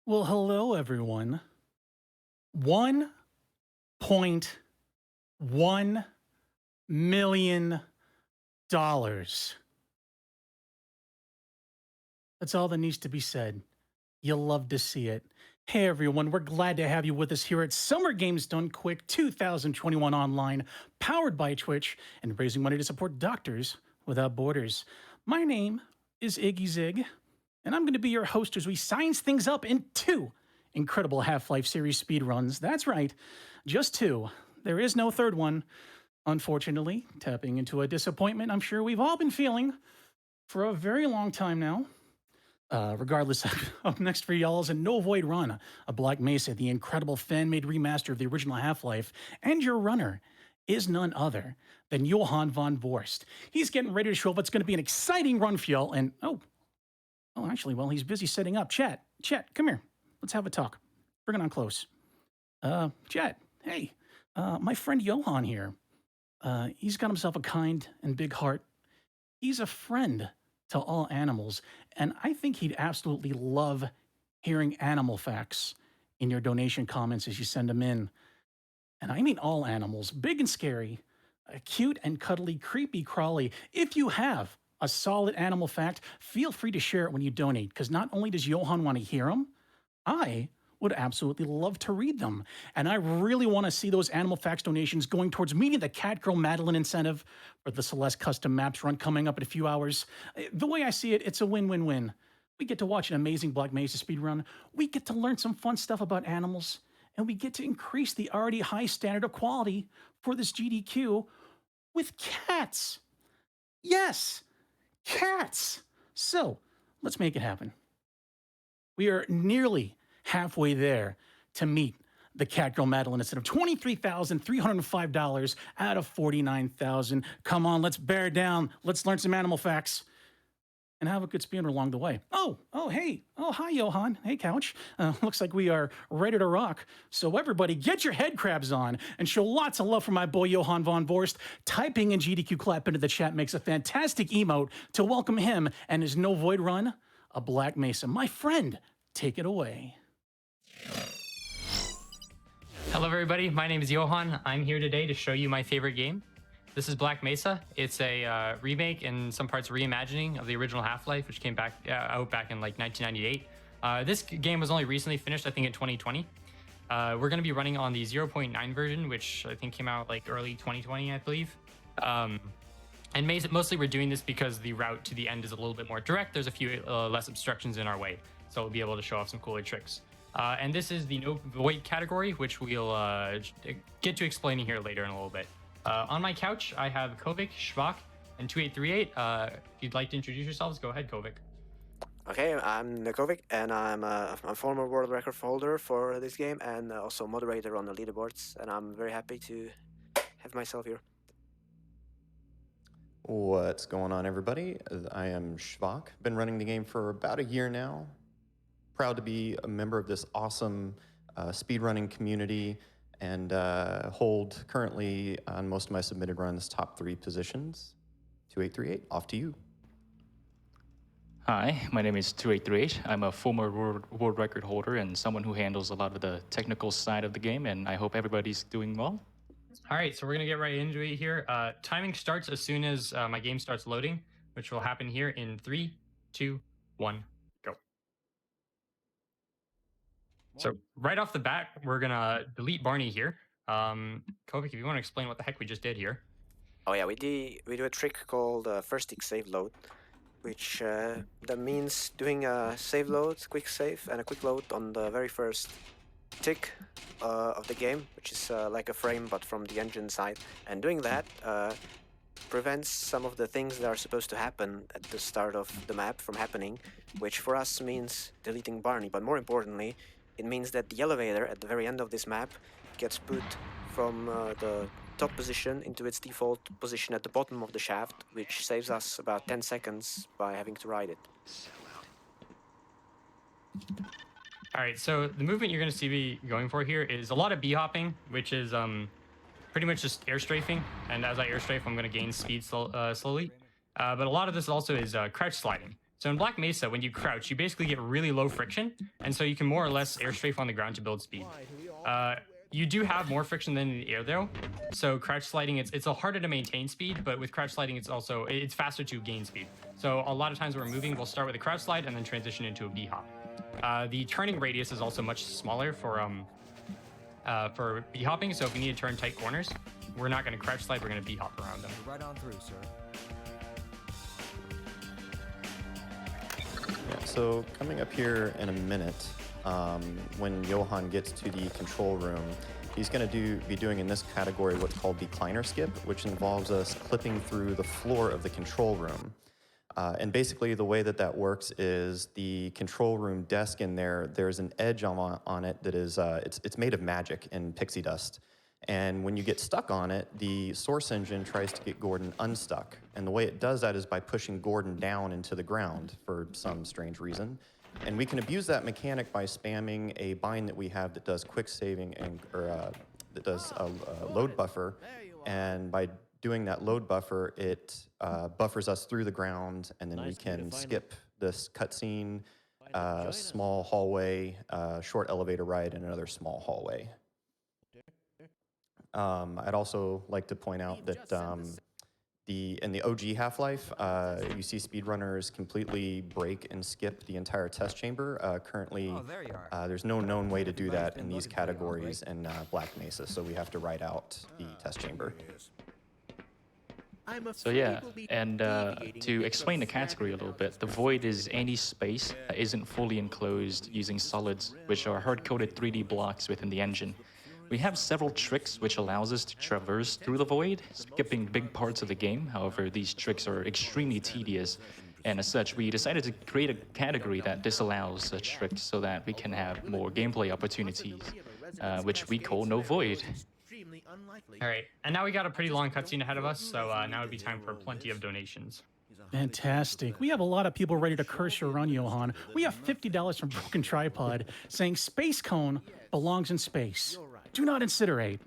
Well, hello, everyone. $1.1 million. That's all that needs to be said. You'll love to see it. Hey, everyone, we're glad to have you with us here at Summer Games Done Quick 2021 Online, powered by Twitch and raising money to support Doctors Without Borders. My name is iggyzig, and I'm going to be your host as we science things up in two incredible Half-Life series speedruns. That's right, just two. There is no third one, unfortunately, tapping into a disappointment I'm sure we've all been feeling for a very long time now. Regardless, up next for y'all is a No Void run, a Black Mesa, the incredible fan-made remaster of the original Half-Life, and your runner is none other than JohannVonVorst. He's getting ready to show up. It's going to be an exciting run for y'all, and actually, while he's busy setting up, Chat, come here. Let's have a talk. Bring it on close. Chat, hey, my friend Johann here. He's got himself a kind and big heart. He's a friend to all animals, and I think he'd absolutely love hearing animal facts in your donation comments as you send them in. And I mean all animals, big and scary, cute and cuddly, creepy crawly. If you have a solid animal fact, feel free to share it when you donate, because not only does Johann want to hear them, I would absolutely love to read them. And I really want to see those animal facts donations going towards meeting the Catgirl Madeline incentive for the Celeste Custom Maps run coming up in a few hours. The way I see it, it's a win-win-win. We get to watch an amazing Black Mesa speedrun, we get to learn some fun stuff about animals, and we get to increase the already high standard of quality for this GDQ with cats. Yes, cats. So let's make it happen. We are nearly halfway there to meet the Catgirl Madeline instead of $23,305 out of $49,000. Come on, let's bear down. Let's learn some animal facts and have a good speedrun along the way. Hey. Oh, hi, Johann. Hey, Couch. Looks like we are ready to rock. So everybody, get your head crabs on and show lots of love for my boy, JohannVonVorst. Typing in GDQ clap into the chat makes a fantastic emote to welcome him and his No Void run, a Black Mesa. My friend, take it away. Hello everybody, my name is Johann. I'm here today to show you my favorite game. This is Black Mesa. It's a remake and some parts reimagining of the original Half-Life, which came out back in like 1998. This game was only recently finished, I think in 2020. We're going to be running on the 0.9 version, which I think came out like early 2020, I believe. And mostly we're doing this because the route to the end is a little bit more direct. There's a few less obstructions in our way, so we'll be able to show off some cooler tricks. And this is the No Void category, which we'll get to explaining here later in a little bit. On my couch, I have Kovic, Shvok, and 2838. If you'd like to introduce yourselves, go ahead, Kovic. Okay, I'm Kovic, and I'm a former world record holder for this game, and also moderator on the leaderboards, and I'm very happy to have myself here. What's going on, everybody? I am Shvok. Been running the game for about a year now. Proud to be a member of this awesome speedrunning community and hold currently on most of my submitted runs top 3 positions. 2838, off to you. Hi, my name is 2838. I'm a former world record holder and someone who handles a lot of the technical side of the game, and I hope everybody's doing well. All right, so we're going to get right into it here. Timing starts as soon as my game starts loading, which will happen here in 3, 2, 1, go. So right off the bat, we're going to delete Barney here. Kovic, if you want to explain what the heck we just did here. Oh yeah, we do a trick called first tick save load, which that means doing a save load, quick save, and a quick load on the very first tick of the game, which is like a frame but from the engine side. And doing that prevents some of the things that are supposed to happen at the start of the map from happening, which for us means deleting Barney, but more importantly, it means that the elevator at the very end of this map gets put from the top position into its default position at the bottom of the shaft, which saves us about 10 seconds by having to ride it. All right, so the movement you're going to see me going for here is a lot of b-hopping, which is pretty much just air strafing. And as I air strafe, I'm going to gain speed slowly. But a lot of this also is crouch sliding. So in Black Mesa, when you crouch, you basically get really low friction, and so you can more or less air strafe on the ground to build speed. You do have more friction than in the air though, so crouch sliding it's a harder to maintain speed, but with crouch sliding it's faster to gain speed. So a lot of times when we're moving, we'll start with a crouch slide and then transition into a B-hop. The turning radius is also much smaller for B-hopping, so if we need to turn tight corners, we're not going to crouch slide, we're going to B-hop around them. Right on through, sir. Yeah, so coming up here in a minute, when Johan gets to the control room, he's going to be doing in this category what's called decliner skip, which involves us clipping through the floor of the control room. And basically the way that works is the control room desk in there's an edge on it that is, it's made of magic and pixie dust. And when you get stuck on it, the source engine tries to get Gordon unstuck. And the way it does that is by pushing Gordon down into the ground for some strange reason. And we can abuse that mechanic by spamming a bind that we have that does quick saving that does a load buffer. And by doing that load buffer, it buffers us through the ground, and then we can skip this cutscene, small hallway, short elevator ride, and another small hallway. I'd also like to point out that in the OG Half-Life, you see speedrunners completely break and skip the entire test chamber. Currently, there's no known way to do that in these categories in Black Mesa, so we have to write out the test chamber. So yeah, and to explain the category a little bit, the void is any space that isn't fully enclosed using solids, which are hard-coded 3D blocks within the engine. We have several tricks which allows us to traverse through the void, skipping big parts of the game. However, these tricks are extremely tedious, and as such, we decided to create a category that disallows such tricks so that we can have more gameplay opportunities, which we call No Void. All right, and now we got a pretty long cutscene ahead of us, so now would be time for plenty of donations. Fantastic. We have a lot of people ready to curse your run, Johan. We have $50 from Broken Tripod saying Space Cone belongs in space. Do not incinerate.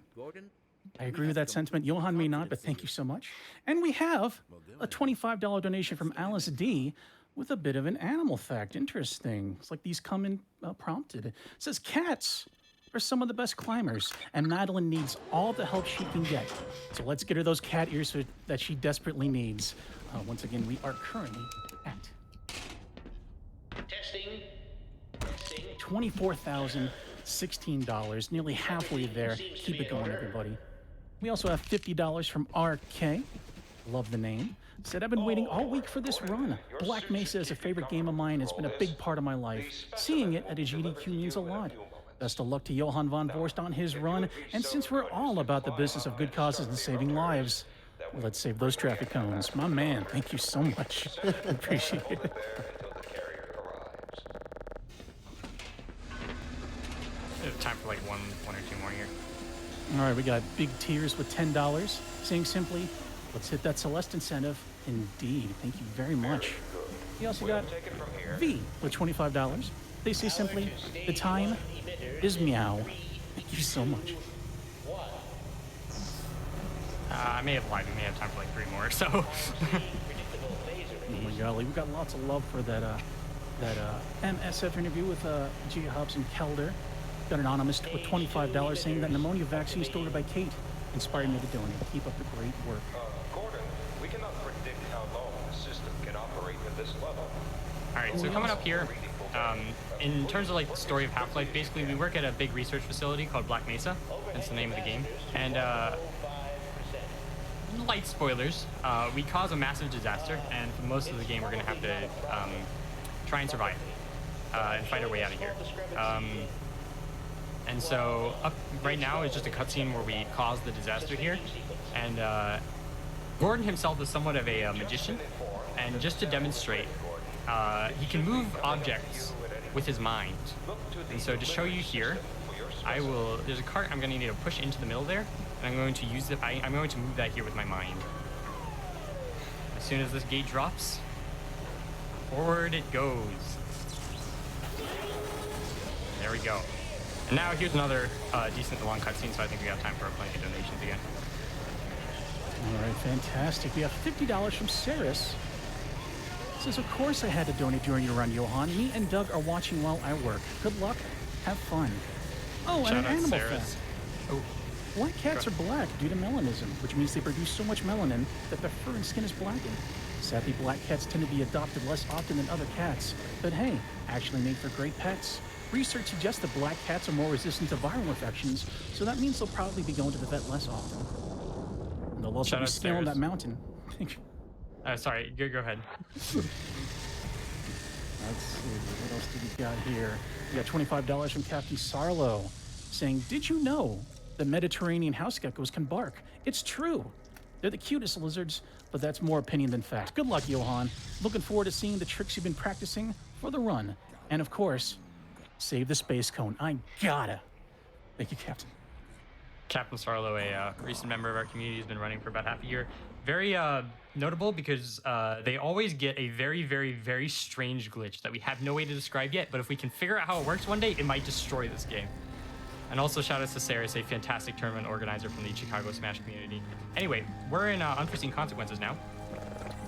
I agree with that sentiment. Johan may not, but thank you so much. And we have a $25 donation from Alice D with a bit of an animal fact. Interesting. It's like these come in prompted. It says cats are some of the best climbers, and Madeline needs all the help she can get. So let's get her those cat ears that she desperately needs. Once again, we are currently at Testing. $24,016, nearly halfway there. Keep it going, everybody. We also have $50 from RK. Love the name. Said, I've been waiting all week for this run. Black Mesa is a favorite game of mine. It's been a big part of my life. Seeing it at a GDQ means a lot. Best of luck to JohannVonVorst on his run. And since we're all about the business of good causes and saving lives, let's save those traffic cones. My man, thank you so much. Appreciate it. Time for like one or two more here. All right, we got Big Tears with $10, saying simply, let's hit that Celeste incentive. Indeed, thank you very much. We also got V with $25. They say simply, the time is meow. Thank you so much. I may have lied. We may have time for like three more, so. Oh my golly, we got lots of love for that MSF interview with JHobz and Kelder. Got an anonymous with $25 saying that pneumonia vaccine stored by Kate inspired me to donate. Keep up the great work. Gordon, we cannot predict how long the system can operate at this level. All right, so coming up here, in terms of like the story of Half-Life, basically we work at a big research facility called Black Mesa. That's the name of the game. And light spoilers, we cause a massive disaster, and for most of the game we're gonna have to try and survive and fight our way out of here. And so up right now is just a cutscene where we cause the disaster here, and Gordon himself is somewhat of a magician, and just to demonstrate, he can move objects with his mind. And so to show you here, there's a cart I'm going to need to push into the middle there, and I'm going to use it. I'm going to move that here with my mind. As soon as this gate drops, forward it goes. There we go. And now here's another decent long cutscene, so I think we got time for plenty of donations again. All right, fantastic. We have $50 from Saris Says, of course I had to donate during your run, Johan. Me and Doug are watching while I work. Good luck. Have fun. Oh, and Shout an out animal Sarah's. fact. Oh, Black cats are black due to melanism, which means they produce so much melanin that their fur and skin is blackened. Sadly, black cats tend to be adopted less often than other cats, but hey, actually made for great pets. Research suggests that black cats are more resistant to viral infections, so that means they'll probably be going to the vet less often. And they'll also Shout be out scaling Sarah's. that mountain. sorry, go ahead. Let's see, what else do we got here? We got $25 from Captain Sarlo saying, did you know that Mediterranean house geckos can bark? It's true. They're the cutest lizards, but that's more opinion than fact. Good luck, Johan. Looking forward to seeing the tricks you've been practicing for the run. And of course, save the space cone. I gotta. Thank you, Captain. Captain Sarlo, a recent member of our community, has been running for about half a year. Very notable because they always get a very, very, very strange glitch that we have no way to describe yet, but if we can figure out how it works one day, it might destroy this game. And also shout outs to Sarah, a fantastic tournament organizer from the Chicago Smash community. Anyway, we're in unforeseen consequences now.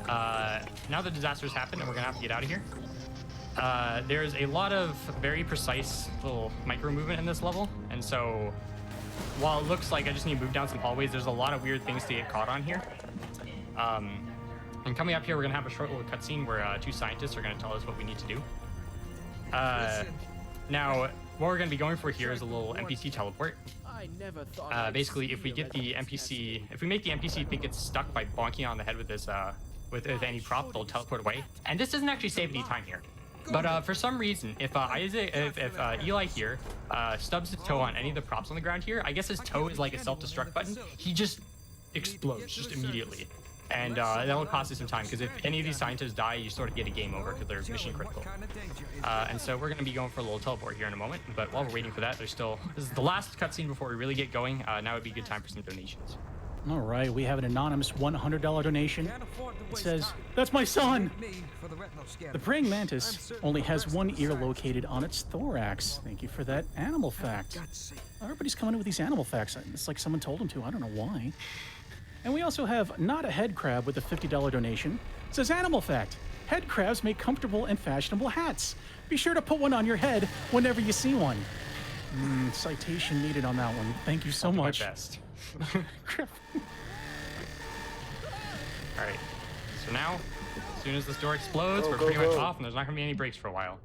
Now the disaster's happened and we're gonna have to get out of here. There's a lot of very precise little micro movement in this level, and so while it looks like I just need to move down some hallways, there's a lot of weird things to get caught on here. And coming up here, we're gonna have a short little cutscene where two scientists are gonna tell us what we need to do. Now, what we're gonna be going for here is a little NPC teleport. Basically, if we get the NPC, if we make the NPC think it's stuck by bonking on the head with this, with any prop, they'll teleport away. And this doesn't actually save any time here. But for some reason, if Eli here stubs his toe on any of the props on the ground here, I guess his toe is like a self-destruct button. He just explodes just immediately. And that'll cost you some time, because if any of these scientists die, you sort of get a game over because they're mission critical. And so we're going to be going for a little teleport here in a moment. But while we're waiting for that, this is the last cutscene before we really get going. Now would be a good time for some donations. All right, we have an anonymous $100 donation. It says, that's my son! The praying mantis only has one ear located on its thorax. Thank you for that animal fact. Everybody's coming in with these animal facts. It's like someone told them to. I don't know why. And we also have Not a Head Crab with a $50 donation. It says, animal fact, head crabs make comfortable and fashionable hats. Be sure to put one on your head whenever you see one. Citation needed on that one. Thank you so much. My best. All right, so now, as soon as this door explodes, we're pretty much off, and there's not gonna be any breaks for a while.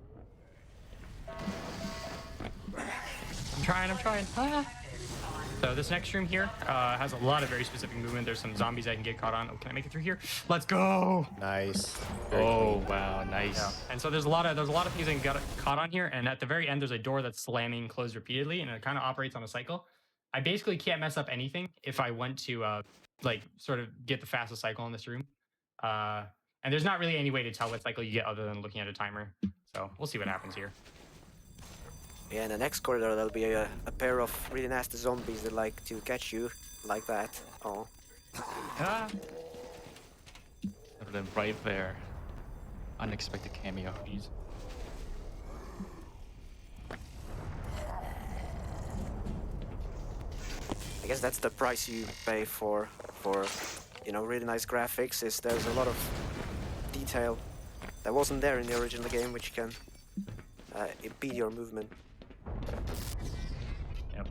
I'm trying. Ah. So this next room here has a lot of very specific movement. There's some zombies I can get caught on. Oh, can I make it through here? Let's go! Nice. Oh, wow, nice. Yeah. And so there's a lot of things I can get caught on here, and at the very end there's a door that's slamming closed repeatedly, and it kind of operates on a cycle. I basically can't mess up anything if I want to like sort of get the fastest cycle in this room. And there's not really any way to tell what cycle you get other than looking at a timer. So we'll see what happens here. Yeah, in the next corridor there'll be a pair of really nasty zombies that like to catch you like that. Oh. Ah. Put them right there. Unexpected cameo. Jeez. I guess that's the price you pay for really nice graphics. Is there's a lot of detail that wasn't there in the original game, which can impede your movement. Yep.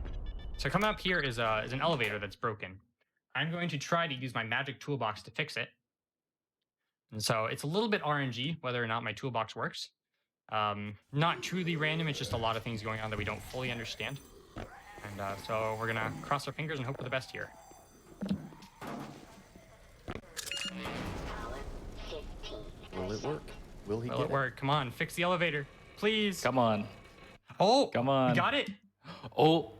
So coming up here is an elevator that's broken. I'm going to try to use my magic toolbox to fix it. And so it's a little bit RNG whether or not my toolbox works. Not truly random, it's just a lot of things going on that we don't fully understand. And so we're gonna cross our fingers and hope for the best here. Will it work? Will he Will get it work? Come on, fix the elevator, please. Come on. Oh, Come on. we got it. Oh,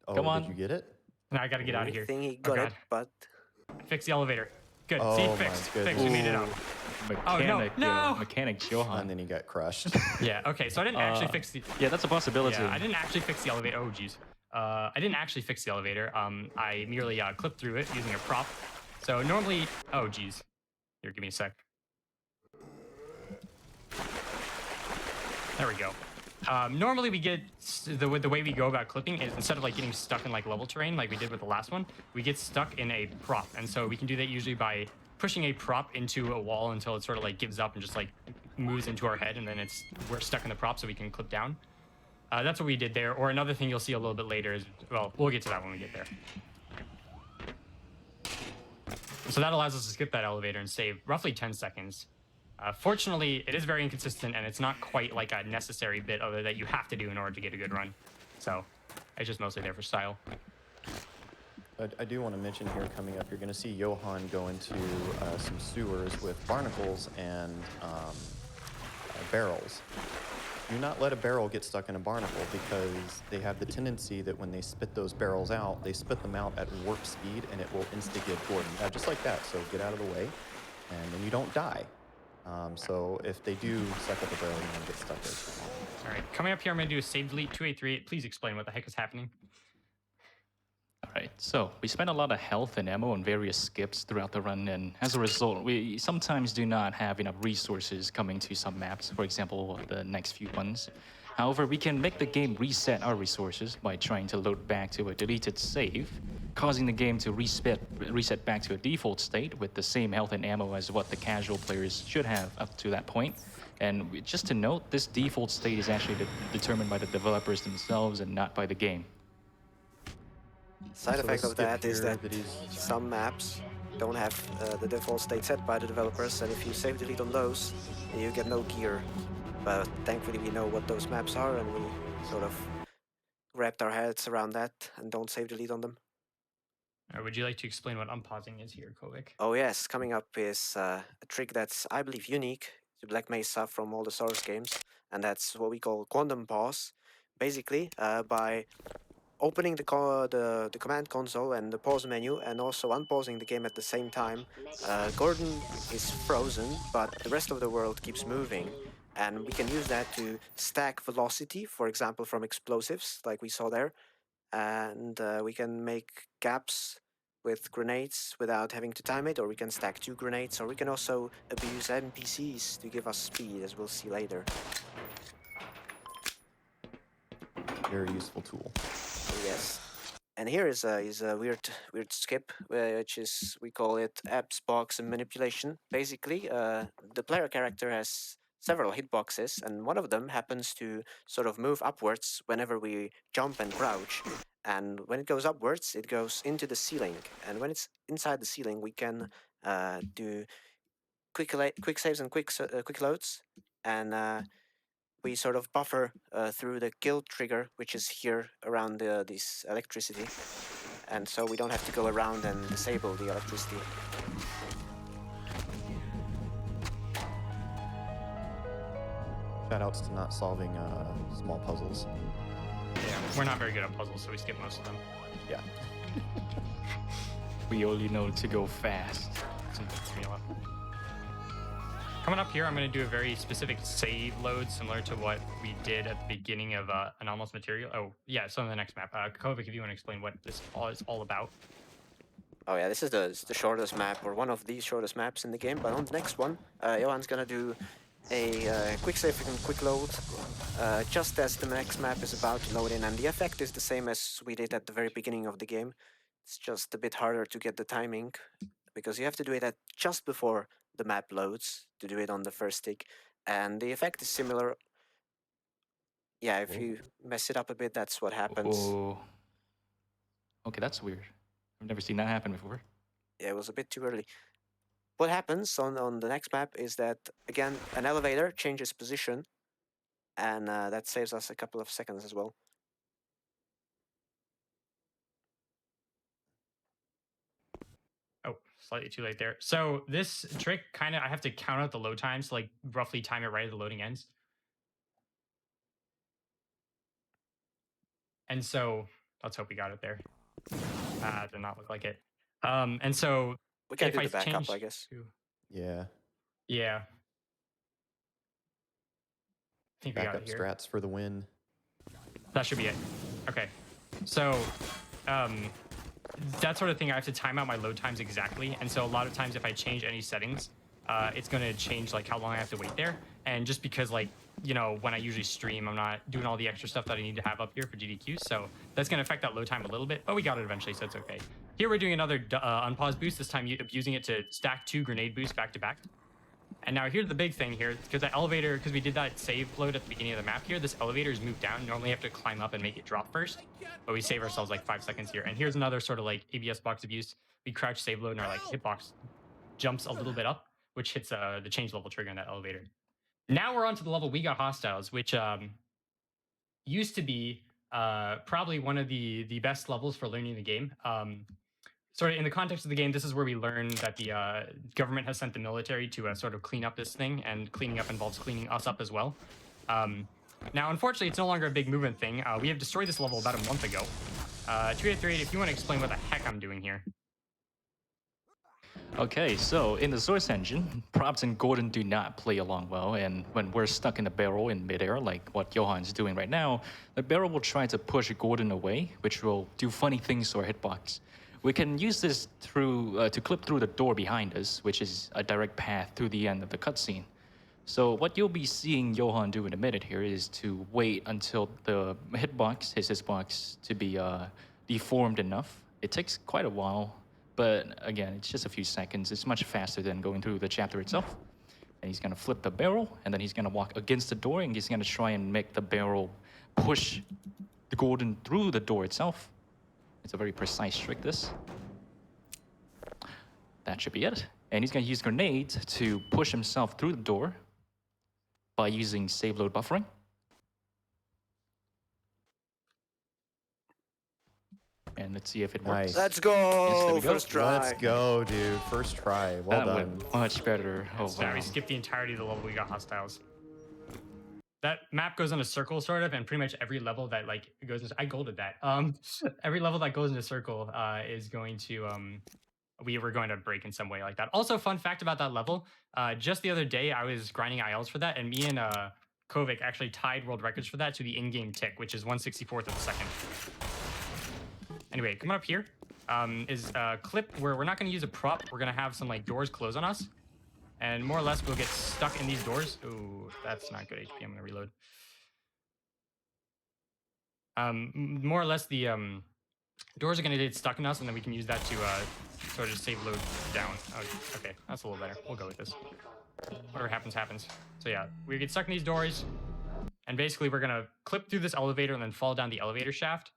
Oh, come on. did you get it? Now I gotta get out of here. I think he Oh, got it, God. but Fix the elevator. Good. Oh, See, my fixed. Fixed. goodness. We made it out. mechanic. no. Mechanic Johan. And then he got crushed. Yeah. Okay. So I didn't actually fix the. Yeah, that's a possibility. Yeah, I didn't actually fix the elevator. Oh, geez. I didn't actually fix the elevator. I merely clipped through it using a prop. So normally, oh, geez. Here, give me a sec. There we go. Normally we get the way we go about clipping is instead of like getting stuck in like level terrain like we did with the last one, we get stuck in a prop, and so we can do that usually by pushing a prop into a wall until it sort of like gives up and just like moves into our head, and then we're stuck in the prop so we can clip down. That's what we did there. Or another thing you'll see a little bit later is, well, we'll get to that when we get there. So that allows us to skip that elevator and save roughly 10 seconds. Fortunately, it is very inconsistent, and it's not quite like a necessary bit of it that you have to do in order to get a good run. So it's just mostly there for style. I do want to mention here coming up, you're going to see Johan go into some sewers with barnacles and barrels. Do not let a barrel get stuck in a barnacle, because they have the tendency that when they spit those barrels out, they spit them out at warp speed, and it will instigate Gordon. Yeah, just like that. So get out of the way, and then you don't die. So if they do suck up a barrel, you want to get stuck there. All right, coming up here, I'm going to do a save delete 2838. Please explain what the heck is happening. All right, so we spent a lot of health and ammo on various skips throughout the run, and as a result, we sometimes do not have enough resources coming to some maps, for example, the next few ones. However, we can make the game reset our resources by trying to load back to a deleted save, causing the game to reset back to a default state with the same health and ammo as what the casual players should have up to that point. And just to note, this default state is actually determined by the developers themselves and not by the game. Side So effect the of that skip is here that some maps don't have the default state set by the developers, and if you save delete on those, you get no gear. But thankfully we know what those maps are, and we sort of wrapped our heads around that and don't save delete on them. Would you like to explain what unpausing is here, Kovic? Oh yes, coming up is a trick that's, I believe, unique to Black Mesa from all the Source games, and that's what we call quantum pause. Basically, by opening the command console and the pause menu, and also unpausing the game at the same time, Gordon is frozen, but the rest of the world keeps moving, and we can use that to stack velocity, for example, from explosives, like we saw there, and we can make gaps with grenades without having to time it, or we can stack 2 grenades, or we can also abuse NPCs to give us speed, as we'll see later. Very useful tool. Yes. And here is a weird skip, which is, we call it apps, box, and manipulation. Basically, the player character has several hitboxes, and one of them happens to sort of move upwards whenever we jump and crouch. And when it goes upwards, it goes into the ceiling. And when it's inside the ceiling, we can do quick saves and quick loads, and we sort of buffer through the kill trigger, which is here around this electricity, and so we don't have to go around and disable the electricity. Shoutouts to not solving small puzzles. Yeah, we're not very good at puzzles, so we skip most of them. Yeah. We only know to go fast. Coming up here, I'm going to do a very specific save load, similar to what we did at the beginning of Anomalous Material. Oh, yeah, so on the next map. Kovic, if you want to explain what this is all about. Oh yeah, this is the shortest map, or one of the shortest maps in the game, but on the next one, Johann's gonna do a quick save and quick load, just as the next map is about to load in, and the effect is the same as we did at the very beginning of the game. It's just a bit harder to get the timing, because you have to do it at just before the map loads to do it on the first stick, and the effect is similar. Yeah, if you mess it up a bit, that's what happens. Oh. Okay, that's weird. I've never seen that happen before. Yeah, it was a bit too early. What happens on the next map is that, again, an elevator changes position, and that saves us a couple of seconds as well. Oh, slightly too late there. So this trick, kind of, I have to count out the load times to like roughly time it right as the loading ends. And so let's hope we got it there. Did not look like it. And so We can if do I the backup, change I guess. Yeah. Yeah. I think we got Backup it here. strats for the win. That should be it. Okay. So that sort of thing, I have to time out my load times exactly. And so a lot of times if I change any settings, it's going to change like how long I have to wait there. And just because like you know, when I usually stream, I'm not doing all the extra stuff that I need to have up here for GDQ. So that's going to affect that load time a little bit, but we got it eventually, so it's okay. Here we're doing another unpause boost, this time using it to stack 2 grenade boosts back to back. And now here's the big thing here, because the elevator, because we did that save load at the beginning of the map here, this elevator is moved down. Normally you have to climb up and make it drop first, but we save ourselves like 5 seconds here. And here's another sort of like ABS box abuse. We crouch save load and our like hitbox jumps a little bit up, which hits the change level trigger in that elevator. Now we're on to the level We Got Hostiles, which used to be probably one of the best levels for learning the game. Sort of in the context of the game, this is where we learn that the government has sent the military to sort of clean up this thing, and cleaning up involves cleaning us up as well. Now, unfortunately, it's no longer a big movement thing. We have destroyed this level about a month ago. 2838, if you want to explain what the heck I'm doing here. Okay, so in the source engine, Probs and Gordon do not play along well, and when we're stuck in the barrel in midair, like what Johann's doing right now, the barrel will try to push Gordon away, which will do funny things to our hitbox. We can use this through to clip through the door behind us, which is a direct path to the end of the cutscene. So what you'll be seeing Johann do in a minute here is to wait until the hitbox, his hitbox, to be deformed enough. It takes quite a while, but again, it's just a few seconds. It's much faster than going through the chapter itself. And he's gonna flip the barrel, and then he's gonna walk against the door, and he's gonna try and make the barrel push the Gordon through the door itself. It's a very precise trick, this. That should be it. And he's going to use grenades to push himself through the door by using save load buffering. And let's see if it works. Nice. Let's go! Yes, there we go. First try. Let's go, dude. First try. Well That done. went much better. Oh, So wow. we skipped the entirety of the level We Got Hostiles. That map goes in a circle, sort of, and pretty much every level that like goes into, I golded that. Every level that goes in a circle is going to we were going to break in some way like that. Also, fun fact about that level, just the other day I was grinding ILs for that, and me and Kovic actually tied world records for that to the in-game tick, which is 1/64th of a second. Anyway, coming up here is a clip where we're not going to use a prop. We're going to have some like doors close on us. And more or less, we'll get stuck in these doors. Ooh, that's not good HP. I'm going to reload. More or less, the doors are going to get stuck in us, and then we can use that to sort of save load down. Oh, okay, that's a little better. We'll go with this. Whatever happens, happens. So yeah, we get stuck in these doors, and basically we're going to clip through this elevator and then fall down the elevator shaft.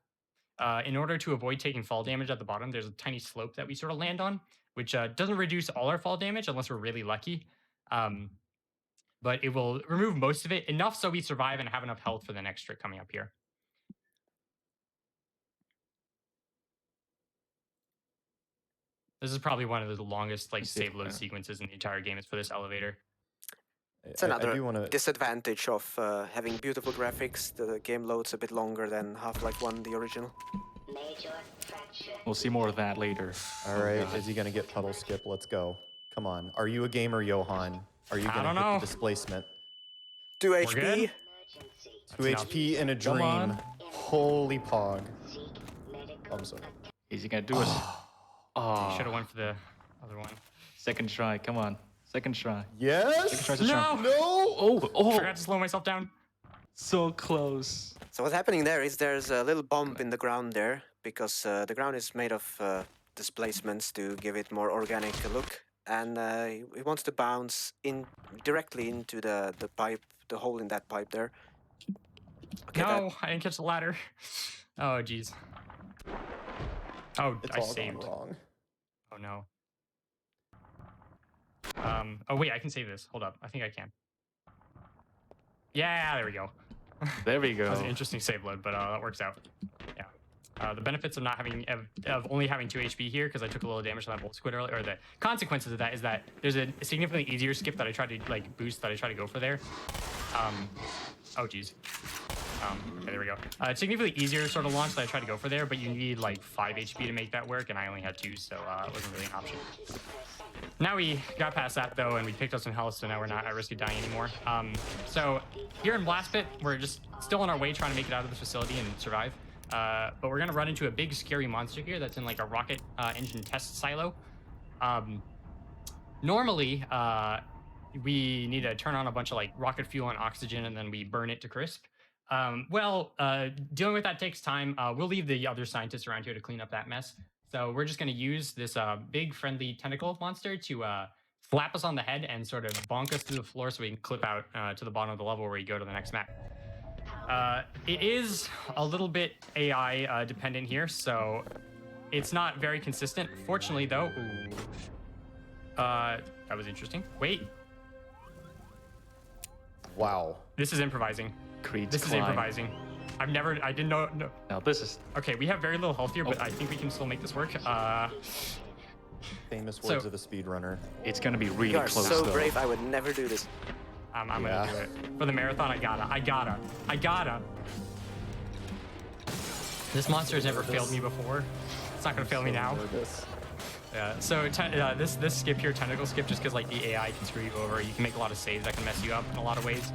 In order to avoid taking fall damage at the bottom, there's a tiny slope that we sort of land on, which doesn't reduce all our fall damage unless we're really lucky. But it will remove most of it, enough so we survive and have enough health for the next trick coming up here. This is probably one of the longest like save load sequences in the entire game. Is for this elevator. It's another I do wanna... disadvantage of having beautiful graphics. The game loads a bit longer than Half-Life 1, the original. We'll see more of that later. All right, is he going to get puddle skip? Let's go. Come on. Are you a gamer, Johann? Are you going to hit the displacement? 2 good? HP. 2 HP in a Come dream. on. Holy pog. Oh, I'm sorry. Is he going to do it? Oh, Should have went for the other one. second try. Come on. Second try. Yes! Second try's a charm. No! Oh, Forgot to slow myself down. so close. So what's happening there is there's a little bump in the ground there, because the ground is made of displacements to give it more organic look. And he wants to bounce in directly into the pipe, the hole in that pipe there. Okay, No, I didn't catch the ladder. Oh, jeez. Oh, It's I all gone saved. wrong. Oh, no. Oh, wait, I can save this. Hold up. I think I can. Yeah, there we go. There we That was an go. interesting save load, but that works out. Yeah. The benefits of not having of only having 2 HP here, because I took a little damage on that bolt squid earlier, or the consequences of that is that there's a significantly easier skip that I tried to like boost that I tried to go for there. Oh geez. Okay, there we go. It's significantly easier sort of launch that I tried to go for there, but you need like 5 HP to make that work, and I only had 2, so it wasn't really an option. Now we got past that though, and we picked up some health, so now we're not at risk of dying anymore. So here in Blast Pit, we're just still on our way trying to make it out of the facility and survive. But we're gonna run into a big scary monster here that's in like a rocket engine test silo. Normally, we need to turn on a bunch of like rocket fuel and oxygen, and then we burn it to crisp. Dealing with that takes time. We'll leave the other scientists around here to clean up that mess. So we're just going to use this big friendly tentacle monster to slap us on the head and sort of bonk us through the floor so we can clip out to the bottom of the level where we go to the next map. It is a little bit AI dependent here, so it's not very consistent. Fortunately, though, that was interesting. Wait, Wow. this is improvising. Creed's This is climb. improvising. I didn't know. No. Now this is Okay, we have very little health here, but I think we can still make this work. Famous words So- of the speedrunner. it's gonna be really You are close so though. brave. I would never do this. I'm Yeah. gonna do it for the marathon. I gotta. This monster has never failed me before. It's not gonna fail me now. Nervous. Yeah. So this skip here, tentacle skip, just because like the AI can screw you over. You can make a lot of saves that can mess you up in a lot of ways.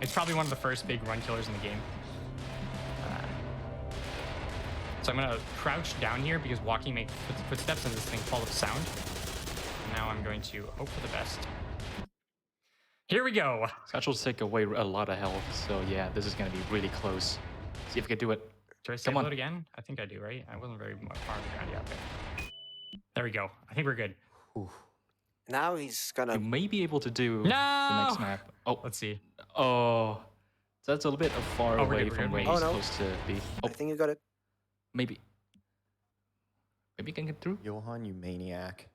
It's probably one of the first big run killers in the game. So I'm gonna crouch down here because walking makes footsteps and this thing full of sound. And now I'm going to hope for the best. Here we go. That will take away a lot of health. So yeah, this is gonna be really close. See if we can do it. Do I save Come on. load again? I think I do, right? I wasn't very far on the ground yet. Okay. There we go. I think we're good. Now he's gonna. You may be able to do the No! next map. Oh, Let's see. oh, that's a little bit far Oh, we're away good, we're from good. where Oh, he's no. supposed to be. I Oh, think you got it. maybe you can get through. Johan, you maniac.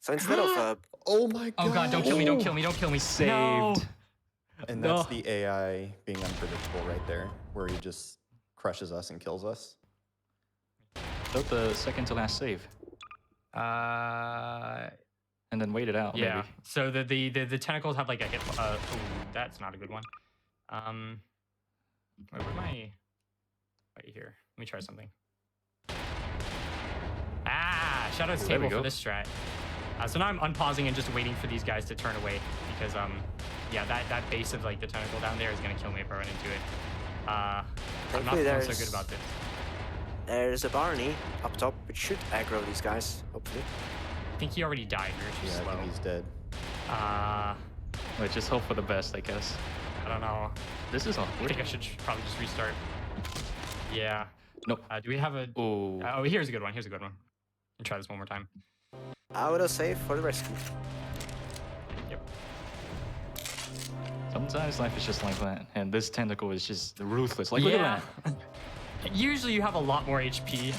So instead of Oh my god. Oh god, don't kill me, don't kill me, don't kill me. Saved. No. And No. that's the AI being unpredictable right there, where he just crushes us and kills us. Note the second to last save, Uh, and then wait it out. yeah. Maybe. So the tentacles have like a hit. Ooh, that's not a good one. Wait, where am I? Right here. Let me try something. Ah, Shadow's Ooh, there we table for go. this strat. So now I'm unpausing and just waiting for these guys to turn away because yeah, that base of like the tentacle down there is gonna kill me if I run into it. I'm not Thankfully, feeling so there's- good about this. there's a Barney up top, which should aggro these guys. Hopefully. I think he already died. We were too Yeah, I slow. think he's dead. Wait, just hope for the best, I guess. I don't know. This is I think awkward. I should probably just restart. Yeah. Nope. Do we have a? Oh, Oh, here's a good one. Here's a good one. Let me try this one more time. Autosave for the rescue. Yep. sometimes life is just like that, and this tentacle is just ruthless. Like, look at that. Usually you have a lot more HP,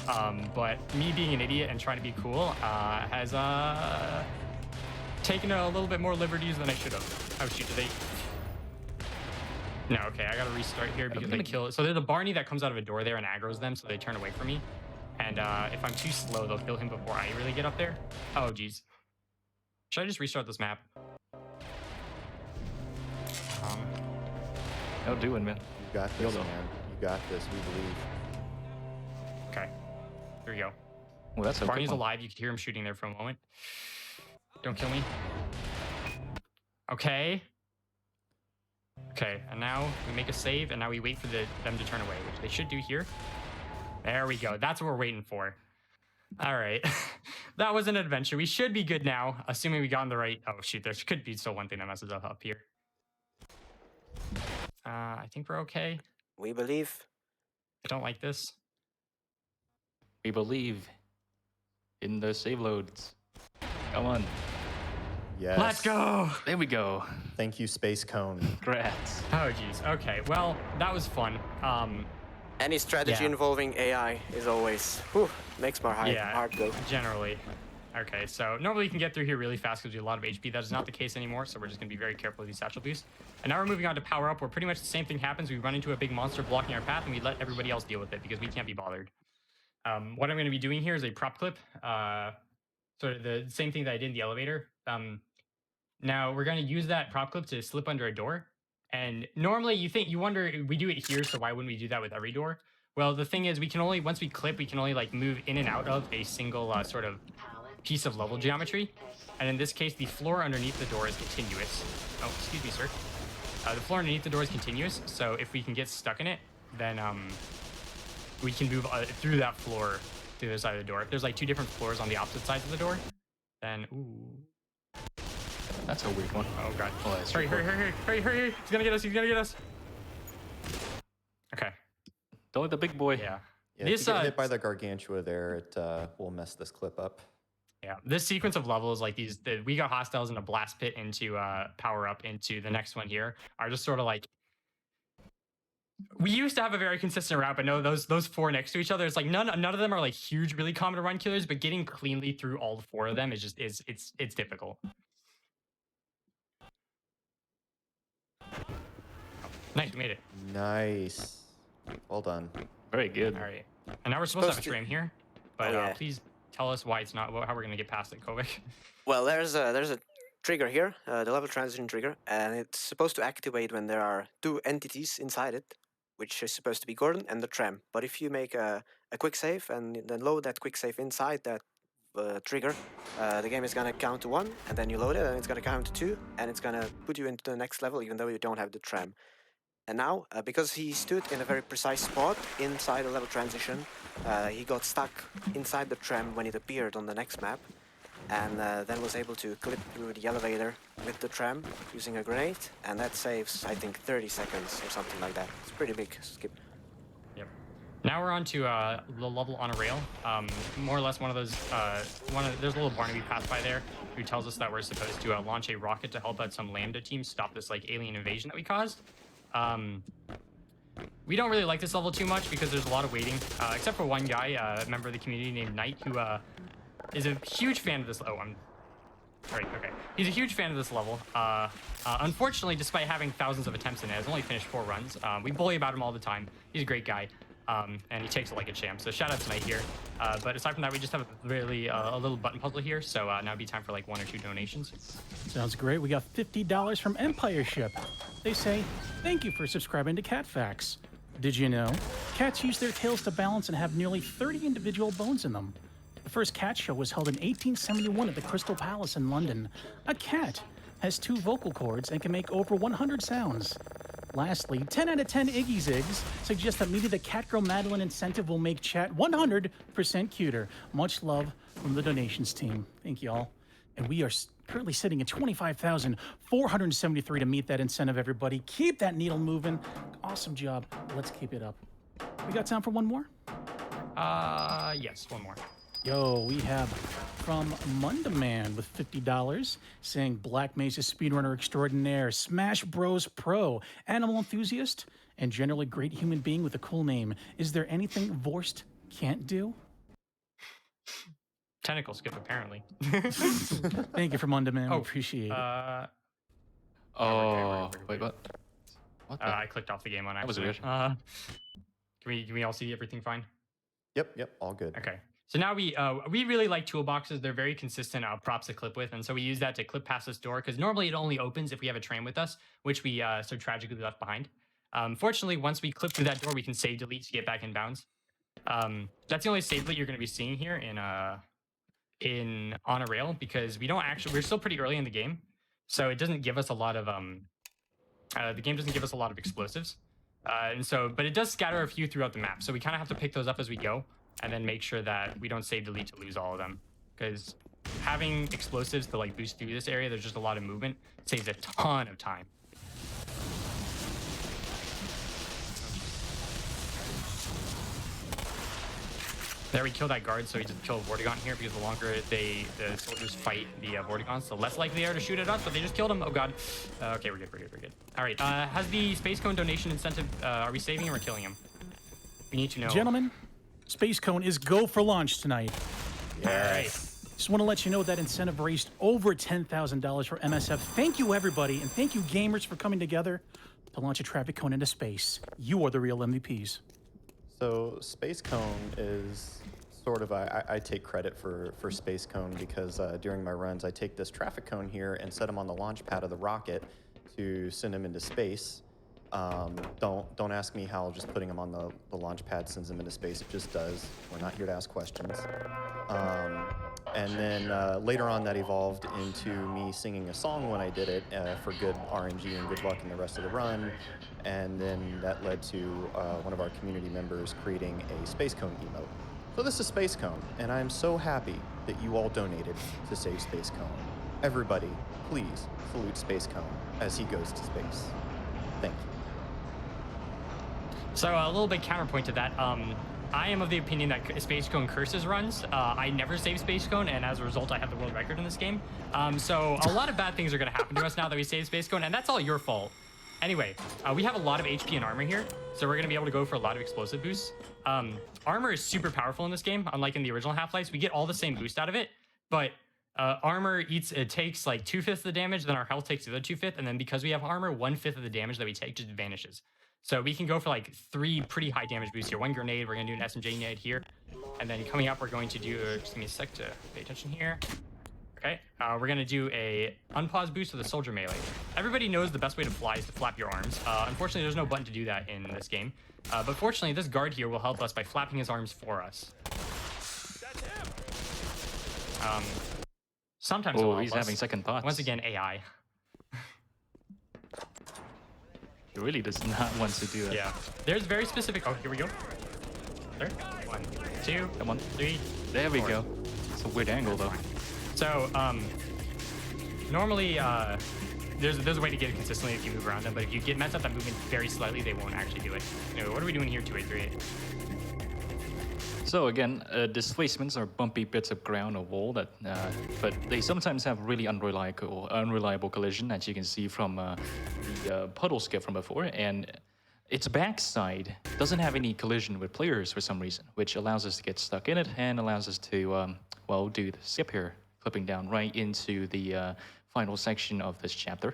but me being an idiot and trying to be cool has taken a little bit more liberties than I should have. Oh shoot, did they? No, okay, I gotta restart here because they kill it. So there's a Barney that comes out of a door there and aggroes them, so they turn away from me. And if I'm too slow, they'll kill him before I really get up there. Oh, geez. Should I just restart this map? How doing, man? You got this, YOLO. man. You got this. We believe. Okay, here we go. Well, that's a good Barney's one. alive. You could hear him shooting there for a moment. Don't kill me. Okay. Okay, and now we make a save, and now we wait for them to turn away, which they should do here. There we go. That's what we're waiting for. All right. That was an adventure. We should be good now, assuming we got on the right... Oh, shoot. There could be still one thing that messes up here. I think we're okay. We believe. I don't like this. We believe in the save loads. Come on. Yes. Let's go! There we go. Thank you, Space Cone. Congrats. Oh, geez. Okay, well, that was fun. Any strategy Yeah. involving AI is always makes my heart go. Generally. Okay, so normally you can get through here really fast because we have a lot of HP. That is not the case anymore, so we're just going to be very careful with these satchel boosts. And now we're moving on to power up, where pretty much the same thing happens. We run into a big monster blocking our path, and we let everybody else deal with it because we can't be bothered. What I'm going to be doing here is a prop clip. Sort of the same thing that I did in the elevator. Now we're going to use that prop clip to slip under a door. And normally you wonder, we do it here, so why wouldn't we do that with every door? Well, the thing is, we can only, once we clip, we can only like move in and out of a single sort of piece of level geometry. And in this case, the floor underneath the door is continuous. Oh, excuse me, sir. The floor underneath the door is continuous, so if we can get stuck in it, then we can move through that floor to the other side of the door. If there's like two different floors on the opposite sides of the door, then ooh. That's a weird one. Oh god. Oh, that's Hurry, hurry, hurry, hurry, hurry, hurry. He's gonna get us, he's gonna get us. Okay. Don't let the big boy. Yeah. Yeah, if you get hit by the Gargantua there, it will mess this clip up. Yeah, this sequence of levels, like we got hostiles in a blast pit into power up into the next one here, are just sort of like, we used to have a very consistent route, but no, those four next to each other, it's like none of them are like huge, really common to run killers, but getting cleanly through all four of them is just it's difficult. Nice, we made it. Nice. Well done. Very good. All right, and now we're supposed to have a frame here, but please tell us why it's not, how we're gonna get past it, Kovic. Well, there's a trigger here, the level transition trigger, and it's supposed to activate when there are two entities inside it, which is supposed to be Gordon and the tram. But if you make a quick save and then load that quick save inside that trigger, the game is gonna count to 1, and then you load it, and it's gonna count to 2, and it's gonna put you into the next level, even though you don't have the tram. And now, because he stood in a very precise spot inside the level transition, he got stuck inside the tram when it appeared on the next map, and then was able to clip through the elevator with the tram using a grenade, and that saves, I think, 30 seconds or something like that. It's a pretty big skip. Yep. Now we're on to the level on a rail. More or less one of those, there's a little Barnaby pass by there who tells us that we're supposed to launch a rocket to help out some Lambda team stop this like alien invasion that we caused. We don't really like this level too much because there's a lot of waiting, except for one guy, a member of the community named Knight, who is a huge fan of this. Oh, I'm right. Okay, he's a huge fan of this level. Unfortunately, despite having thousands of attempts in it, has only finished 4 runs. We bully about him all the time. He's a great guy, and he takes it like a champ. So shout out to Knight here. But aside from that, we just have really a little button puzzle here. So now it'd be time for like 1 or 2 donations. Sounds great. We got $50 from Empire Ship. They say, thank you for subscribing to Cat Facts. Did you know? Cats use their tails to balance and have nearly 30 individual bones in them. The first cat show was held in 1871 at the Crystal Palace in London. A cat has 2 vocal cords and can make over 100 sounds. Lastly, 10 out of 10 iggyzigs suggest that maybe the Catgirl Madeline incentive will make chat 100% cuter. Much love from the donations team. Thank you all. And we are currently sitting at 25,473 to meet that incentive, everybody. Keep that needle moving. Awesome job. Let's keep it up. We got time for one more? Yes, one more. Yo, we have from Mundaman with $50 saying Black Mesa speedrunner extraordinaire, Smash Bros Pro, animal enthusiast, and generally great human being with a cool name. Is there anything Vorst can't do? Tentacle skip, apparently. Thank you for Mundaman. Oh, appreciate it. Wait, what? What the? I clicked off the game on That accident. was weird. Can we all see everything fine? Yep, all good. Okay. So now we really like toolboxes. They're very consistent props to clip with, and so we use that to clip past this door because normally it only opens if we have a tram with us, which we so tragically left behind. Fortunately, once we clip through that door, we can save delete to get back in bounds. That's the only save delete you're going to be seeing here in on a rail because we're still pretty early in the game, so it doesn't give us a lot of the game doesn't give us a lot of explosives, but it does scatter a few throughout the map. So we kind of have to pick those up as we go. And then make sure that we don't save delete to lose all of them. Because having explosives to like boost through this area, there's just a lot of movement. It saves a ton of time. There we kill that guard, so we just kill a Vortigaunt here because the longer the soldiers fight the Vortigaunts, the less likely they are to shoot at us, but they just killed him. Oh god. Okay, we're good. All right, has the Space Cone donation incentive, are we saving him or killing him? We need to know. Gentlemen, Space Cone is go for launch tonight. All right. Just want to let you know that incentive raised over $10,000 for MSF. Thank you, everybody, and thank you, gamers, for coming together to launch a traffic cone into space. You are the real MVPs. So Space Cone is sort of, I take credit for Space Cone because during my runs, I take this traffic cone here and set him on the launch pad of the rocket to send him into space. Don't ask me how just putting him on the launch pad sends him into space. It just does. We're not here to ask questions. And then later on that evolved into me singing a song when I did it for good RNG and good luck in the rest of the run. And then that led to one of our community members creating a Space Cone emote. So this is Space Cone, and I'm so happy that you all donated to save Space Cone. Everybody, please salute Space Cone as he goes to space. Thank you. So a little bit counterpoint to that. I am of the opinion that Space Cone curses runs. I never save Space Cone, and as a result, I have the world record in this game. So a lot of bad things are going to happen to us now that we save Space Cone, and that's all your fault. Anyway, we have a lot of HP and armor here, so we're going to be able to go for a lot of explosive boosts. Armor is super powerful in this game, unlike in the original Half-Lives. We get all the same boost out of it, but armor takes like 2/5 of the damage, then our health takes the other 2/5, and then because we have armor, 1/5 of the damage that we take just vanishes. So we can go for like 3 pretty high damage boosts here. 1 grenade, we're going to do an SMJ nade here. And then coming up, we're going to do, just give me a sec to pay attention here. Okay, we're going to do a unpause boost with a soldier melee. Everybody knows the best way to fly is to flap your arms. Unfortunately, there's no button to do that in this game. But fortunately, this guard here will help us by flapping his arms for us. Sometimes Oh, he's having second thoughts. Once again, AI. He really does not want to do it. Yeah, there's very specific. Oh, here we go. There. 1, 2, Come on. 3. There we 4. go. It's a weird angle though. So, normally, there's a way to get it consistently if you move around them, but if you mess up that movement very slightly, they won't actually do it. Anyway, what are we doing here, 2838? So again, displacements are bumpy bits of ground or wall that, but they sometimes have really unreliable collision, as you can see from the puddle skip from before, and its backside doesn't have any collision with players for some reason, which allows us to get stuck in it and allows us to, well, do the skip here, flipping down right into the final section of this chapter.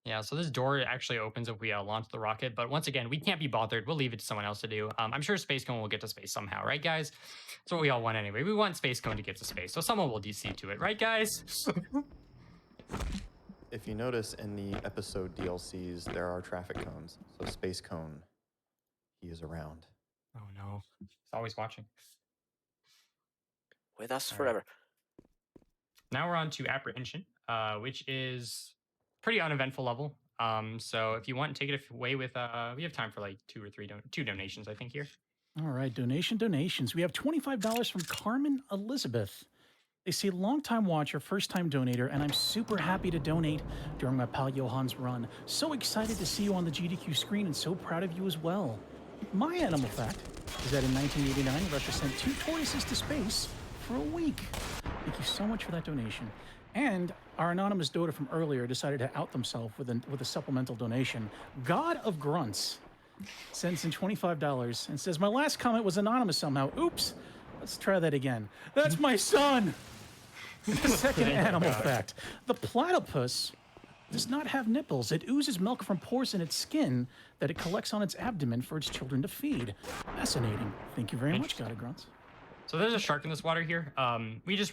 Yeah, so this door actually opens if we launch the rocket, but once again, we can't be bothered. We'll leave it to someone else to do. I'm sure Space Cone will get to space somehow, right, guys? That's what we all want anyway. We want Space Cone to get to space, so someone will see to it, right, guys? If you notice in the episode DLCs, there are traffic cones. So Space Cone, he is around. Oh no, he's always watching. With us All forever. Now we're on to apprehension, which is pretty uneventful level. So if you want to take it away with, we have time for like 2 or 3 donations, I think here. All right, donations. We have $25 from Carmen Elizabeth. They say, longtime watcher, first-time donator, and I'm super happy to donate during my pal Johann's run. So excited to see you on the GDQ screen and so proud of you as well. My animal fact is that in 1989, Russia sent 2 tortoises to space for a week. Thank you so much for that donation. And our anonymous donor from earlier decided to out themselves with a supplemental donation. God of Grunts sends in $25 and says, my last comment was anonymous somehow. Oops. Let's try that again. That's my son. The second animal fact. The platypus does not have nipples. It oozes milk from pores in its skin that it collects on its abdomen for its children to feed. Fascinating. Thank you very much, God of Grunts. So there's a shark in this water here. We just,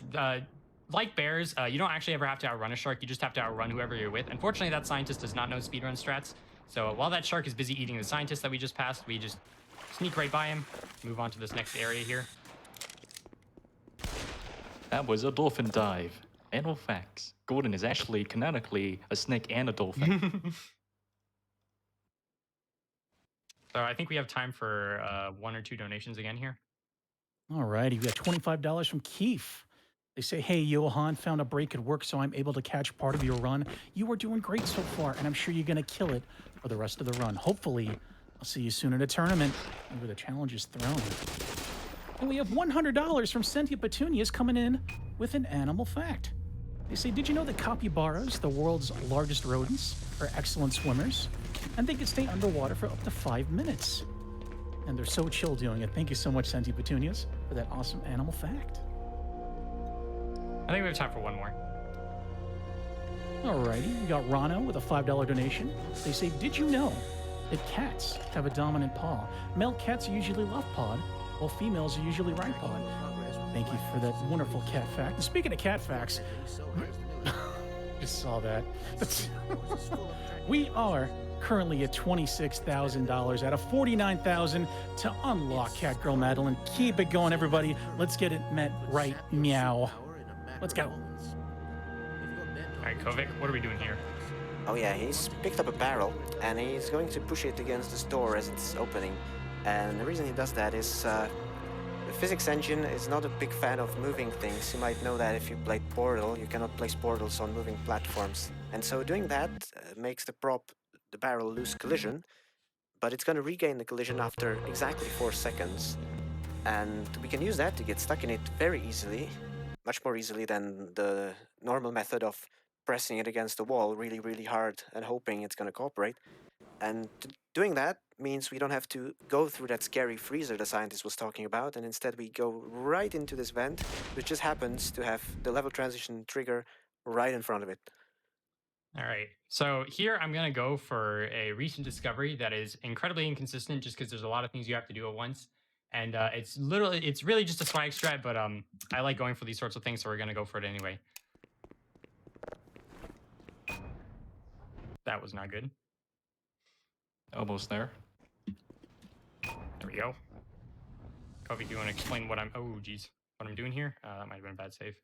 like bears, you don't actually ever have to outrun a shark. You just have to outrun whoever you're with. Unfortunately, that scientist does not know speedrun strats. So while that shark is busy eating the scientist that we just passed, we just sneak right by him, move on to this next area here. That was a dolphin dive. Animal facts. Gordon is actually canonically a snake and a dolphin. So I think we have time for 1 or 2 donations again here. All righty, we got $25 from Keith. They say, hey, Johann, found a break at work, so I'm able to catch part of your run. You are doing great so far, and I'm sure you're going to kill it for the rest of the run. Hopefully, I'll see you soon in a tournament where the challenge is thrown. And we have $100 from Cynthia Petunias coming in with an animal fact. They say, did you know that capybaras, the world's largest rodents, are excellent swimmers? And they can stay underwater for up to 5 minutes. And they're so chill doing it. Thank you so much, Cynthia Petunias, for that awesome animal fact. I think we have time for 1 more. Alrighty, we got Rano with a $5 donation. They say, did you know that cats have a dominant paw? Male cats are usually left pawed, while females are usually right pawed. Thank you for that wonderful cat fact. And speaking of cat facts, just saw that. We are currently at $26,000 out of $49,000 to unlock Cat Girl Madeline. Keep it going, everybody. Let's get it met right meow. Let's go. All right, Kovic, what are we doing here? Oh yeah, he's picked up a barrel and he's going to push it against this door as it's opening. And the reason he does that is the physics engine is not a big fan of moving things. You might know that if you played Portal, you cannot place portals on moving platforms. And so doing that makes the barrel, lose collision, but it's going to regain the collision after exactly 4 seconds. And we can use that to get stuck in it very easily, much more easily than the normal method of pressing it against the wall really, really hard and hoping it's going to cooperate. And doing that means we don't have to go through that scary freezer the scientist was talking about, and instead we go right into this vent, which just happens to have the level transition trigger right in front of it. All right. So here I'm going to go for a recent discovery that is incredibly inconsistent just because there's a lot of things you have to do at once. And it's really just a swag strat, but I like going for these sorts of things, so we're going to go for it anyway. That was not good. Almost there. There we go. Kofi, do you want to explain what I'm doing here? That might have been a bad save.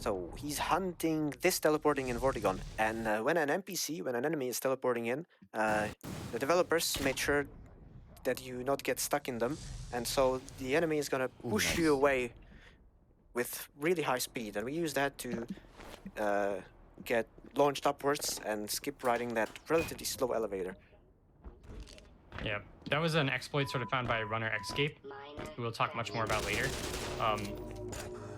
So he's hunting this teleporting in Vortigon, and when an enemy is teleporting in, the developers made sure that you not get stuck in them, and so the enemy is gonna push you away with really high speed, and we use that to get launched upwards and skip riding that relatively slow elevator. Yeah, that was an exploit sort of found by runner xCape, who we'll talk much more about later.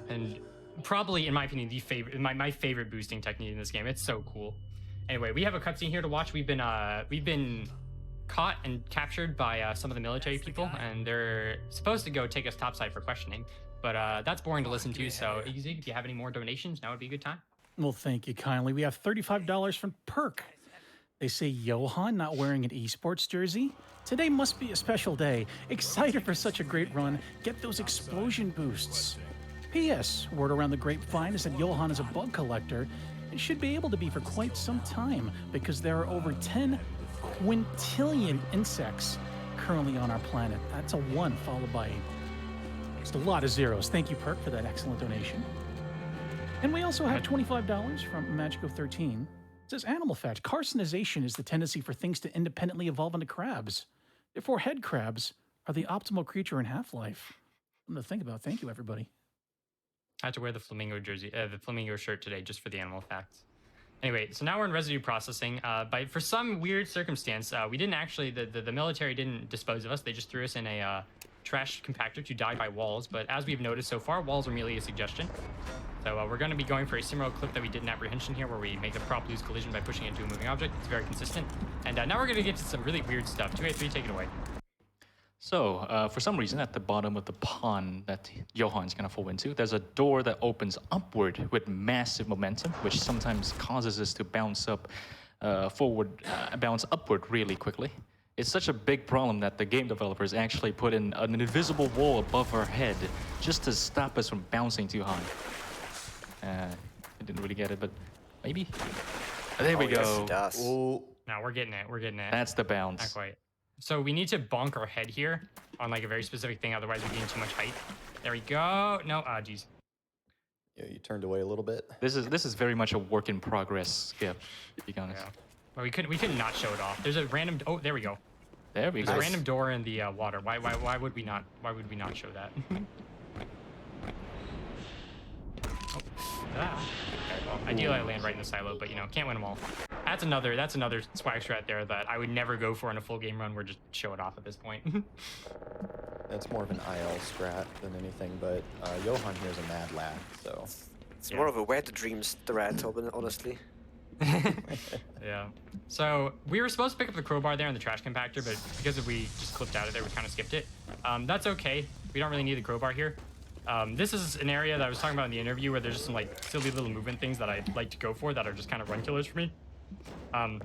And probably, in my opinion, my favorite boosting technique in this game. It's so cool. Anyway, we have a cutscene here to watch. We've been caught and captured by some of the military people, and they're supposed to go take us topside for questioning. But that's boring to listen to. So, iggyzig, if you have any more donations, now would be a good time. Well, thank you kindly. We have $35 from Perk. They say, Johan not wearing an esports jersey? Today must be a special day. Excited for such a great run. Get those explosion boosts. P.S. Word around the grapevine is that Johan is a bug collector and should be able to be for quite some time because there are over 10 quintillion insects currently on our planet. That's a 1 followed by just a lot of zeros. Thank you, Perk, for that excellent donation. And we also have $25 from Magico13. It says, Animal fact, carcinization is the tendency for things to independently evolve into crabs. Therefore, head crabs are the optimal creature in Half-Life. Something to think about. Thank you, everybody. I had to wear the flamingo the flamingo shirt today just for the animal facts. Anyway, so now we're in residue processing. But for some weird circumstance, we didn't actually, the military didn't dispose of us. They just threw us in a trash compactor to die by walls. But as we've noticed so far, walls are merely a suggestion. So we're going to be going for a similar clip that we did in Apprehension here, where we make the prop lose collision by pushing it into a moving object. It's very consistent. And now we're going to get to some really weird stuff. 283, take it away. So, for some reason, at the bottom of the pond that Johan's going to fall into, there's a door that opens upward with massive momentum, which sometimes causes us to bounce upward really quickly. It's such a big problem that the game developers actually put in an invisible wall above our head just to stop us from bouncing too high. I didn't really get it, but maybe. There we go. Yes, it does. Now we're getting it. We're getting it. That's the bounce. Not quite. So we need to bonk our head here on like a very specific thing, otherwise we gain too much height. There we go. No, geez. Yeah, you turned away a little bit. This is very much a work in progress skip, to be honest. Yeah. Well, we could not show it off. There's a random. Oh, there we go. There we There's go. a random door in the water. Why would we not? Why would we not show that? Okay, well, ideally I land right in the silo, but you know, can't win them all. That's another swag strat there that I would never go for in a full game run. We're just show it off at this point. That's more of an IL strat than anything, but Johan here is a mad lad, so. It's more of a wet dreams threat, honestly. Yeah. So we were supposed to pick up the crowbar there in the trash compactor, but because if we just clipped out of there, we kind of skipped it. That's okay. We don't really need the crowbar here. This is an area that I was talking about in the interview where there's just some like silly little movement things that I like to go for that are just kind of run killers for me. And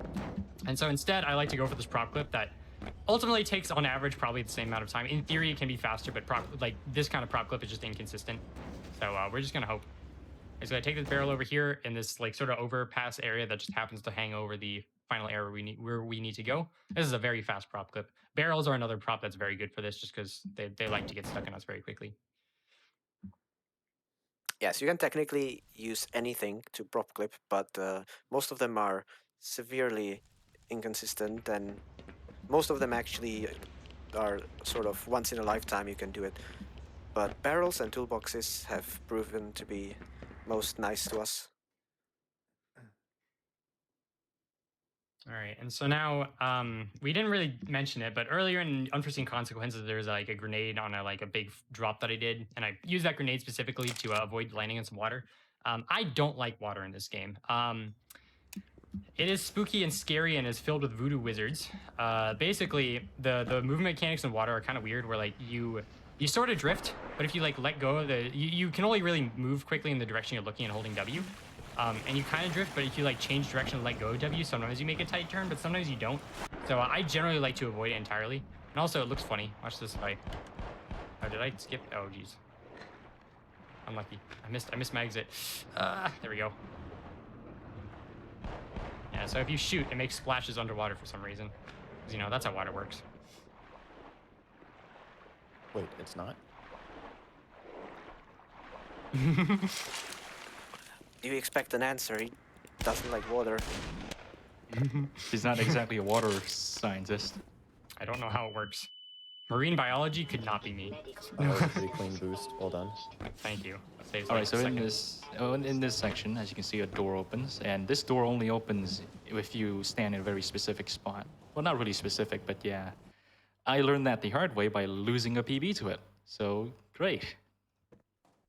so instead, I like to go for this prop clip that ultimately takes on average probably the same amount of time. In theory, it can be faster, but this kind of prop clip is just inconsistent. So we're just gonna hope. So I take this barrel over here in this like sort of overpass area that just happens to hang over the final area where we need to go. This is a very fast prop clip. Barrels are another prop that's very good for this just because they like to get stuck in us very quickly. Yes, you can technically use anything to prop clip, but most of them are severely inconsistent, and most of them actually are sort of once in a lifetime you can do it. But barrels and toolboxes have proven to be most nice to us. All right, and so now we didn't really mention it, but earlier in Unforeseen Consequences, there was like a grenade on a big drop that I did, and I used that grenade specifically to avoid landing in some water. I don't like water in this game. It is spooky and scary and is filled with voodoo wizards. Basically, the movement mechanics in water are kind of weird, where like you sort of drift, but if you like let go of you can only really move quickly in the direction you're looking and holding W. And you kind of drift, but if you like change direction and let go of W, sometimes you make a tight turn, but sometimes you don't. So I generally like to avoid it entirely. And also, it looks funny. Watch this fight. Oh, did I skip? Oh, geez. Unlucky. I missed my exit. There we go. Yeah, so if you shoot, it makes splashes underwater for some reason. Because, you know, that's how water works. Wait, it's not? Do you expect an answer? He doesn't like water. He's not exactly a water scientist. I don't know how it works. Marine biology could not be me. That was a pretty clean boost. Well done. Thank you. That saves All like right, so a in second. this section, as you can see, a door opens, and this door only opens if you stand in a very specific spot. Well, not really specific, but yeah. I learned that the hard way by losing a PB to it. So great.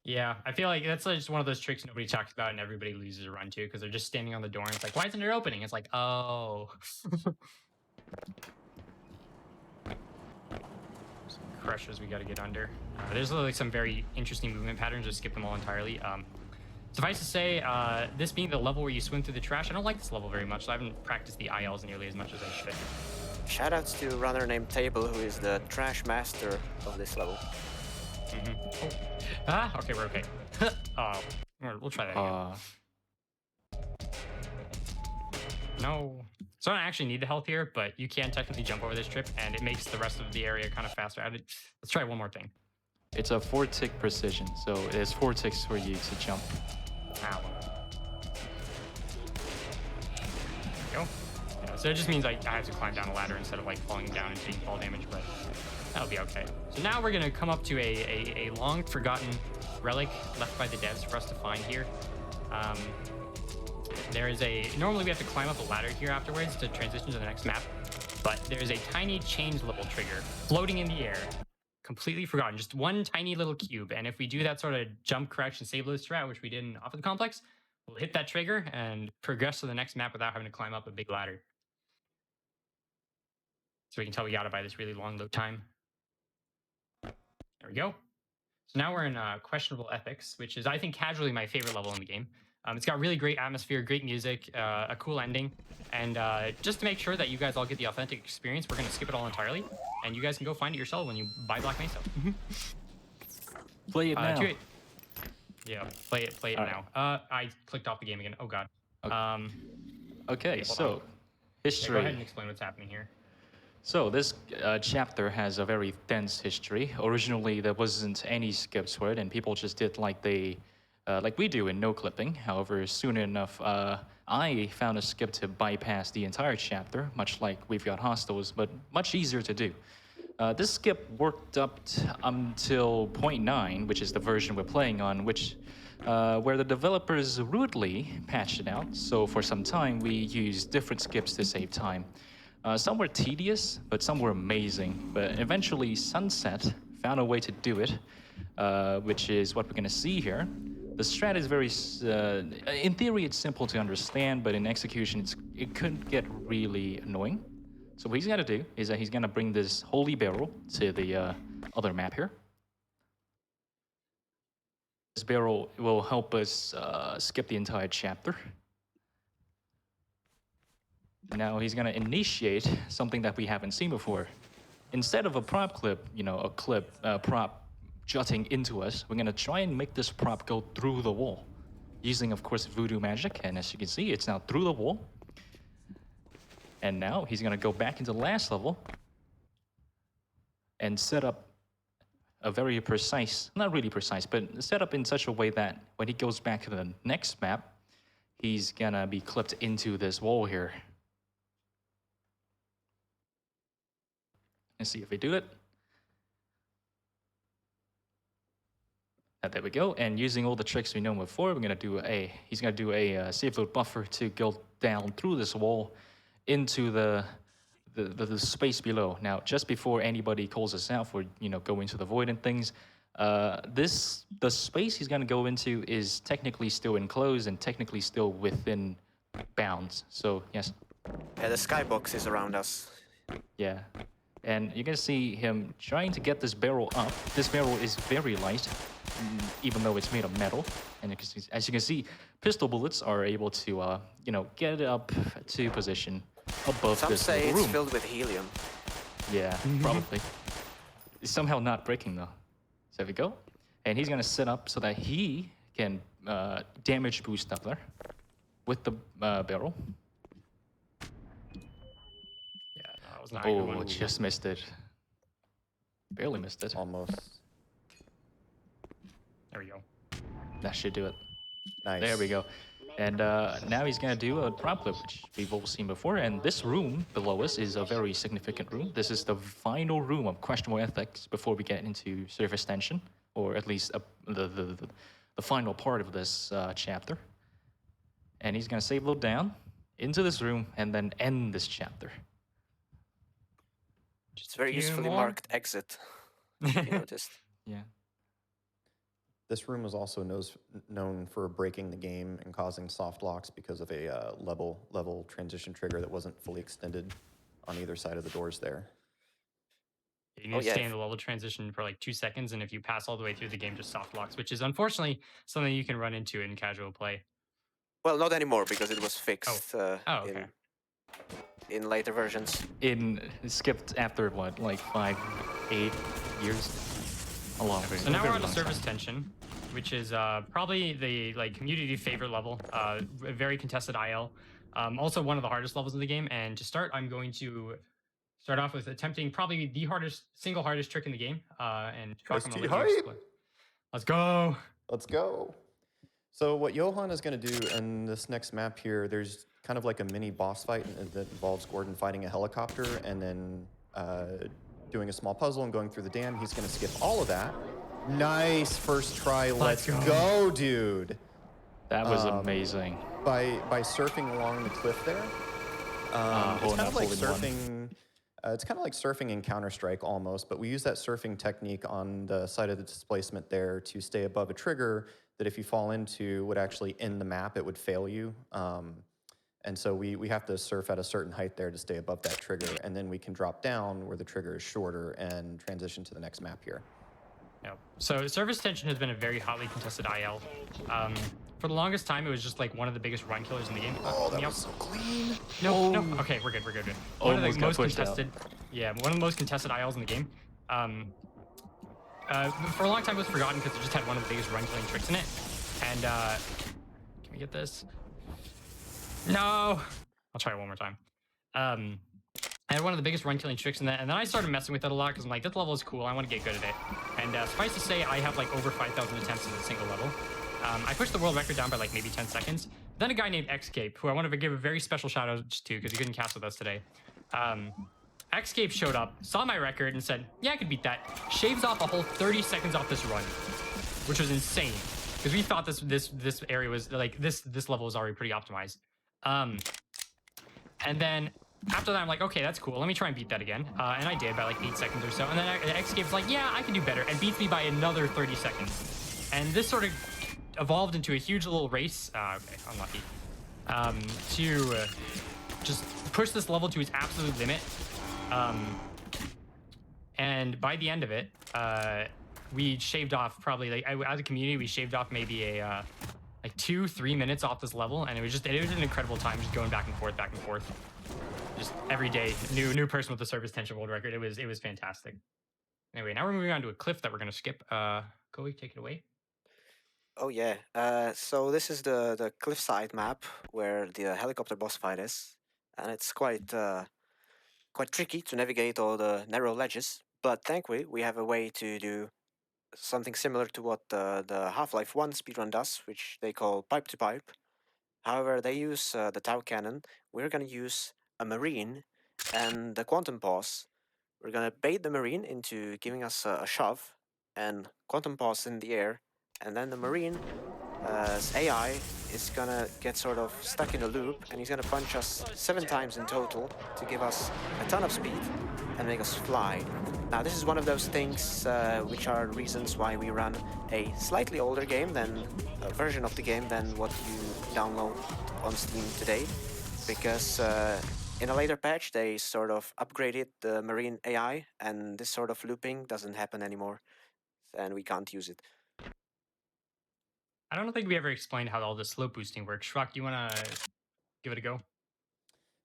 Yeah, I feel like that's just one of those tricks nobody talks about and everybody loses a run to because they're just standing on the door and it's like, why isn't it opening? It's like, oh. Some crushes we got to get under. There's like some very interesting movement patterns. Just skip them all entirely. Suffice to say, this being the level where you swim through the trash, I don't like this level very much. So I haven't practiced the ILs nearly as much as I should. Shoutouts to a runner named Table, who is the trash master of this level. Oh. Ah, okay, we're okay. Oh, we'll try that again. No. So I don't actually need the health here, but you can technically jump over this trip, and it makes the rest of the area kind of faster. Let's try one more thing. It's a 4-tick precision, so there's 4 ticks for you to jump. Ow. There we go. Yeah, so it just means like I have to climb down a ladder instead of like falling down and taking fall damage, but that'll be okay. So now we're gonna come up to a long forgotten relic left by the devs for us to find here. There is normally we have to climb up a ladder here afterwards to transition to the next map, but there's a tiny change level trigger floating in the air. Completely forgotten, just one tiny little cube. And if we do that sort of jump, correction, save load strat, which we did in Off of the Complex, we'll hit that trigger and progress to the next map without having to climb up a big ladder. So we can tell we got it by this really long load time. There we go. So now we're in Questionable Ethics, which is, I think, casually my favorite level in the game. It's got really great atmosphere, great music, a cool ending. And just to make sure that you guys all get the authentic experience, we're going to skip it all entirely. And you guys can go find it yourself when you buy Black Mesa. Play it now. Yeah, play it all now. I clicked off the game again. Oh, God. Okay, so history. Yeah, go ahead and explain what's happening here. So this chapter has a very dense history. Originally, there wasn't any skips for it, and people just did like we do in no clipping. However, soon enough, I found a skip to bypass the entire chapter, much like We've Got Hostiles, but much easier to do. This skip worked up until 0.9, which is the version we're playing on, where the developers rudely patched it out. So for some time, we used different skips to save time. Some were tedious, but some were amazing. But eventually, Sunset found a way to do it, which is what we're going to see here. The strat is very, in theory, it's simple to understand, but in execution, it could get really annoying. So what he's going to do is that he's going to bring this holy barrel to the other map here. This barrel will help us skip the entire chapter. Now he's going to initiate something that we haven't seen before. Instead of a prop clip, prop jutting into us, we're going to try and make this prop go through the wall. Using, of course, voodoo magic, and as you can see, it's now through the wall. And now he's going to go back into the last level and set up a very precise, not really precise, but set up in such a way that when he goes back to the next map, he's going to be clipped into this wall here. Let's see if we do it. There we go. And using all the tricks we know before, he's gonna do a safe load buffer to go down through this wall into the space below. Now, just before anybody calls us out for going into the void and things, the space he's gonna go into is technically still enclosed and technically still within bounds. So yes. Yeah, the skybox is around us. Yeah. And you're gonna see him trying to get this barrel up. This barrel is very light, even though it's made of metal. And as you can see, pistol bullets are able to, get it up to position above Some this say little it's room. filled with helium. Yeah, probably. It's somehow not breaking though. So there we go. And he's gonna set up so that he can damage boost up there with the barrel. Yeah, no, that was not a good Oh, one. just missed it. Barely missed it. Almost. There we go. That should do it. Nice. There we go. And now he's going to do a drop clip, which we've all seen before. And this room below us is a very significant room. This is the final room of questionable ethics before we get into surface tension, or at least the final part of this chapter. And he's going to save load down into this room and then end this chapter. It's very Few usefully more. marked exit. If you noticed. Yeah. This room was also known for breaking the game and causing soft locks because of a level transition trigger that wasn't fully extended on either side of the doors there. You need to stay in the level transition for like 2 seconds, and if you pass all the way through the game, just soft locks, which is unfortunately something you can run into in casual play. Well, not anymore because it was fixed okay. in later versions. It skipped after what, like 5, 8 years? A long way. So now we're on to surface tension, which is probably the community favorite level. A very contested IL. Also one of the hardest levels in the game. And to start, I'm going to start off with attempting probably the single hardest trick in the game. And Shvok, I'm gonna let you explain. Let's go. Let's go. So what Johan is going to do in this next map here, there's kind of like a mini boss fight that involves Gordon fighting a helicopter and then doing a small puzzle and going through the dam. He's going to skip all of that. Nice first try. Let's go, dude. That was amazing. By surfing along the cliff there. It's kind of like surfing. It's kind of like surfing in Counter-Strike almost, but we use that surfing technique on the side of the displacement there to stay above a trigger that if you fall into would actually end the map, it would fail you. And so we have to surf at a certain height there to stay above that trigger, and then we can drop down where the trigger is shorter and transition to the next map here. Yeah. So surface tension has been a very hotly contested IL. For the longest time, it was just like one of the biggest run killers in the game. Oh, that was so clean. No. Okay, we're good. One of the most contested. Out. Yeah, one of the most contested ILs in the game. For a long time, it was forgotten because it just had one of the biggest run killing tricks in it. And can we get this? No. I'll try it one more time. I had one of the biggest run killing tricks in that, and then I started messing with it a lot because I'm like, this level is cool. I want to get good at it. And suffice to say, I have like over 5,000 attempts in a single level. I pushed the world record down by like maybe 10 seconds. Then a guy named xCape, who I want to give a very special shout out to because he couldn't cast with us today. xCape showed up, saw my record, and said, yeah, I could beat that. Shaves off a whole 30 seconds off this run, which was insane because we thought this area was like this level was already pretty optimized. And then after that, I'm like, okay, that's cool. Let me try and beat that again. And I did by like 8 seconds or so. And then xCape's like, yeah, I can do better, and beats me by another 30 seconds. And this sort of evolved into a huge little race. Okay, unlucky. To just push this level to its absolute limit. And by the end of it, we shaved off probably like as a community, we shaved off maybe a like 2-3 minutes off this level, and it was an incredible time just going back and forth. Just every day, new person with the surface tension world record. It was fantastic. Anyway, now we're moving on to a cliff that we're gonna skip. Koei, take it away. Oh yeah. So this is the cliffside map where the helicopter boss fight is, and it's quite tricky to navigate all the narrow ledges. But thankfully, we have a way to do something similar to what the Half-Life 1 speedrun does, which they call pipe to pipe. However, they use the Tau cannon. We're gonna use a marine and the quantum pause we're gonna bait the Marine into giving us a shove and quantum pause in the air, and then the Marine's AI is gonna get sort of stuck in a loop, and he's gonna punch us 7 times in total to give us a ton of speed and make us fly. Now this is one of those things which are reasons why we run a slightly older game than a version of the game than what you download on Steam today, because in a later patch they sort of upgraded the Marine AI, and this sort of looping doesn't happen anymore, and we can't use it. I don't think we ever explained how all the slope boosting works. Shvok, do you want to give it a go?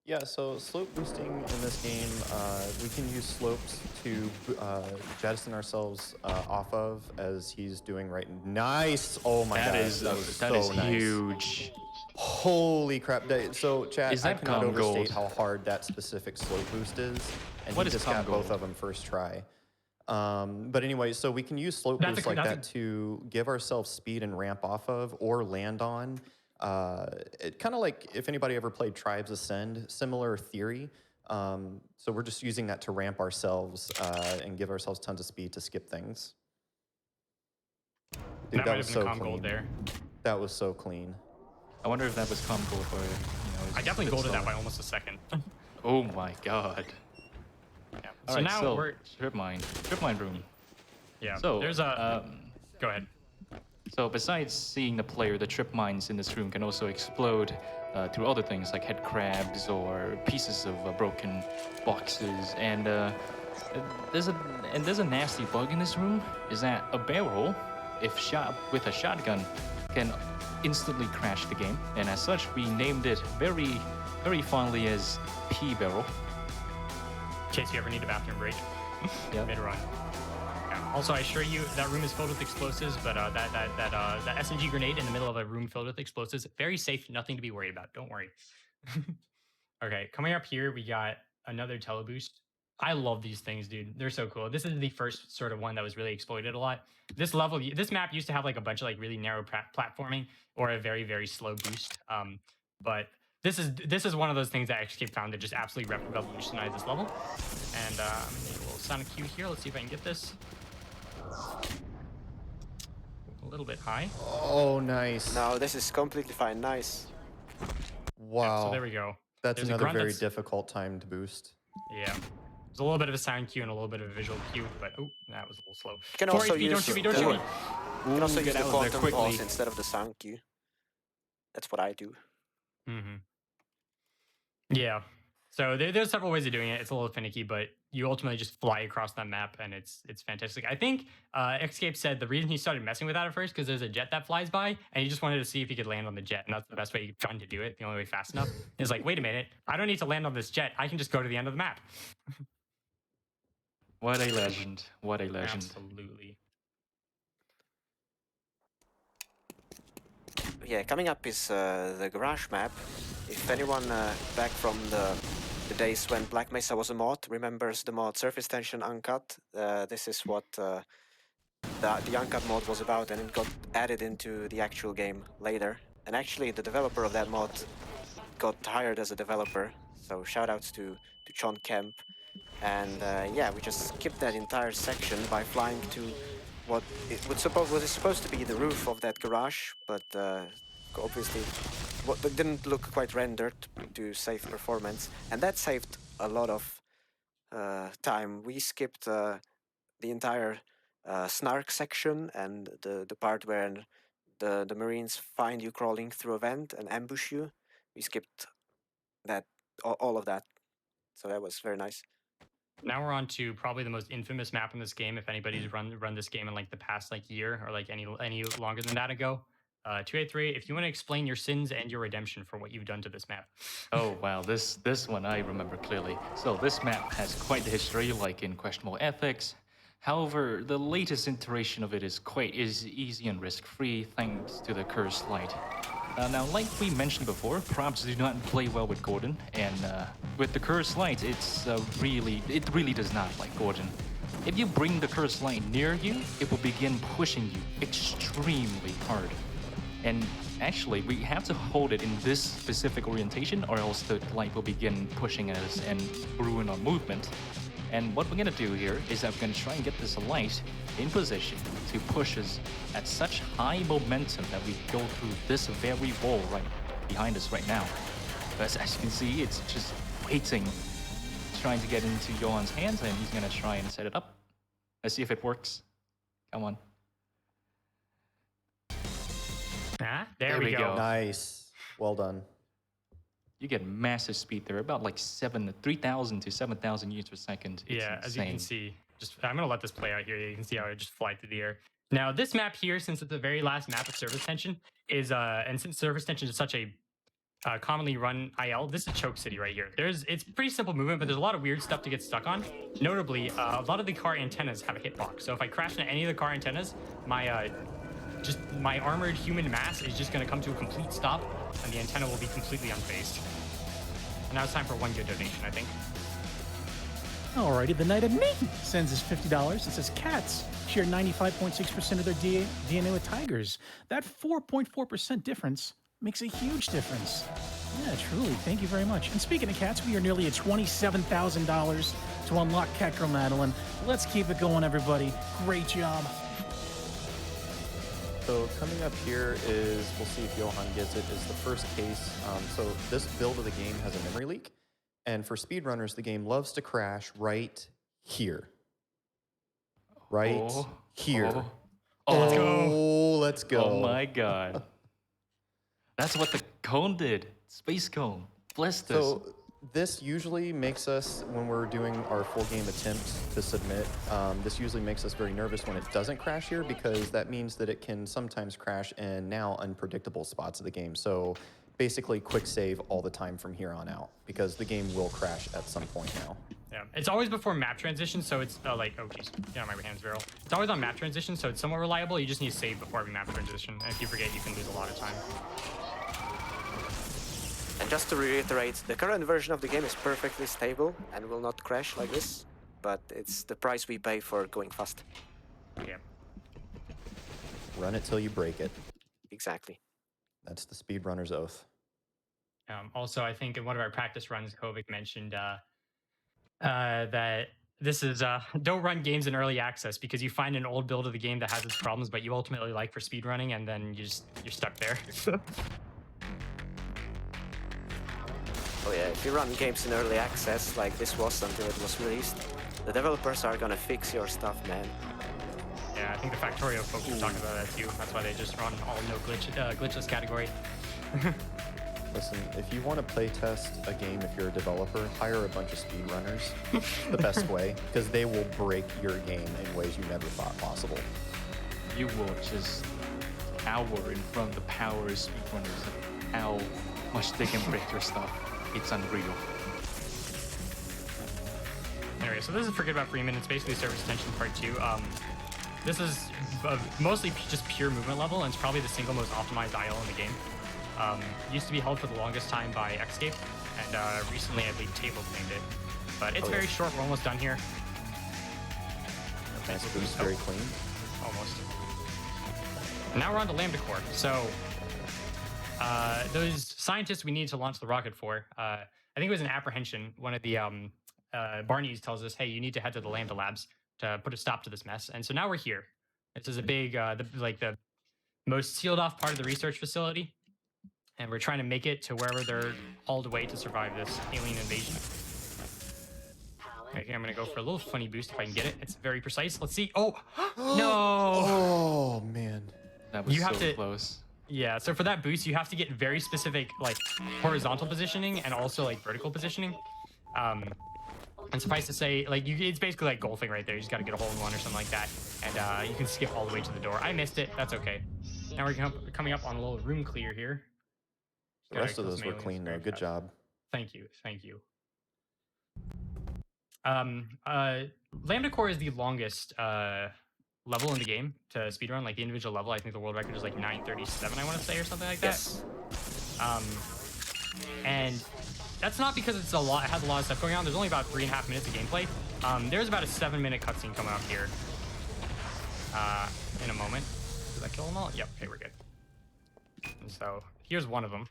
Yeah, so slope boosting in this game, we can use slopes to jettison ourselves off of, as he's doing right. Nice! Oh my god, that is nice. huge. Holy crap! So, chat, Is I that cannot calm overstate gold? how hard that specific slope boost is, and What he is just calm got both gold? of them first try. But anyway, so we can use slope That's boosts a- like that's a- that to give ourselves speed and ramp off of, or land on. Kind of like if anybody ever played Tribes Ascend, similar theory. So we're just using that to ramp ourselves and give ourselves tons of speed to skip things. Dude, That might have been a calm gold there. That was so clean. I wonder if that was calm gold or, you know. I definitely golded that by almost a second. Oh my god. Yeah. All So right, now we're strip mine room. yeah. So There's a go ahead. So besides seeing the player, the trip mines in this room can also explode through other things like head crabs or pieces of broken boxes. And there's a nasty bug in this room. Is that a barrel, if shot with a shotgun, can instantly crash the game. And as such, we named it very, very fondly as P barrel. In case you ever need a bathroom break. Yeah. Mid-run. Yeah. Also, I assure you that room is filled with explosives, but that SMG grenade in the middle of a room filled with explosives, very safe, nothing to be worried about. Don't worry. Okay, coming up here, we got another teleboost. I love these things, dude. They're so cool. This is the first sort of one that was really exploited a lot. This map used to have like a bunch of like really narrow platforming or a very, very slow boost. But this is one of those things that xCape found that just absolutely revolutionized this level. And I'm gonna make a little sonic cue here. Let's see if I can get this. A little bit high. Oh, nice. No, this is completely fine. Nice. Wow. So there we go. That's There's a another grunt very that's- difficult time to boost. Yeah. There's a little bit of a sound cue and a little bit of a visual cue, but oh, that was a little slow. You can 4 also HP, use don't shoot me, don't shoot me. You can also Ooh, use get the out of there quantum quickly. pause instead of the sound cue. That's what I do. Mm-hmm. Yeah. So there's several ways of doing it. It's a little finicky, but you ultimately just fly across that map, and it's fantastic. I think xCape said the reason he started messing with that at first because there's a jet that flies by, and he just wanted to see if he could land on the jet, and that's the best way he found to do it. The only way fast enough is like, wait a minute, I don't need to land on this jet. I can just go to the end of the map. What a legend. What a legend. Absolutely. Yeah, coming up is the garage map. If anyone back from the days when Black Mesa was a mod remembers the mod Surface Tension Uncut, this is what the Uncut mod was about, and it got added into the actual game later. And actually, the developer of that mod got hired as a developer, so shoutouts to John Kemp. And yeah, we just skipped that entire section by flying to what was supposed to be the roof of that garage, but obviously it didn't look quite rendered to save performance, and that saved a lot of time. We skipped the entire snark section and the part where the Marines find you crawling through a vent and ambush you. We skipped that, all of that, so that was very nice. Now we're on to probably the most infamous map in this game. If anybody's run this game in like the past like year or like any longer than that ago, 283. If you want to explain your sins and your redemption for what you've done to this map. Oh wow, this one I remember clearly. So this map has quite the history, like in questionable ethics. However, the latest iteration of it is easy and risk-free thanks to the cursed light. Now, like we mentioned before, props do not play well with Gordon, and with the cursed light, it really does not like Gordon. If you bring the cursed light near you, it will begin pushing you extremely hard. And actually, we have to hold it in this specific orientation, or else the light will begin pushing us and ruin our movement. And what we're gonna do here is that we're gonna try and get this light in position to push us at such high momentum that we go through this very wall right behind us right now. But as you can see, it's just waiting, trying to get into Johann's hands, and he's gonna try and set it up. Let's see if it works. Come on. Ah, there we go. Nice. Well done. You get massive speed there, about like 3,000 to 7,000 units per second. It's Yeah, as you can insane. see, I'm gonna let this play out here. You can see how it just fly through the air. Now, this map here, since it's the very last map of service tension, is and since service tension is such a commonly run IL, this is Choke City right here. It's pretty simple movement, but there's a lot of weird stuff to get stuck on. Notably, a lot of the car antennas have a hitbox. So if I crash into any of the car antennas, my armored human mass is just going to come to a complete stop, and the antenna will be completely unfazed. And now it's time for one good donation, I think. Alrighty, the Knight of Me sends us $50. It says cats share 95.6% of their DNA with tigers. That 4.4% difference makes a huge difference. Yeah, truly. Thank you very much. And speaking of cats, we are nearly at $27,000 to unlock Cat Girl Madeline. Let's keep it going, everybody. Great job. So coming up here is, we'll see if Johann gets it, is the first case. So this build of the game has a memory leak. And for speedrunners, the game loves to crash right here. Right here. Let's go. Oh, let's go. Oh my god. That's what the cone did. Space cone. Blessed us. So this usually makes us, when we're doing our full game attempts to submit, this usually makes us very nervous when it doesn't crash here, because that means that it can sometimes crash in now unpredictable spots of the game. So basically quick save all the time from here on out, because the game will crash at some point now. Yeah, it's always before map transition, so it's like, oh geez, get on my hands, barrel. It's always on map transition, so it's somewhat reliable. You just need to save before every map transition, and if you forget, you can lose a lot of time. And just to reiterate, the current version of the game is perfectly stable and will not crash like this, but it's the price we pay for going fast. Yeah. Run it till you break it. Exactly. That's the speedrunner's oath. Also, I think in one of our practice runs, Kovic mentioned that this is don't run games in early access, because you find an old build of the game that has its problems, but you ultimately like for speedrunning, and then you're stuck there. Oh yeah, if you run games in early access like this was until it was released, the developers are gonna fix your stuff, man. Yeah, I think the Factorio folks were talking about that too. That's why they just run all no glitchless category. Listen, if you want to play test a game, if you're a developer, hire a bunch of speedrunners. The best way, because they will break your game in ways you never thought possible. You will just cower in front of the power of speedrunners and how much they can break your stuff. It's unreal. Anyway, so this is Forget About Freeman. It's basically Service Attention Part 2. This is mostly just pure movement level, and it's probably the single most optimized IL in the game. Used to be held for the longest time by xCape, and recently I believe Table claimed it. But it's very short. We're almost done here. Nice boost, very clean. Almost. And now we're on to Lambda Core. So those scientists we need to launch the rocket for, I think it was an apprehension. One of the Barneys tells us, hey, you need to head to the Lambda labs to put a stop to this mess. And so now we're here. This is a big, the most sealed off part of the research facility. And we're trying to make it to wherever they're hauled away to survive this alien invasion. Okay, I'm gonna go for a little funny boost if I can get it. It's very precise. Let's see. Oh, no! Oh, man. That was You have so to- close. Yeah, so for that boost, you have to get very specific, like, horizontal positioning and also, like, vertical positioning. And suffice to say, like, it's basically like golfing right there. You just gotta get a hole in one or something like that. And you can skip all the way to the door. I missed it. That's okay. Now we're coming up on a little room clear here. The rest of those were clean, though. Good job. Thank you. Thank you. Lambda Core is the longest level in the game to speedrun, like the individual level. I think the world record is like 937, I want to say, or something like that. Yes. And that's not because it has a lot of stuff going on. There's only about 3.5 minutes of gameplay. There's about a 7-minute cutscene coming up here in a moment. Did I kill them all? Yep. Okay, we're good. And so here's one of them.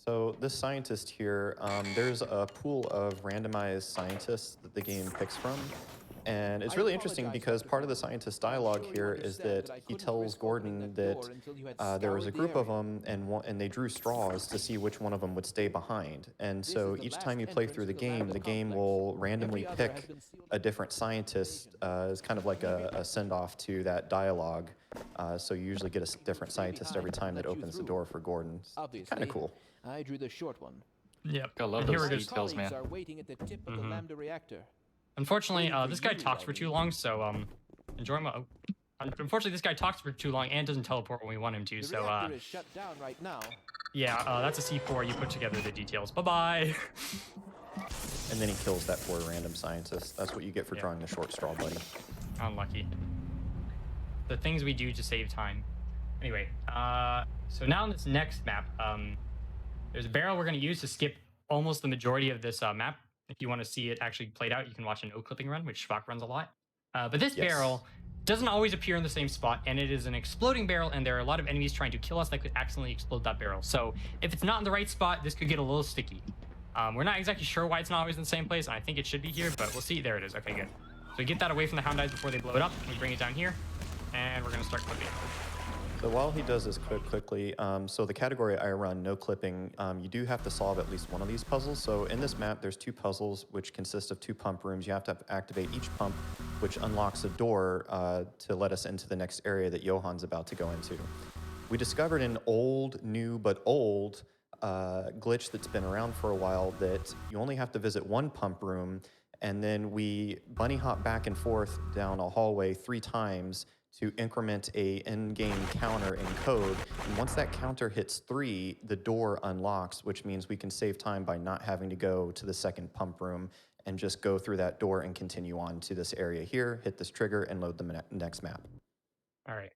So this scientist here, there's a pool of randomized scientists that the game picks from. And it's really interesting because part of the scientist dialogue here is that he tells Gordon that there was a group of them and they drew straws to see which one of them would stay behind. And so each time you play through the game will randomly pick a different scientist as kind of like a send-off to that dialogue. So you usually get a different scientist every time that opens the door for Gordon. Kind of cool. I drew the short one. Yep. I love And here those we go. details, man. Are waiting at the tip of the lambda reactor. Unfortunately, this guy talks for too long, so enjoy my. Unfortunately, this guy talks for too long and doesn't teleport when we want him to. The So reactor is shut down right now. yeah, that's a C4. You put together the details. Bye bye. And then he kills that poor random scientist. That's what you get for Yeah. drawing the short straw, buddy. Unlucky. The things we do to save time. Anyway, so now on this next map, there's a barrel we're going to use to skip almost the majority of this map. If you want to see it actually played out, you can watch an O-clipping run, which Shvok runs a lot. But this Yes. barrel doesn't always appear in the same spot, and it is an exploding barrel, and there are a lot of enemies trying to kill us that could accidentally explode that barrel. So if it's not in the right spot, this could get a little sticky. We're not exactly sure why it's not always in the same place, and I think it should be here, but we'll see. There it is. Okay, good. So we get that away from the hound eyes before they blow it up. We bring it down here, and we're going to start clipping. So while he does this quickly, so the category I run, no clipping, you do have to solve at least one of these puzzles. So in this map, there's 2 puzzles, which consist of 2 pump rooms. You have to activate each pump, which unlocks a door to let us into the next area that Johann's about to go into. We discovered an old, new, but old glitch that's been around for a while that you only have to visit 1 pump room, and then we bunny hop back and forth down a hallway 3 times to increment a in-game counter in code. And once that counter hits 3, the door unlocks, which means we can save time by not having to go to the second pump room and just go through that door and continue on to this area here, hit this trigger, and load the next map. All right.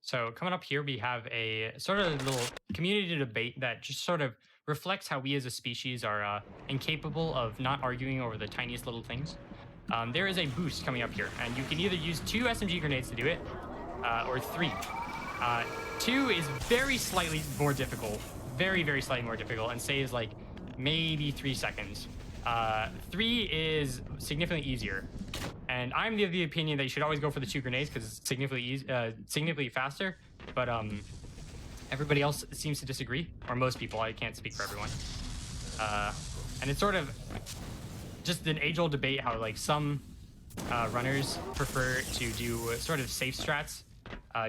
So coming up here, we have a sort of little community debate that just sort of reflects how we as a species are incapable of not arguing over the tiniest little things. There is a boost coming up here, and you can either use 2 SMG grenades to do it, or 3. 2 is very slightly more difficult, very, very slightly more difficult, and saves like maybe 3 seconds. 3 is significantly easier, and I'm of the opinion that you should always go for the 2 grenades because it's significantly faster. But everybody else seems to disagree, or most people. I can't speak for everyone. And it's sort of just an age-old debate how like some runners prefer to do sort of safe strats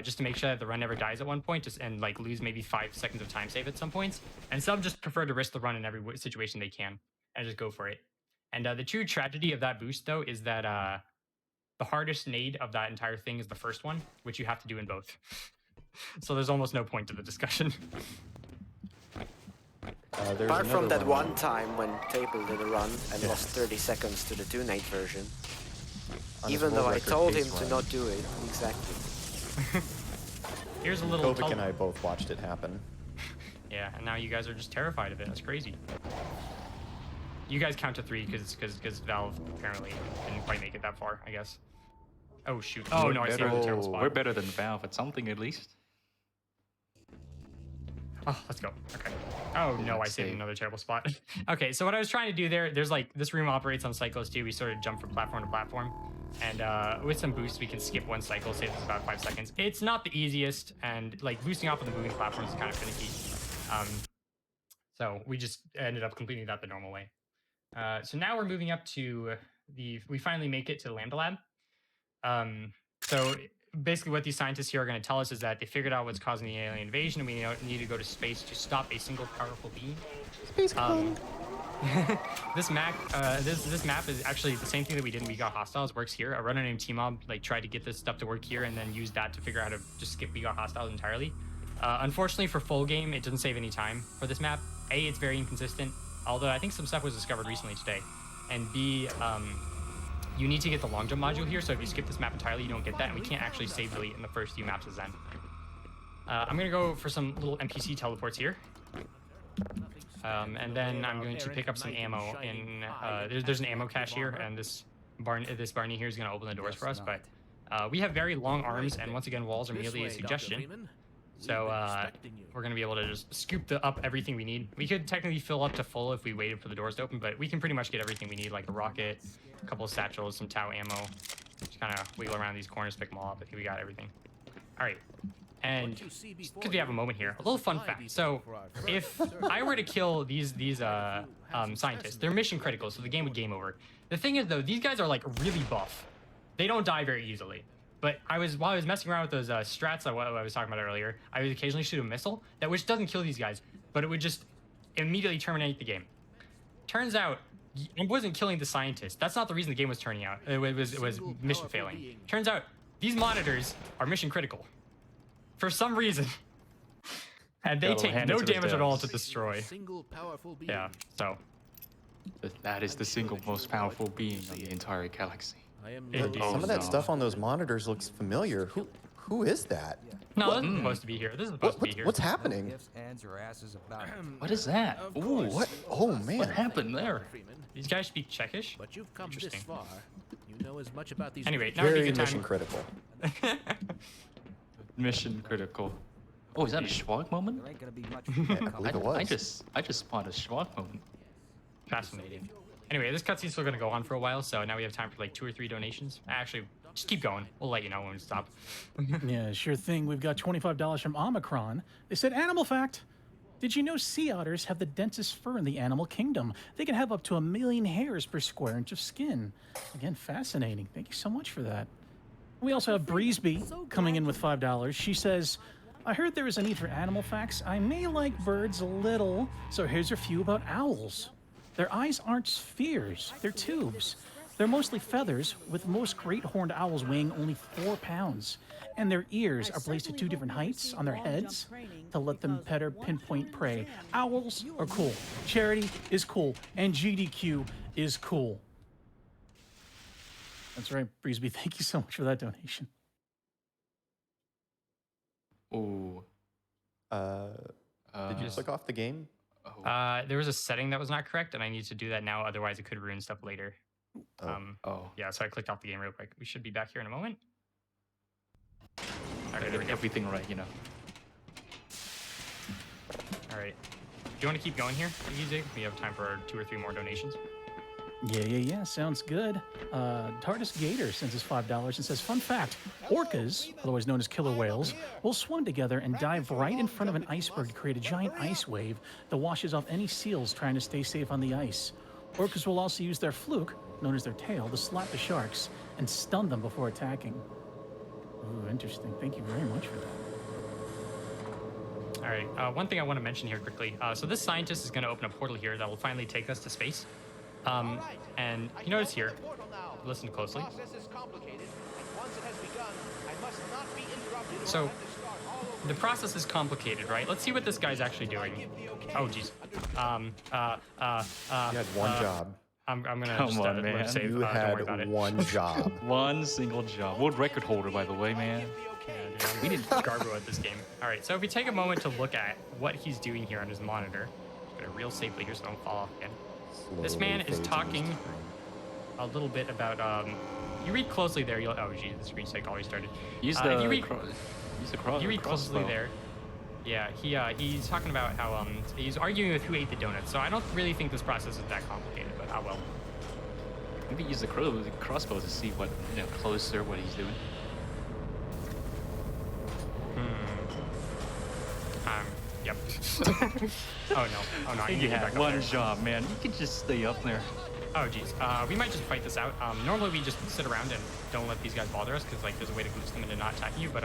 just to make sure that the run never dies at one point, and like lose maybe 5 seconds of time save at some points. And some just prefer to risk the run in every situation they can and just go for it. And the true tragedy of that boost though is that the hardest nade of that entire thing is the first one, which you have to do in both. So there's almost no point to the discussion. Apart from that one time when Table did a run and lost 30 seconds to the 2-nade version. Even though I told him to not do it. Exactly. Here's a little... Kovic and I both watched it happen. Yeah, and now you guys are just terrified of it. That's crazy. You guys count to 3 because Valve apparently didn't quite make it that far, I guess. Oh, shoot. Oh, no, I saved a terrible spot. We're better than Valve at something, at least. Oh, let's go. Okay. Oh, no, I saved another terrible spot. Okay, so what I was trying to do there's like, this room operates on cycles too. We sort of jump from platform to platform. And with some boosts, we can skip 1 cycle, saves us about 5 seconds. It's not the easiest, and like boosting off of the moving platforms is kind of finicky. So we just ended up completing that the normal way. So now we're moving up to we finally make it to Lambda Lab. So basically what these scientists here are going to tell us is that they figured out what's causing the alien invasion, and we need to go to space to stop a single powerful being. This map is actually the same thing that we did in We Got Hostiles works here. A runner named T-Mob like tried to get this stuff to work here and then use that to figure out how to just skip We Got Hostiles entirely. Unfortunately for full game, it doesn't save any time for this map. A, it's very inconsistent, although I think some stuff was discovered recently today. And B, you need to get the long jump module here, so if you skip this map entirely, you don't get that, and we can't actually save delete in the first few maps as then. I'm gonna go for some little NPC teleports here. And then I'm going to pick up some ammo in, there's an ammo cache here, and this Barney here is gonna open the doors for us, but we have very long arms, and once again, walls are merely a suggestion. So we're gonna be able to just scoop up everything we need. We could technically fill up to full if we waited for the doors to open, but we can pretty much get everything we need, like a rocket, a couple of satchels, some Tau ammo. Just kind of wiggle around these corners, pick them all up. I think we got everything. All right. And because we have a moment here, a little fun fact. So if I were to kill these scientists, they're mission critical, so the game would game over. The thing is, though, these guys are like really buff. They don't die very easily. But while I was messing around with those strats I was talking about earlier, I would occasionally shoot a missile which doesn't kill these guys, but it would just immediately terminate the game. Turns out it wasn't killing the scientists. That's not the reason the game was turning out. It was mission failing. Turns out these monitors are mission critical for some reason, and they take no damage at all to destroy. Yeah, so That is the single most powerful being on the entire galaxy. Some of that stuff on those monitors looks familiar. Who is that? No, this is supposed to be here. This is supposed to be here. What's happening? What is that? Ooh, What? Oh man! what happened there? These guys speak Czechish? But you've come this Interesting. far. You know as much about these. Anyway, now would be a Very good mission time. critical. Mission critical. Oh, is that a Shvok moment? I believe it was. I just spawned a Shvok moment. Fascinating. Anyway, this cutscene's still gonna go on for a while, so now we have time for like 2 or 3 donations. Actually, just keep going. We'll let you know when we stop. Yeah, sure thing. We've got $25 from Omicron. They said, animal fact. Did you know sea otters have the densest fur in the animal kingdom? They can have up to 1 million hairs per square inch of skin. Again, fascinating. Thank you so much for that. We also have Breezeby coming in with $5. She says, I heard there is a need for animal facts. I may like birds a little, so here's a few about owls. Their eyes aren't spheres, they're tubes. They're mostly feathers, with most great horned owls weighing only 4 pounds. And their ears are placed at 2 different heights on their heads to let them better pinpoint prey. Owls are cool. Charity is cool. And GDQ is cool. That's right, Breezeby. Thank you so much for that donation. Ooh. Did you click off the game? There was a setting that was not correct, and I need to do that now, otherwise it could ruin stuff later. Yeah, so I clicked off the game real quick. We should be back here in a moment. All right, there we go. Everything right, you know. All right. Do you want to keep going here, iggyzig? We have time for 2 or 3 more donations. Yeah. Sounds good. TARDIS Gator sends us $5 and says, fun fact, orcas, otherwise known as killer whales, will swim together and dive right in front of an iceberg to create a giant ice wave that washes off any seals trying to stay safe on the ice. Orcas will also use their fluke, known as their tail, to slap the sharks and stun them before attacking. Ooh, interesting. Thank you very much for that. All right. One thing I want to mention here quickly. So this scientist is going to open a portal here that will finally take us to space. And you notice here, listen closely. So the process is complicated, right? Let's see what this guy's actually doing. Oh, jeez. You had one job. I'm gonna Come just on, man. save. You Don't worry about had it. one job. One single job. World record holder, by the way, man. Yeah, dude, we need Garbo at this game. All right, so if we take a moment to look at what he's doing here on his monitor, put it real safely here so don't fall off again. This man is talking a little bit about, you read closely there, you'll, oh geez, the screen's like already started. Use you the read, you read closely there. Yeah, he's talking about how, he's arguing with who ate the donuts, so I don't really think this process is that complicated, but oh well. Maybe use the crossbow to see what, you know, closer what he's doing. Yep. Oh no, I need to You get had back up one there. job, man. You could just stay up there. Oh geez, we might just fight this out. Normally we just sit around and don't let these guys bother us because like there's a way to goose them into not attacking you. But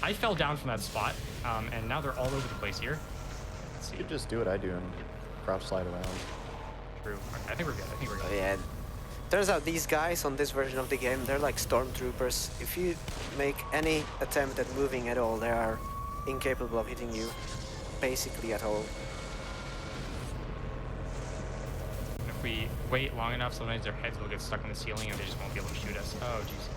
I fell down from that spot, and now they're all over the place here. Let's see. You could just do what I do and crouch slide around. True. Okay, I think we're good. I think we're good. Oh, yeah. Turns out these guys on this version of the game, they're like stormtroopers. If you make any attempt at moving at all, they are incapable of hitting you, basically at all. And if we wait long enough, sometimes their heads will get stuck in the ceiling and they just won't be able to shoot us. Oh jeez.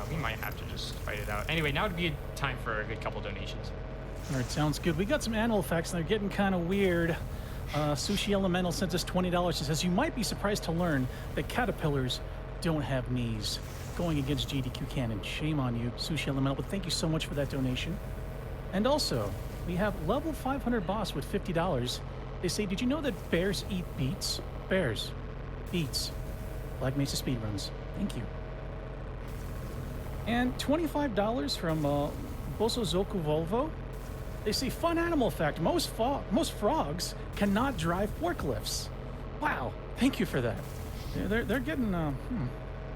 We might have to just fight it out. Anyway, now would be a time for a good couple donations. All right, sounds good. We got some animal facts, and they're getting kind of weird. Sushi Elemental sent us $20 and says, you might be surprised to learn that caterpillars don't have knees. Going against GDQ canon. Shame on you, Sushi Elemental, but thank you so much for that donation. And also, we have level 500 boss with $50. They say, did you know that bears eat beets? Bears. Beets. Black Mesa speedruns. Thank you. And $25 from Bosozoku Volvo. They say, fun animal fact, most frogs cannot drive forklifts. Wow, thank you for that. They're getting,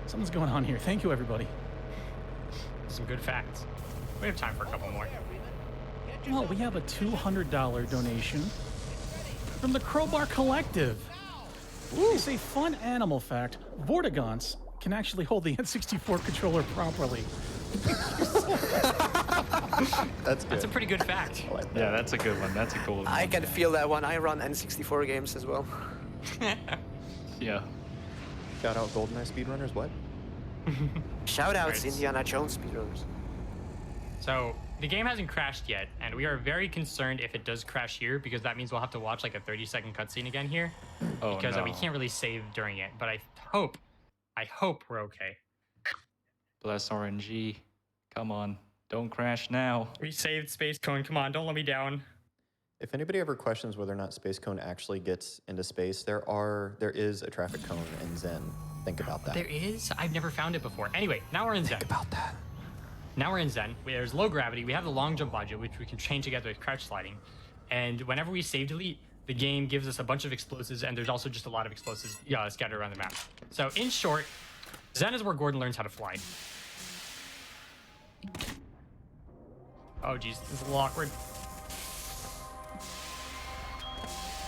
something's going on here. Thank you, everybody. Some good facts. We have time for a couple more. Well, we have a $200 donation from the Crowbar Collective. They say, fun animal fact, Vortigons can actually hold the N64 controller properly. That's good. That's a pretty good fact. I like that. Yeah, that's a good one. That's a cool one. I can feel that one. I run N64 games as well. Yeah. Shout out GoldenEye speedrunners. What? Shoutouts Right. Indiana Jones speedrunners. So the game hasn't crashed yet, and we are very concerned if it does crash here, because that means we'll have to watch like a 30-second cutscene again here, Oh, because no. we can't really save during it. But I hope we're okay. Bless RNG. Come on. Don't crash now. We saved Space Cone. Come on, don't let me down. If anybody ever questions whether or not Space Cone actually gets into space, there is a traffic cone in Zen. Think about that. There is? I've never found it before. Anyway, now we're in Zen. Think about that. Now we're in Zen. There's low gravity. We have the long jump module, which we can chain together with crouch sliding. And whenever we save delete, the game gives us a bunch of explosives, and there's also just a lot of explosives scattered around the map. So in short, Zen is where Gordon learns how to fly. Oh geez, this is a little awkward.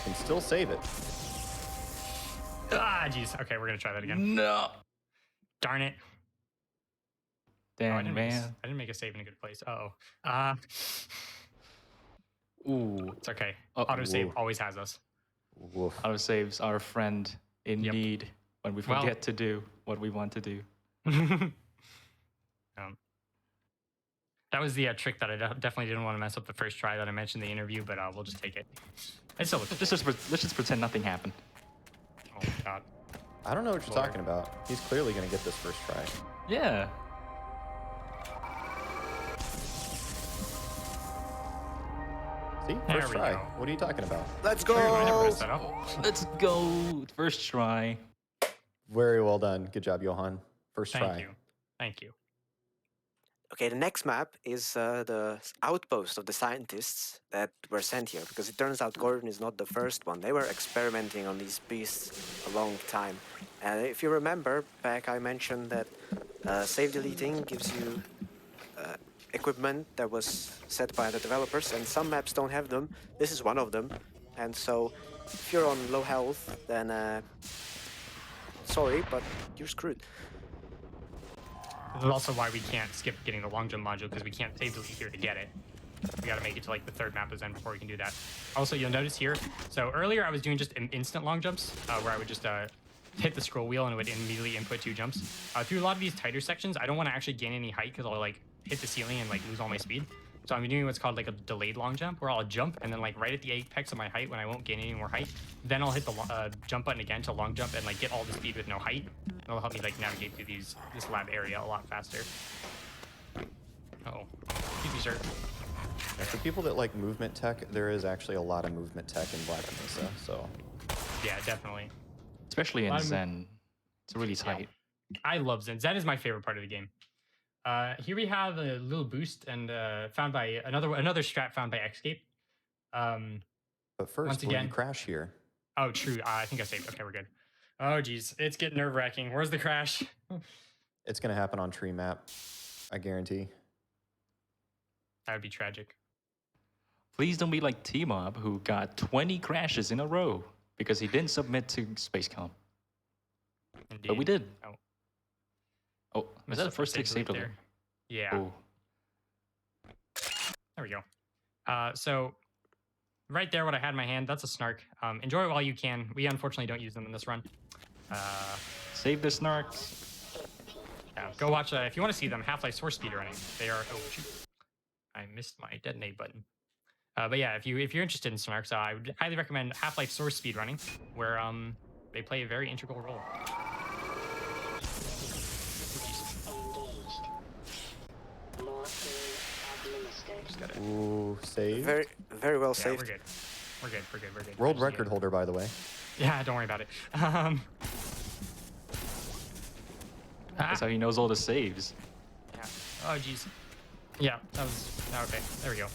Can still save it. Ah geez. Okay, we're gonna try that again. No. Darn it. Oh, Damn, I man. didn't make a save in a good place. Uh-oh. Ooh. It's okay. Uh-oh. Autosave always has us. Woof. Autosave's our friend in Yep. need when we Well- forget to do what we want to do. That was the trick that I definitely didn't want to mess up the first try that I mentioned in the interview, but we'll just take it. It still looks Let's just pretend nothing happened. Oh my god. I don't know what you're Lord. talking about. He's clearly going to get this first try. Yeah. See? There First we try. go. What are you talking about? Let's I never go! messed that up. Let's go. First try. Very well done. Good job, Johan. First try. Thank you. Thank you. Okay, the next map is the outpost of the scientists that were sent here, because it turns out Gordon is not the first one. They were experimenting on these beasts a long time. And if you remember, back I mentioned that save deleting gives you equipment that was set by the developers, and some maps don't have them. This is one of them. And so if you're on low health, then sorry, but you're screwed. This is also why we can't skip getting the long jump module, because we can't save delete here to get it. We gotta make it to like the third map of Zen before we can do that. Also, you'll notice here, so earlier I was doing just instant long jumps, where I would just hit the scroll wheel and it would immediately input 2 jumps. Through a lot of these tighter sections, I don't want to actually gain any height because I'll like hit the ceiling and like lose all my speed. So I'm doing what's called like a delayed long jump, where I'll jump and then like right at the apex of my height when I won't gain any more height, then I'll hit the jump button again to long jump and like get all the speed with no height. It'll help me like navigate through this lab area a lot faster. Uh-oh. Excuse me, sir. Yeah, for people that like movement tech, there is actually a lot of movement tech in Black Mesa, so Yeah, definitely. Especially in I'm- Zen. It's really tight. I love Zen. Zen is my favorite part of the game. Here we have a little boost and found by another strat found by xCape. but first, Once will you again- crash here? Oh, true. I think I saved. Okay, we're good. Oh, geez. It's getting nerve-wracking. Where's the crash? It's going to happen on tree map, I guarantee. That would be tragic. Please don't be like T-Mob, who got 20 crashes in a row because he didn't submit to SpaceCon. Indeed. But we did. Oh. Oh, was that the first tick saved there? Yeah. Oh, There we go. So right there, what I had in my hand, that's a snark. Enjoy it while you can. We unfortunately don't use them in this run. save the snarks. Yeah, go watch, if you want to see them, Half-Life Source speedrunning. They are, oh shoot. I missed my detonate button. But yeah, if you're interested in snarks, I would highly recommend Half-Life Source speedrunning, where they play a very integral role. Just gotta Ooh. save. Very well Yeah, saved. we're good. We're good. We're good. We're good. World I just record holder, by the way. Yeah, don't worry about it. That's how he knows all the saves. Yeah. Oh, jeez. Yeah, that was okay. There we go.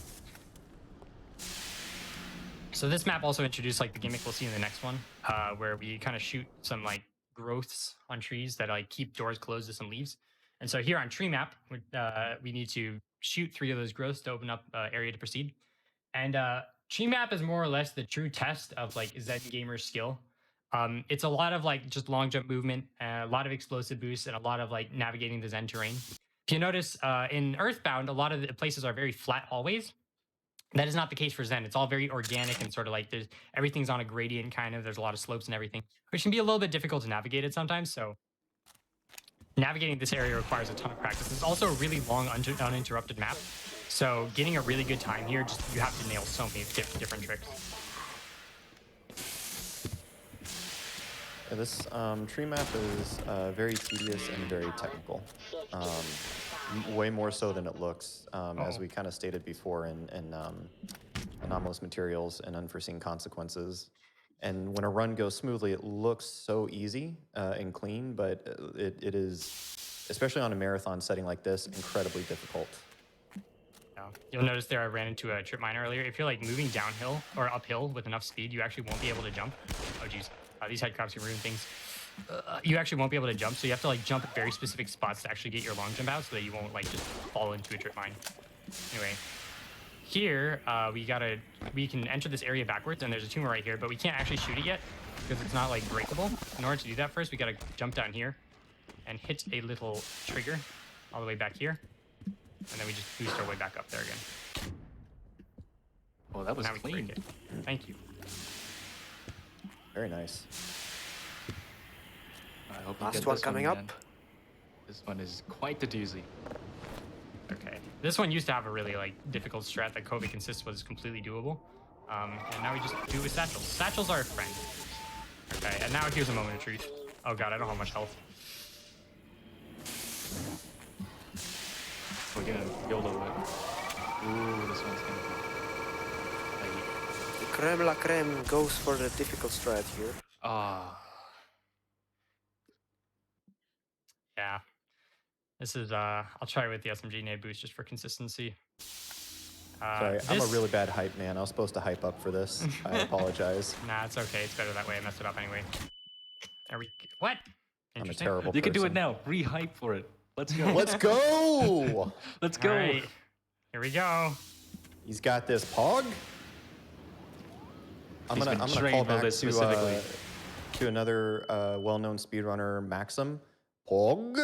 So this map also introduced like the gimmick we'll see in the next one, where we kind of shoot some like growths on trees that like keep doors closed to some leaves. And so here on tree map, we need to shoot 3 of those growths to open up area to proceed. And tree map is more or less the true test of like Zen gamer's skill. It's a lot of like just long jump movement, a lot of explosive boosts, and a lot of like navigating the Zen terrain. If you notice in Earthbound, a lot of the places are very flat hallways. That is not the case for Zen. It's all very organic and sort of like everything's on a gradient kind of. There's a lot of slopes and everything, which can be a little bit difficult to navigate it sometimes. So navigating this area requires a ton of practice. It's also a really long uninterrupted map. So getting a really good time here, just you have to nail so many different tricks. Yeah, this tree map is very tedious and very technical. Way more so than it looks, as we kind of stated before in anomalous materials and unforeseen consequences. And when a run goes smoothly, it looks so easy and clean, but it is, especially on a marathon setting like this, incredibly difficult. Yeah. You'll notice there I ran into a trip mine earlier. If you're like moving downhill or uphill with enough speed, you actually won't be able to jump. Oh geez, these headcrabs can ruin things. You actually won't be able to jump, so you have to like jump at very specific spots to actually get your long jump out so that you won't like just fall into a trip mine. Anyway, here we can enter this area backwards, and there's a tumor right here, but we can't actually shoot it yet because it's not like breakable. In order to do that first, we gotta jump down here and hit a little trigger all the way back here, and then we just boost our way back up there again. Well, that was Now we can clean. break it. Thank you. Very nice. I hope you Last get one this coming man. up. This one is quite the doozy. Okay, this one used to have a really like difficult strat that COVID consists was completely doable, and now we just do it with satchels. Satchels are a friend. Okay, and now here's a moment of truth. Oh god, I don't have much health. We're gonna YOLO it. Ooh, this one's gonna be. The creme la creme goes for the difficult strat here. Ah. Yeah, this is I'll try with the SMG nade boost just for consistency. Sorry, I'm a really bad hype man. I was supposed to hype up for this. I apologize. Nah, it's okay. It's better that way. I messed it up anyway. There we go. What? I'm a Interesting. terrible You can do it person. now. Re-hype for it. Let's go. Let's go! Let's go. All right, here we go. He's got this pog. I'm He's gonna been call trained for back this specifically. to another well-known speedrunner, Maxim. Pog.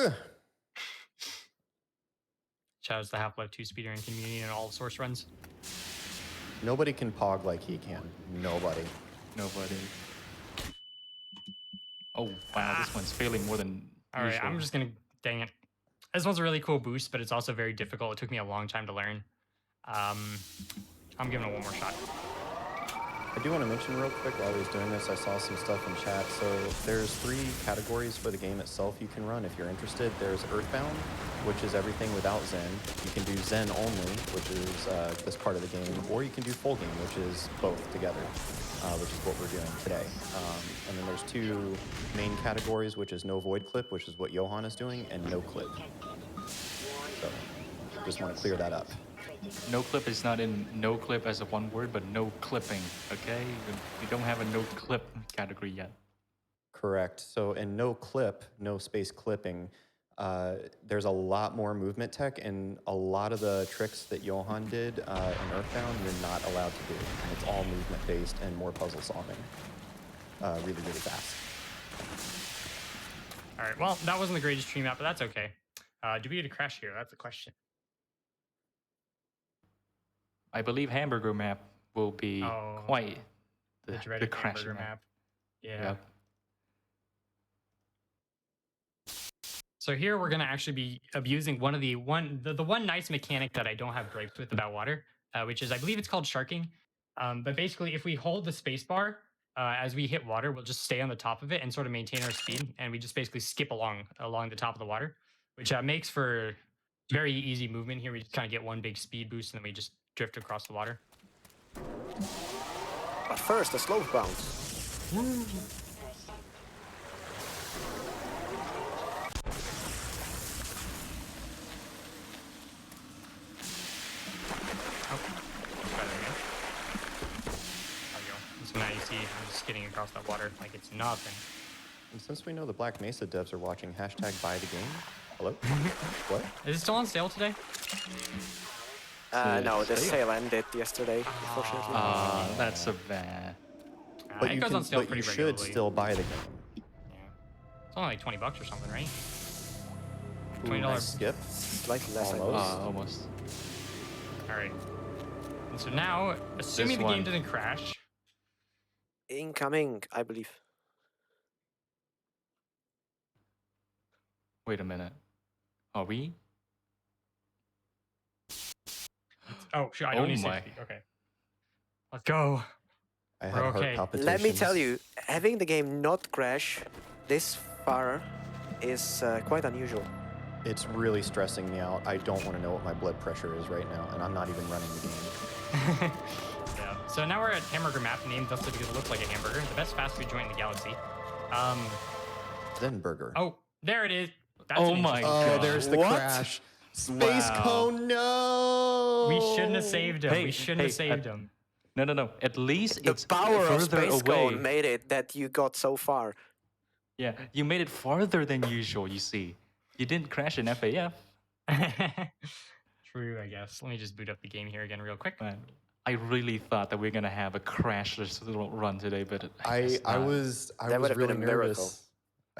Shout out to the Half-Life 2 speedrunning community and all source runs. Nobody can pog like he can. Nobody. Nobody. Oh wow, this one's failing more than All right, usual. I'm just gonna, dang it. This one's a really cool boost, but it's also very difficult. It took me a long time to learn. I'm giving it one more shot. I do want to mention real quick while I was doing this, I saw some stuff in chat. So there's 3 categories for the game itself you can run if you're interested. There's Earthbound, which is everything without Zen. You can do Zen only, which is this part of the game, or you can do full game, which is both together, which is what we're doing today. And then there's 2 main categories, which is no void clip, which is what Johan is doing, and no clip. So just want to clear that up. No clip is not in no clip as a one word, but no clipping, okay? We don't have a no clip category yet. Correct. So in no clip, no space clipping, there's a lot more movement tech, and a lot of the tricks that Johan did in Earthbound, you're not allowed to do. And it's all movement based and more puzzle solving. Really, really fast. All right, well, that wasn't the greatest tree map, but that's okay. Do we get a crash here? That's the question. I believe hamburger map will be Oh, quite The the dreaded crash hamburger map. map. Yeah. Yep. So here we're gonna actually be abusing the one nice mechanic that I don't have gripes with about water, which is I believe it's called sharking. But basically, if we hold the space bar as we hit water, we'll just stay on the top of it and sort of maintain our speed, and we just basically skip along the top of the water, which makes for very easy movement here. We just kind of get one big speed boost, and then we just drift across the water. But first, a slow bounce. So now you see I'm just skidding across that water like it's nothing. And since we know the Black Mesa devs are watching, hashtag buy the game. Hello? What? Is it still on sale today? No, the sale ended yesterday, unfortunately. That's a bad. But It you, goes on sale but you pretty should regularly. still buy the game. Yeah. It's only like $20 or something, right? Ooh, $20. nice skip. Slightly less, I Almost. believe. Almost. All right. And so now, assuming the one. game didn't crash, Incoming, I believe. Wait a minute. Are we? oh, sure, I don't Oh need my. safety. Okay. Let's go. I had We're heart okay. palpitations. Let me tell you, having the game not crash this far is quite unusual. It's really stressing me out. I don't want to know what my blood pressure is right now, and I'm not even running the game. Yeah. So now we're at hamburger map, named thusly because it looks like a hamburger. The best fast food joint in the galaxy. Zen Burger. Oh, there it is. That's Oh an my interesting Oh, God. there's the What? crash. Space Wow. Cone, no! We shouldn't have saved him. Hey, we shouldn't have hey, saved him. No. At least The it's power of further Space away. Cone made it that you got so far. Yeah, you made it farther than usual, you see. You didn't crash in FAF. True, I guess. Let me just boot up the game here again real quick. Man, I really thought that we are gonna have a crashless little run today, but I guess not. was That would have been really a miracle. nervous.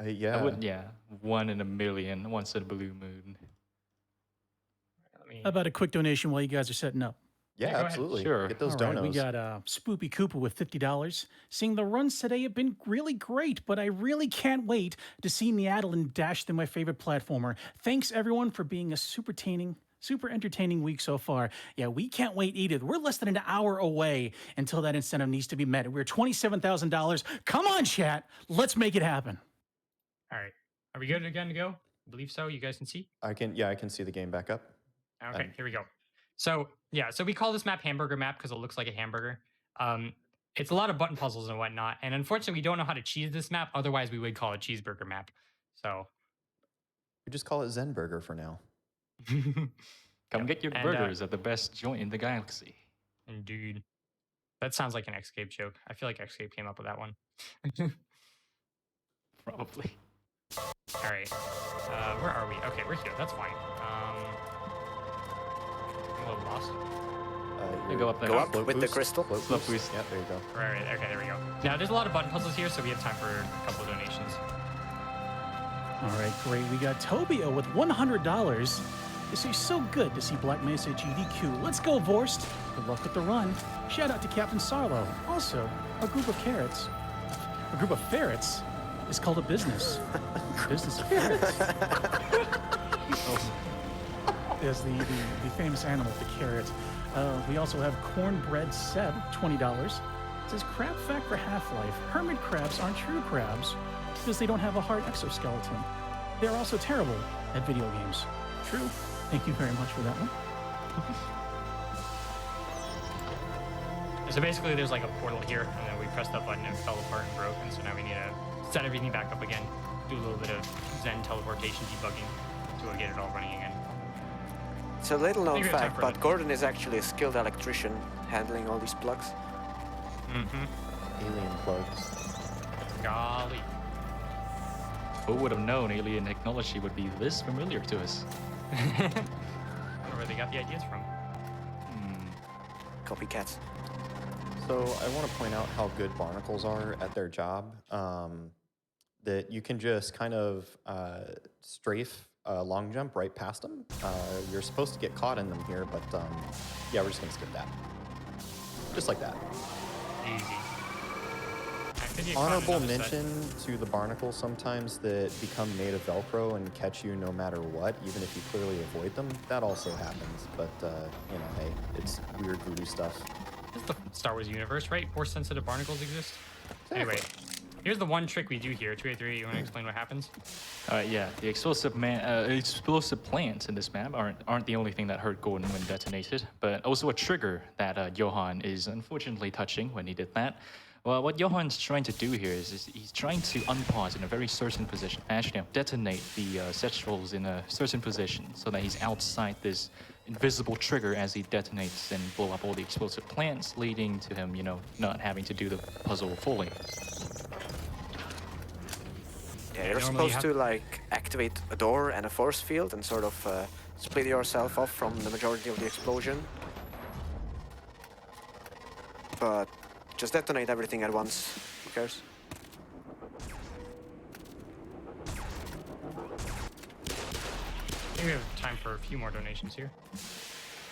Yeah. I would, yeah, 1 in a million, once in a blue moon. Let me... How about a quick donation while you guys are setting up? Yeah, go ahead. absolutely. Sure. Get those All right, donos. we got Spoopy Koopa with $50. Seeing the runs today have been really great, but I really can't wait to see Neadelin dash through my favorite platformer. Thanks everyone for being a super entertaining week so far. Yeah, we can't wait either. We're less than an hour away until that incentive needs to be met. We're $27,000. Come on, chat. Let's make it happen. All right. Are we good again to go? I believe so. You guys can see? I can see the game back up. Okay, here we go. So, yeah, so we call this map hamburger map because it looks like a hamburger. It's a lot of button puzzles and whatnot. And unfortunately, we don't know how to cheese this map. Otherwise, we would call it cheeseburger map. So, We just call it Zen Burger for now. Come get your And, burgers at the best joint in the galaxy. indeed. That sounds like an xCape joke. I feel like xCape came up with that one. Probably. All right. Where are we? Okay, we're here. That's fine. I'm a little lost. You go up there. Go up Float with the boost, crystal. float Float boost. boost. Yeah, there you go. Right. Okay, there we go. Now, there's a lot of button puzzles here, so we have time for a couple of donations. All right, great. We got Tobio with $100. This is so good to see Black Mesa GDQ. Let's go, Vorst. Good luck with the run. Shout out to Captain Sarlo. Also, a group of ferrets is called a business. Business of ferrets. There's the famous animal, the carrot. We also have Cornbread Seb, $20. It says, crab fact for Half-Life. Hermit crabs aren't true crabs because they don't have a hard exoskeleton. They're also terrible at video games. True. Thank you very much for that one. So basically, there's like a portal here, and then we pressed that button and it fell apart and broke, and so now we need to set everything back up again, do a little bit of Zen teleportation debugging to get it all running again. It's a little known Maybe we have time fact, for but that. Gordon is actually a skilled electrician handling all these plugs. Mm-hmm. Alien plugs. Golly. Who would have known alien technology would be this familiar to us? I wonder where they got the ideas from. Copycats. So I want to point out how good barnacles are at their job. That you can just kind of strafe long jump right past them. You're supposed to get caught in them here, but yeah, we're just gonna skip that. Just like that. Easy. Activity caught Honorable another set. mention to the barnacles sometimes that become made of Velcro and catch you no matter what, even if you clearly avoid them. That also happens, but you know, hey, it's weird voodoo stuff. It's the Star Wars universe, right? Force-sensitive barnacles exist. Anyway, Here's the one trick we do here. 283, you want to explain what happens? Yeah, the explosive plants in this map aren't the only thing that hurt Gordon when detonated, but also a trigger that Johan is unfortunately touching when he did that. Well, what Johan's trying to do here is he's trying to unpause in a very certain position, actually detonate the sexuals in a certain position so that he's outside this invisible trigger as he detonates and blow up all the explosive plants, leading to him, you know, not having to do the puzzle fully. Yeah, you're supposed to like activate a door and a force field and sort of split yourself off from the majority of the explosion. But just detonate everything at once. Who cares? I think we have time for a few more donations here.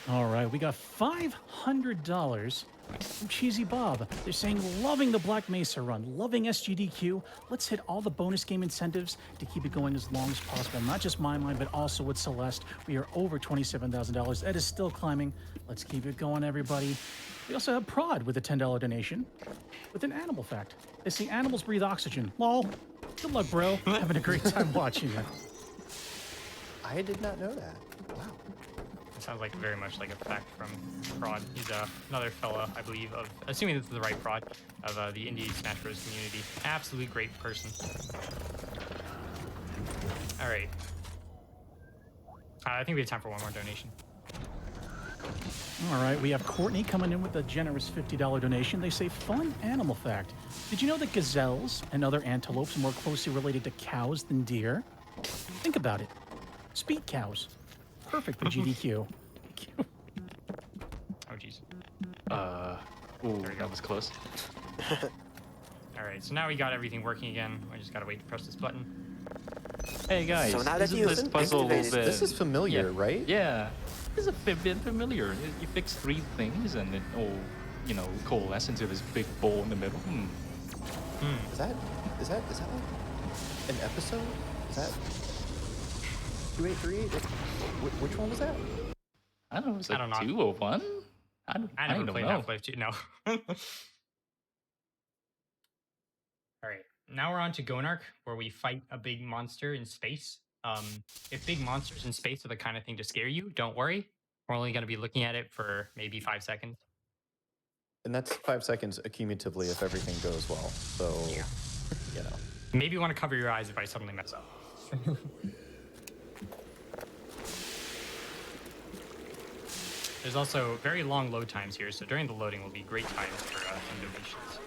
All right, we got $500 from Cheesy Bob. They're saying, loving the Black Mesa run, loving SGDQ. Let's hit all the bonus game incentives to keep it going as long as possible. Not just my mind, but also with Celeste. We are over $27,000. That is still climbing. Let's keep it going, everybody. We also have Prod with a $10 donation with an animal fact. They say animals breathe oxygen. Lol. Good luck, bro. Having a great time watching it. I did not know that. Wow. It sounds like very much like a fact from Prod. He's another fella, I believe, of assuming this is the right Prod, of the indie Smash Bros community. Absolute great person. All right. I think we have time for one more donation. All right, we have Courtney coming in with a generous $50 donation. They say, fun animal fact. Did you know that gazelles and other antelopes are more closely related to cows than deer? Think about it. Speed cows. Perfect for GDQ. Oh, jeez. Ooh, that was close. All right, so now we got everything working again. I just gotta wait to press this button. Hey guys, So now that isn't you this puzzle a little activated- bit... This is familiar, right? Yeah, this is a bit familiar. You fix 3 things and it all, you know, coalesce into this big ball in the middle. Is that like an episode? Is that 283? Which one was that? I don't know, it's I like don't know. 2 or 1? I never don't played know. Half-Life 2, no. All right, now we're on to Gonark, where we fight a big monster in space. If big monsters in space are the kind of thing to scare you, don't worry. We're only going to be looking at it for maybe 5 seconds. And that's 5 seconds accumulatively if everything goes well. So, Yeah. you know. Maybe you want to cover your eyes if I suddenly mess up. There's also very long load times here, so during the loading will be great times for some donations.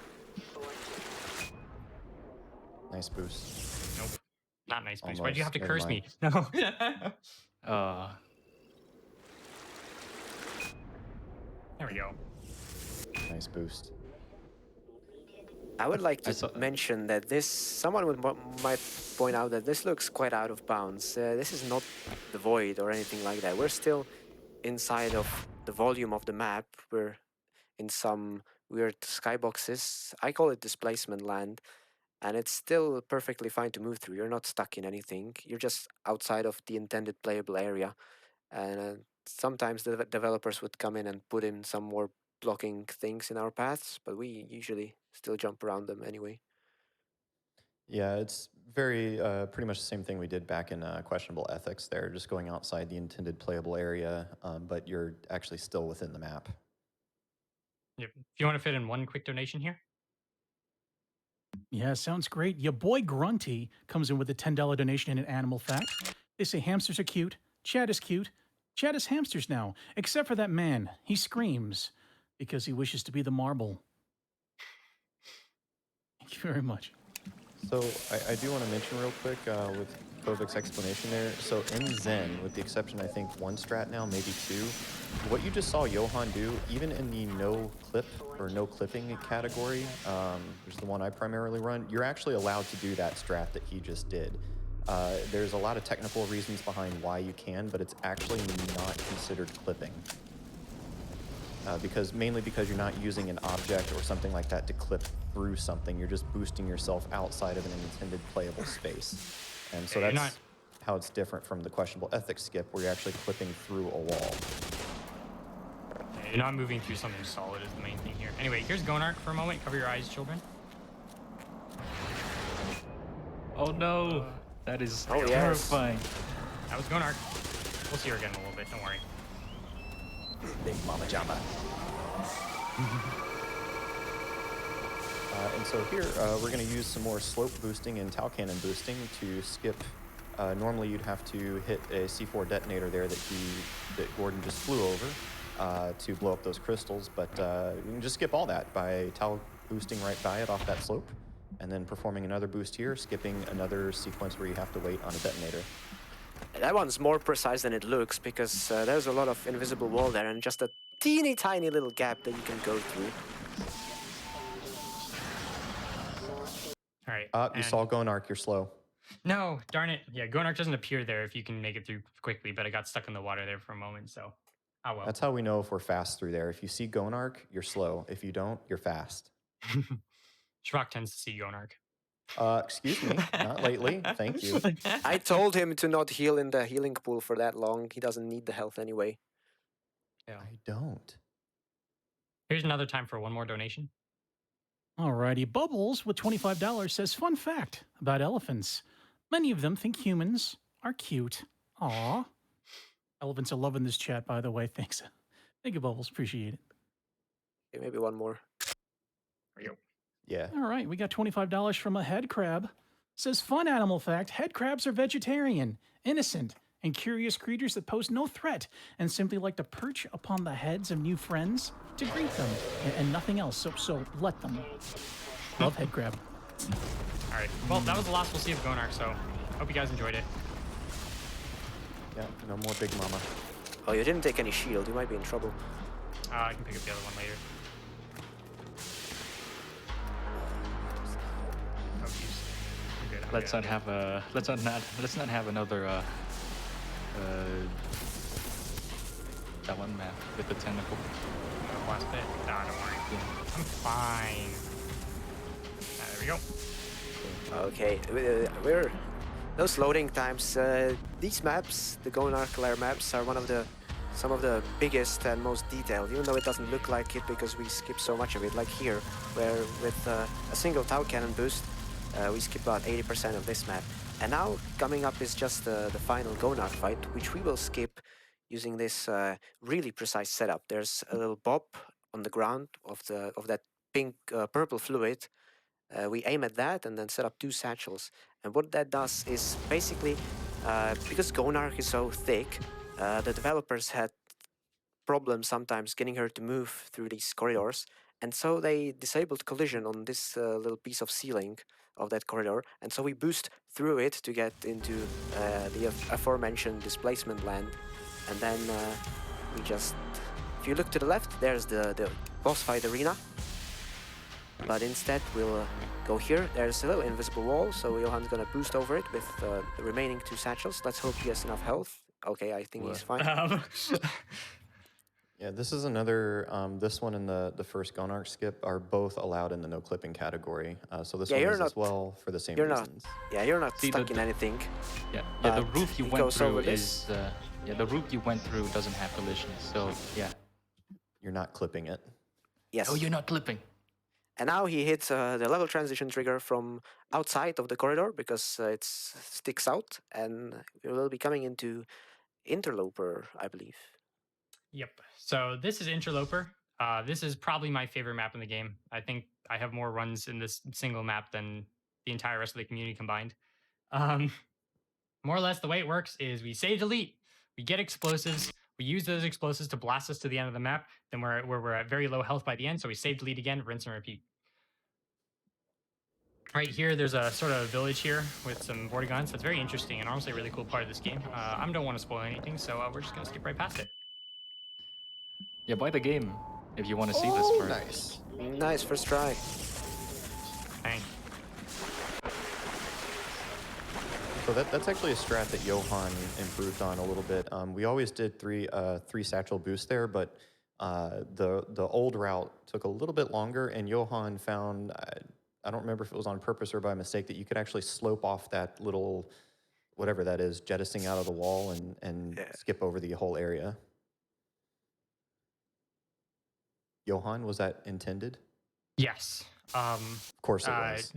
Nice boost. Nope. Not nice boost. Almost. Why'd you have to Never curse me? mind. No. There we go. Nice boost. I would like I saw- to mention that someone might point out that this looks quite out of bounds. This is not the void or anything like that. We're still inside of the volume of the map. We're in some weird skyboxes. I call it displacement land. And it's still perfectly fine to move through. You're not stuck in anything. You're just outside of the intended playable area. And sometimes the developers would come in and put in some more blocking things in our paths, but we usually still jump around them anyway. Yeah, it's very pretty much the same thing we did back in Questionable Ethics there, just going outside the intended playable area, but you're actually still within the map. Yep. If you want to fit in one quick donation here. Yeah, sounds great. Your boy Grunty comes in with a $10 donation and an animal fact. They say hamsters are cute. Chad is cute. Chad is hamsters now, except for that man. He screams because he wishes to be the marble. Thank you very much. So I do want to mention real quick with Kovic's explanation there. So in Zen, with the exception I think 1 strat now, maybe 2, what you just saw Johan do, even in the no clip or no clipping category, which is the one I primarily run, you're actually allowed to do that strat that he just did. There's a lot of technical reasons behind why you can, but it's actually not considered clipping. Mainly because you're not using an object or something like that to clip through something. You're just boosting yourself outside of an intended playable space. And so that's how it's different from the Questionable Ethics skip, where you're actually clipping through a wall. Yeah, you're not moving through something solid is the main thing here. Anyway, here's Gonark for a moment. Cover your eyes, children. Oh no, that is Oh, yes. terrifying. That was Gonark. We'll see her again in a little bit. Don't worry. Big Mama Jama. And so here, we're going to use some more slope boosting and Tau Cannon boosting to skip. Normally, you'd have to hit a C4 detonator there that Gordon just flew over to blow up those crystals, but you can just skip all that by Tau boosting right by it off that slope, and then performing another boost here, skipping another sequence where you have to wait on a detonator. That one's more precise than it looks because there's a lot of invisible wall there and just a teeny tiny little gap that you can go through. All right. You and- saw Gonark, you're slow. No, darn it. Yeah, Gonark doesn't appear there if you can make it through quickly, but I got stuck in the water there for a moment, so oh well. That's how we know if we're fast through there. If you see Gonark, you're slow. If you don't, you're fast. Shvok tends to see Gonark. Excuse me, not lately. Thank you. I told him to not heal in the healing pool for that long. He doesn't need the health anyway. Yeah. I don't. Here's another time for one more donation. Alrighty, Bubbles with $25 says, fun fact about elephants. Many of them think humans are cute. Aw. Elephants are loving this chat, by the way. Thanks. Thank you, Bubbles. Appreciate it. Okay, maybe one more. There you go. Yeah. All right, we got $25 from a head crab. Says, fun animal fact, head crabs are vegetarian, innocent, and curious creatures that pose no threat and simply like to perch upon the heads of new friends to greet them and nothing else. So let them. Love head crab. All right. Well, that was the last we'll see of Gonark, so hope you guys enjoyed it. Yeah, no more Big Mama. Oh, you didn't take any shield. You might be in trouble. I can pick up the other one later. Oh, geez. You're good. I'm Let's good. not have a let's not have another that one map with the tentacle. Last bit. Nah, don't worry. Yeah. I'm fine. There we go. Okay, we're those loading times. These maps, the Gonark lair maps, are some of the biggest and most detailed. Even though it doesn't look like it because we skip so much of it. Like here, where with a single Tau Cannon boost, we skip about 80% of this map. And now coming up is just the final Gonark fight, which we will skip using this really precise setup. There's a little bob on the ground of that pink purple fluid. We aim at that and then set up 2 satchels. And what that does is basically, because Gonark is so thick, the developers had problems sometimes getting her to move through these corridors. And so they disabled collision on this little piece of ceiling of that corridor. And so we boost through it to get into the aforementioned displacement land. And then we just, if you look to the left, there's the boss fight arena. But instead, we'll go here. There's a little invisible wall, so Johann's gonna boost over it with the remaining 2 satchels. Let's hope he has enough health. Okay, I think he's fine. Yeah, this is another, this one and the first Gonark skip are both allowed in the no clipping category. So this Yeah, one you're is as not- well for the same you're not- reasons. Yeah, you're not See, stuck in anything. Yeah, the But roof you he went goes through over is the roof you went through doesn't have collision. So yeah. You're not clipping it. Yes. Oh, you're not clipping. And now he hits the level transition trigger from outside of the corridor because it sticks out, and we will be coming into Interloper, I believe. Yep. So this is Interloper. This is probably my favorite map in the game. I think I have more runs in this single map than the entire rest of the community combined. More or less, the way it works is we save delete, we get explosives, we use those explosives to blast us to the end of the map. Then we're at very low health by the end, so we save delete again, rinse and repeat. Right here, there's a sort of village here with some Vortigaunts. That's very interesting and honestly a really cool part of this game. I don't want to spoil anything, so we're just gonna skip right past it. Yeah, buy the game if you want to see this Oh, part. nice. Nice, first try. Dang. So that's actually a strat that Johann improved on a little bit. We always did three satchel boosts there, but the old route took a little bit longer, and Johann found, I don't remember if it was on purpose or by mistake, that you could actually slope off that little, whatever that is, jettisoning out of the wall and Yeah. skip over the whole area. Johann, was that intended? Yes. Of course it was.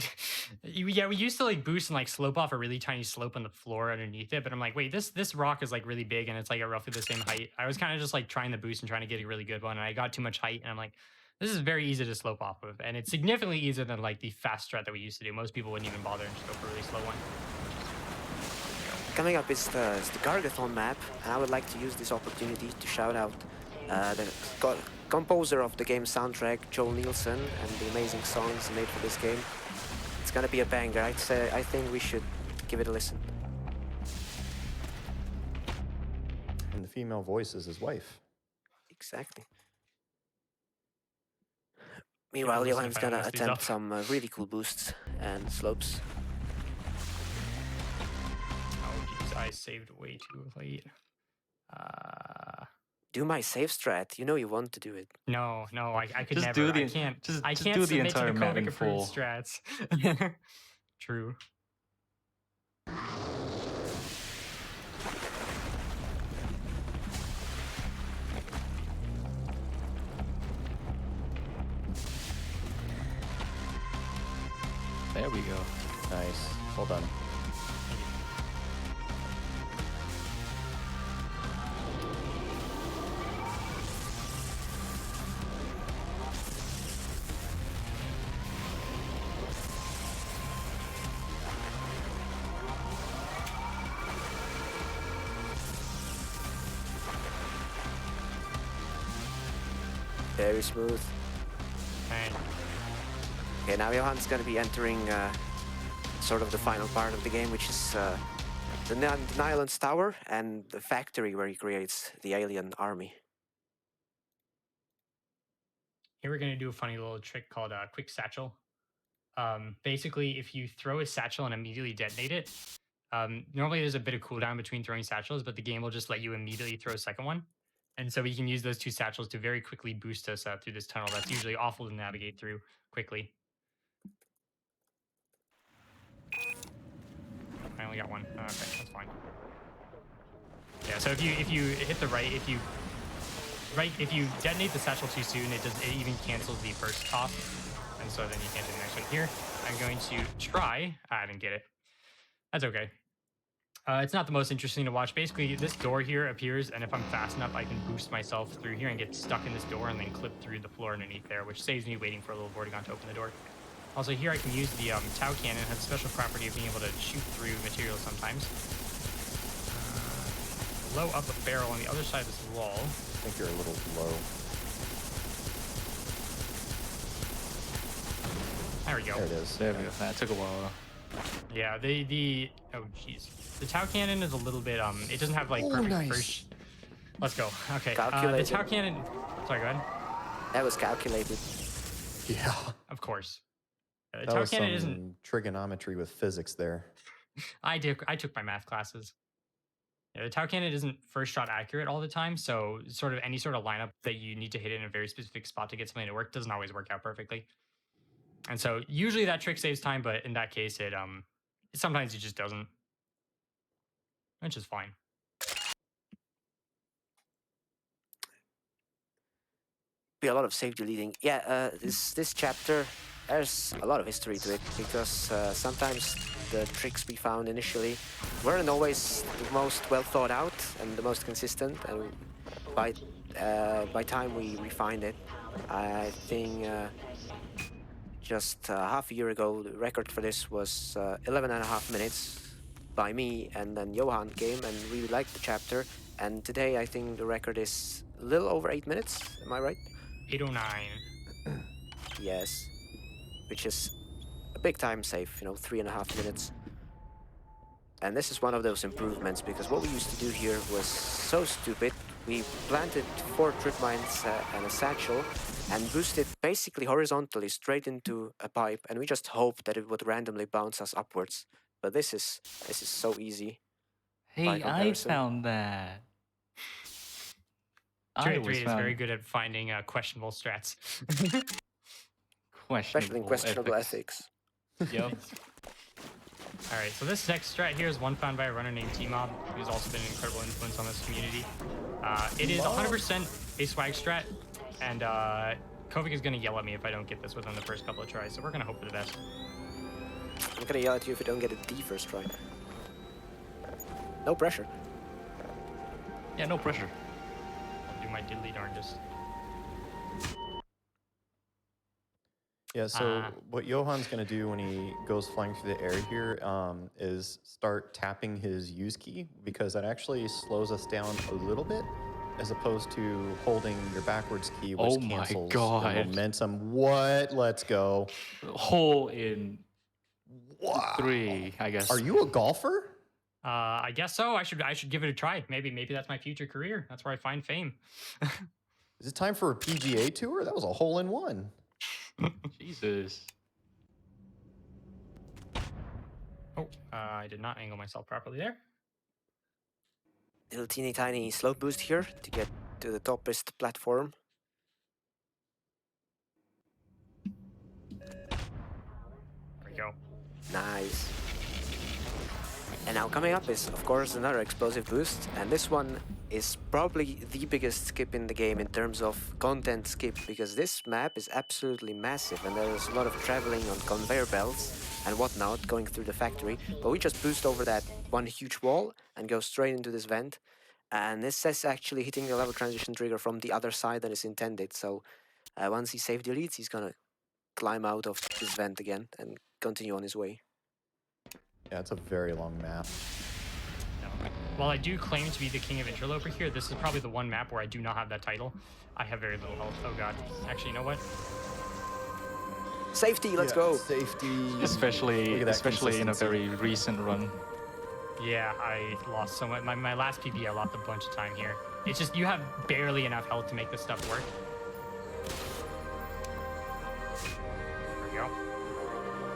Yeah, we used to like boost and like slope off a really tiny slope on the floor underneath it, but I'm like, wait, this rock is like really big and it's like at roughly the same height. I was kind of just like trying the boost and trying to get a really good one, and I got too much height, and I'm like, this is very easy to slope off of, and it's significantly easier than like the fast strat that we used to do. Most people wouldn't even bother and just go for a really slow one. Coming up is the Gargathon map, and I would like to use this opportunity to shout out the composer of the game soundtrack, Joel Nielsen, and the amazing songs made for this game. It's gonna be a banger. I think we should give it a listen. And the female voice is his wife. Exactly. Meanwhile, listen Johann's if I gonna mess these attempt up. some really cool boosts and slopes. Oh jeez, I saved way too late. Do my save strat. You know you want to do it. No, I could Just never. do the- I can't. just- I just can't do the submit to entire the map Kodak in approved full. strats. True. There we go. Nice. Well done. Very smooth. Alright. Okay, now Johann's gonna be entering sort of the final part of the game, which is the Nyland's Tower and the factory where he creates the alien army. Here we're gonna do a funny little trick called a quick satchel. Basically, if you throw a satchel and immediately detonate it, normally there's a bit of cooldown between throwing satchels, but the game will just let you immediately throw a second one. And so we can use those two satchels to very quickly boost us through this tunnel that's usually awful to navigate through quickly. I only got one. Okay, that's fine. Yeah, so if you hit the right, if you detonate the satchel too soon, it even cancels the first top, and so then you can't do the next one. Here, I'm going to try. I didn't get it. That's okay. It's not the most interesting to watch. Basically, this door here appears, and if I'm fast enough, I can boost myself through here and get stuck in this door and then clip through the floor underneath there, which saves me waiting for a little Vortigon to open the door. Also, here I can use the Tau Cannon. It has a special property of being able to shoot through material sometimes. Blow up a barrel on the other side of this wall. I think you're a little low. There we go. There it is. There we go. That took a while. Yeah, oh jeez. The Tau Cannon is a little bit it doesn't have like perfect nice. first. Let's go. Okay. The Calculated. Tau Cannon. Sorry, go ahead. That was calculated. Yeah. Of course. The That Tau was Cannon some isn't. trigonometry with physics there. I took my math classes. Yeah, the Tau Cannon isn't first shot accurate all the time, so sort of any sort of lineup that you need to hit in a very specific spot to get something to work doesn't always work out perfectly. And so usually that trick saves time, but in that case sometimes it just doesn't. Which is fine. Be a lot of save deleting. Yeah, this chapter, there's a lot of history to it, because sometimes the tricks we found initially weren't always the most well thought out and the most consistent, and by time we refined it, I think just half a year ago the record for this was 11.5 minutes by me, and then Johann came and really liked the chapter, and today I think the record is a little over 8 minutes. Am I right? 809. Yes, which is a big time save, 3.5 minutes. And this is one of those improvements, because what we used to do here was so stupid. We planted 4 trip mines and a satchel and boosted basically horizontally straight into a pipe, and we just hoped that it would randomly bounce us upwards. But this is so easy. Hey, I comparison. found that. I 283 was is found very good at finding questionable strats. Especially in questionable ethics. Yep. All right, so this next strat here is one found by a runner named T-Mob, who's also been an incredible influence on this community. It is 100% a swag strat, and Kovic is gonna yell at me if I don't get this within the first couple of tries, so we're gonna hope for the best. I'm gonna yell at you if you don't get it the first try. No pressure. Yeah, no pressure. I'll do my diddly darndest. Yeah, so what Johann's going to do when he goes flying through the air here is start tapping his use key, because that actually slows us down a little bit, as opposed to holding your backwards key, which Oh my cancels God. the momentum. What? Let's go. Hole in Wow. 3, I guess. Are you a golfer? I guess so. I should give it a try. Maybe that's my future career. That's where I find fame. Is it time for a PGA tour? That was a hole in one. Jesus. Oh, I did not angle myself properly there. Little teeny tiny slope boost here to get to the toppest platform. There we go. Nice. And now coming up is, of course, another explosive boost, and this one is probably the biggest skip in the game in terms of content skip, because this map is absolutely massive and there's a lot of traveling on conveyor belts and whatnot going through the factory, but we just boost over that one huge wall and go straight into this vent, and this is actually hitting the level transition trigger from the other side than is intended, so once he save deletes, he's gonna climb out of this vent again and continue on his way. Yeah, it's a very long map. No. While I do claim to be the king of interloper here, this is probably the one map where I do not have that title. I have very little health. Oh god. Actually, you know what? Safety, let's Yeah, go! Safety. Look Especially at that especially in a consistency. very recent run. Yeah, I lost so much. My last PB, I lost a bunch of time here. It's just you have barely enough health to make this stuff work. There we go.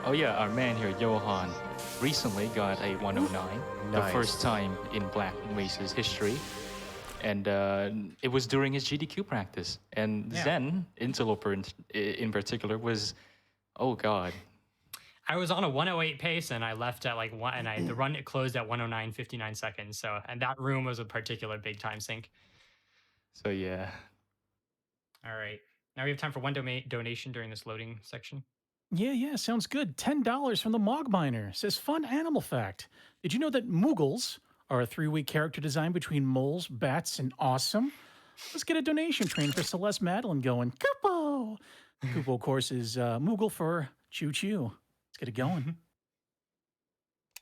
Oh yeah, our man here, Johann, recently got a 109, the Nice. first time in Black Mesa's history. And it was during his GDQ practice. And Yeah. Zen, Interloper in particular, was, oh god. I was on a 108 pace and I left at like one, and the run closed at 109:59 seconds. So, and that room was a particular big time sink. So yeah. All right, now we have time for one donation during this loading section. Yeah, sounds good. $10 from the Mog Miner. Says, fun animal fact. Did you know that Moogles are a 3-week character design between moles, bats, and awesome? Let's get a donation train for Celeste Madeline going. Kupo! Kupo, of course, is Moogle for choo-choo. Let's get it going.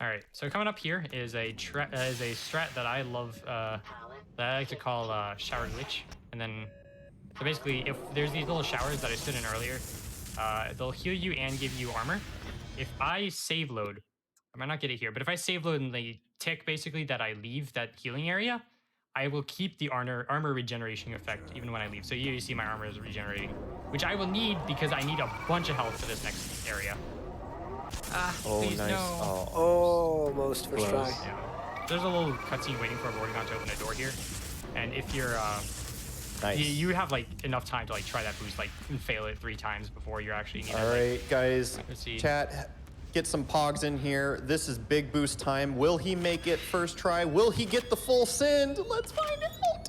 All right, so coming up here is a strat that I love, that I like to call Shower Glitch. And then, so basically, if there's these little showers that I stood in earlier, they'll heal you and give you armor. If I save load, I might not get it here, but if I save load and the tick basically that I leave that healing area, I will keep the armor regeneration effect even when I leave. So you see my armor is regenerating, which I will need because I need a bunch of health for this next area. Oh, Please nice. no. Oh. Almost first try. Yeah. There's a little cutscene waiting for Vortigon to open a door here, and if you're Nice. you have like enough time to like try that boost, like and fail it 3 times before you're actually needed. All right, guys. Let's see. Chat, get some pogs in here. This is big boost time. Will he make it first try? Will he get the full send? Let's find out.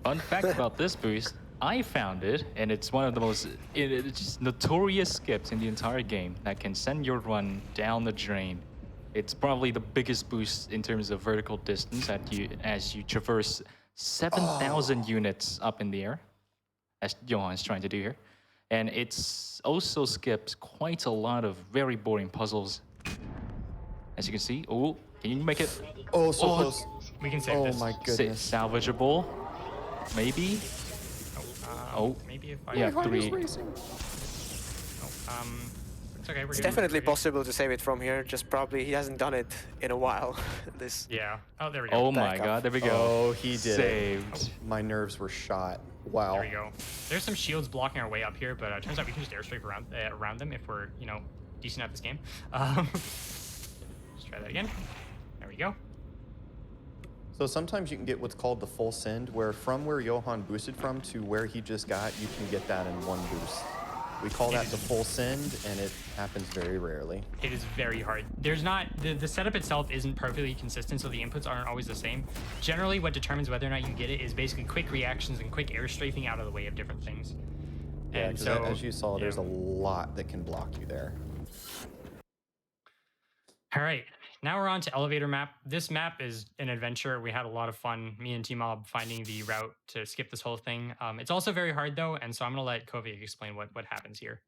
Fun fact about this boost, I found it, and it's one of the most it's just notorious skips in the entire game that can send your run down the drain. It's probably the biggest boost in terms of vertical distance as you traverse 7,000 units up in the air, as Johann's trying to do here. And it's also skips quite a lot of very boring puzzles. As you can see, oh, can you make it Oh, so Oh, close. We can save Oh this. my goodness. salvageable? Maybe? Oh. Maybe if I. Yeah, Ryan is 3. Oh, racing. it's okay. We're It's good. definitely We're good. possible to save it from here, just probably he hasn't done it in a while. This Yeah. Oh, there we go. Oh my Back up. god, there we go. Oh, he did it. Saved. My nerves were shot. Wow. There we go. There's some shields blocking our way up here, but turns out we can just airstrike around them if we're, you know, decent at this game. Let's try that again. There we go. So sometimes you can get what's called the full send, where from where Johann boosted from to where he just got, you can get that in one boost. We call that the full send, and it happens very rarely. It is very hard. There's not, the setup itself isn't perfectly consistent, so the inputs aren't always the same. Generally, what determines whether or not you get it is basically quick reactions and quick air strafing out of the way of different things. Yeah, And because so, as you saw, there's a yeah. lot that can block you there. All right, now we're on to elevator map. This map is an adventure. We had a lot of fun, me and T-Mob, finding the route to skip this whole thing. It's also very hard though, and so I'm gonna let Kovi explain what happens here.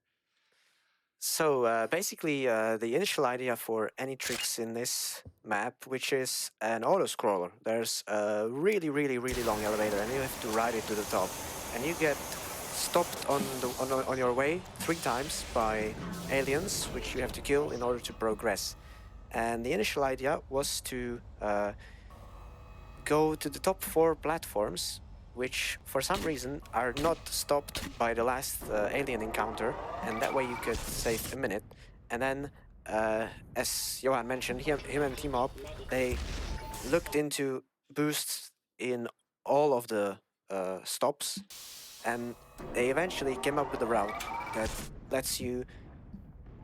So basically, the initial idea for any tricks in this map, which is an auto-scroller, there's a really, really, really long elevator, and you have to ride it to the top, and you get stopped on your way 3 times by aliens, which you have to kill in order to progress. And the initial idea was to go to the top 4 platforms, which for some reason are not stopped by the last alien encounter, and that way you could save a minute. And then, as Johan mentioned, him and T-Mob, they looked into boosts in all of the stops, and they eventually came up with a route that lets you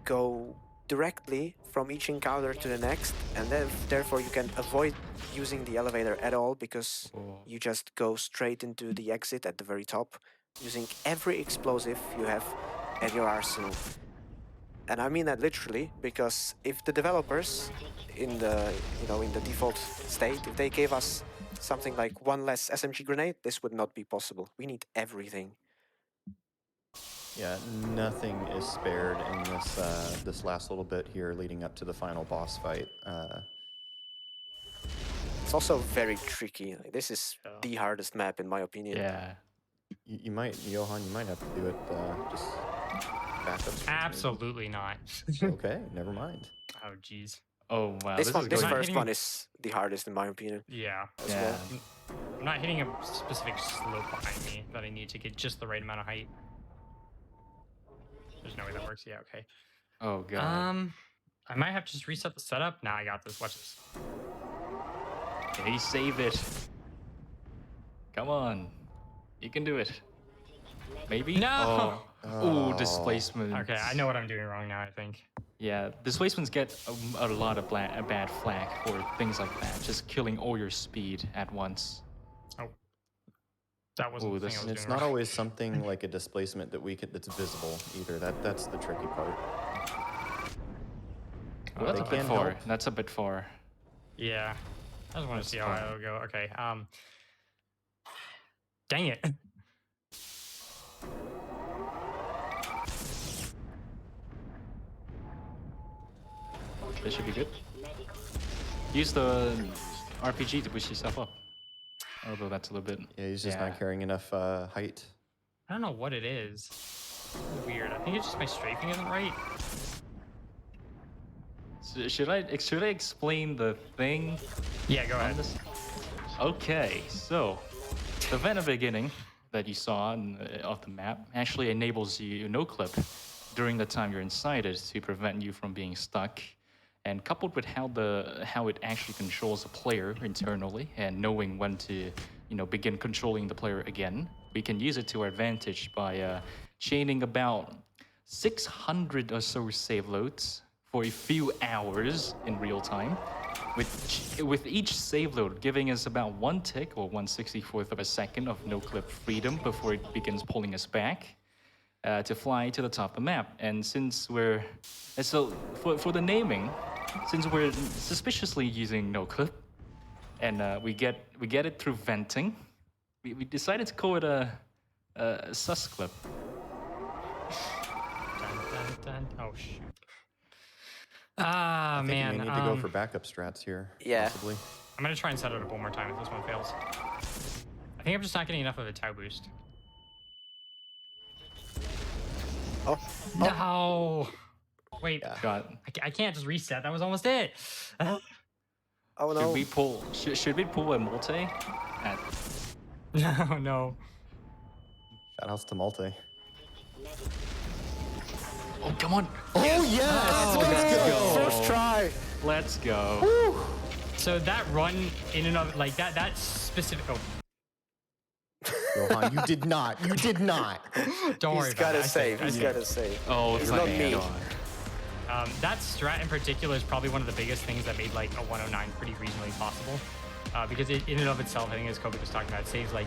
go directly from each encounter to the next, and then therefore you can avoid using the elevator at all, because you just go straight into the exit at the very top, using every explosive you have at your arsenal. And I mean that literally, because if the developers in the in the default state, if they gave us something like 1 less SMG grenade, this would not be possible. We need everything. Yeah, nothing is spared in this last little bit here leading up to the final boss fight. It's also very tricky. Like, this is the hardest map in my opinion. Yeah. You might, Johan, you might have to do it just backups. Absolutely not. Okay, never mind. Oh, geez. Oh wow. This is first hitting- one is the hardest in my opinion. Yeah. As Yeah. well. I'm not hitting a specific slope behind me that I need to get just the right amount of height. There's no way that works. Yeah, okay. Oh god. I might have to just reset the setup. Nah, I got this. Watch this. Can he save it? Come on. You can do it. Maybe? No! Oh. Ooh, displacement. Okay, I know what I'm doing wrong now, I think. Yeah, displacements get a lot of bad flack for things like that. Just killing all your speed at once. Oh. That wasn't Ooh, the thing I was And it's doing not wrong. always something like a displacement that's visible either. That's the tricky part. Oh, that's they a bit can far. help. That's a bit far. Yeah. I just want to That's see how fine. it'll go. Okay. Dang it. This should be good. Use the RPG to push yourself up. Although that's a little bit... Yeah, he's just not carrying enough height. I don't know what it is. It's weird. I think it's just my strafing isn't right. So should I explain the thing? Yeah, go on ahead. this? Okay, so the event beginning that you saw of the map actually enables you no clip during the time you're inside it to prevent you from being stuck. And coupled with how it actually controls the player internally and knowing when to begin controlling the player again, we can use it to our advantage by chaining about 600 or so save loads for a few hours in real time, with each save load giving us about 1 tick or 1/64th of a second of no clip freedom before it begins pulling us back to fly to the top of the map. And since for the naming, since we're suspiciously using no clip, and we get it through venting, we decided to call it a sus clip. Dun, dun, dun. Oh, shoot. Ah, I think man. you may need to go for backup strats here, Yeah. possibly. I'm going to try and set it up one more time if this one fails. I think I'm just not getting enough of a Tau boost. Oh, No! Wait, God. I can't just reset. That was almost it. oh Should no. we pull? Should we pull a multi? No, no. Shoutouts to Multi. Oh, come on! Oh yes! Let's go! First try. Let's go! So that run in and of like that specific. Oh, Johan, you did not. You did not. don't worry He's about got it. to save. I He's saved. got to save. Oh, It's not thank me. God. That strat in particular is probably one of the biggest things that made like a 109 pretty reasonably possible. Because it, in and of itself, I think as Kobe was talking about, it saves like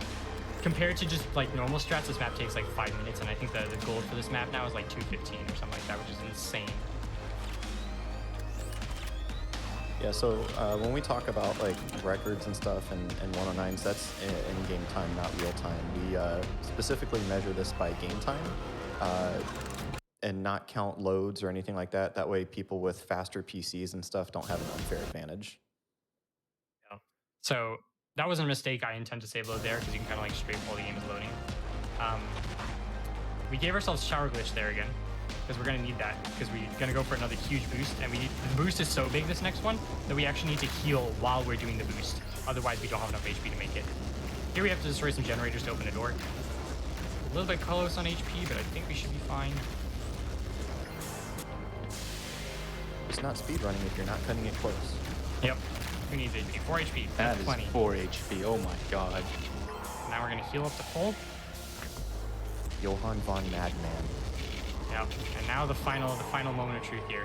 compared to just like normal strats, this map takes like 5 minutes, and I think the gold for this map now is like 215 or something like that, which is insane. Yeah, so when we talk about like records and stuff and 109s, that's in game time, not real time. We specifically measure this by game time and not count loads or anything like that. That way people with faster PCs and stuff don't have an unfair advantage. Yeah. So that was a mistake. I intend to save load there because you can kind of like strafe while the game is loading. We gave ourselves shower glitch there again, because we're going to need that, because we're going to go for another huge boost, and the boost is so big, this next one, that we actually need to heal while we're doing the boost. Otherwise, we don't have enough HP to make it. Here we have to destroy some generators to open a door. A little bit close on HP, but I think we should be fine. It's not speedrunning if you're not cutting it close. Yep. Who needs HP? 4 HP. That That's is plenty. 4 HP. Oh my god. Now we're going to heal up to full. Johann von Madman. Yep. And now the final moment of truth here.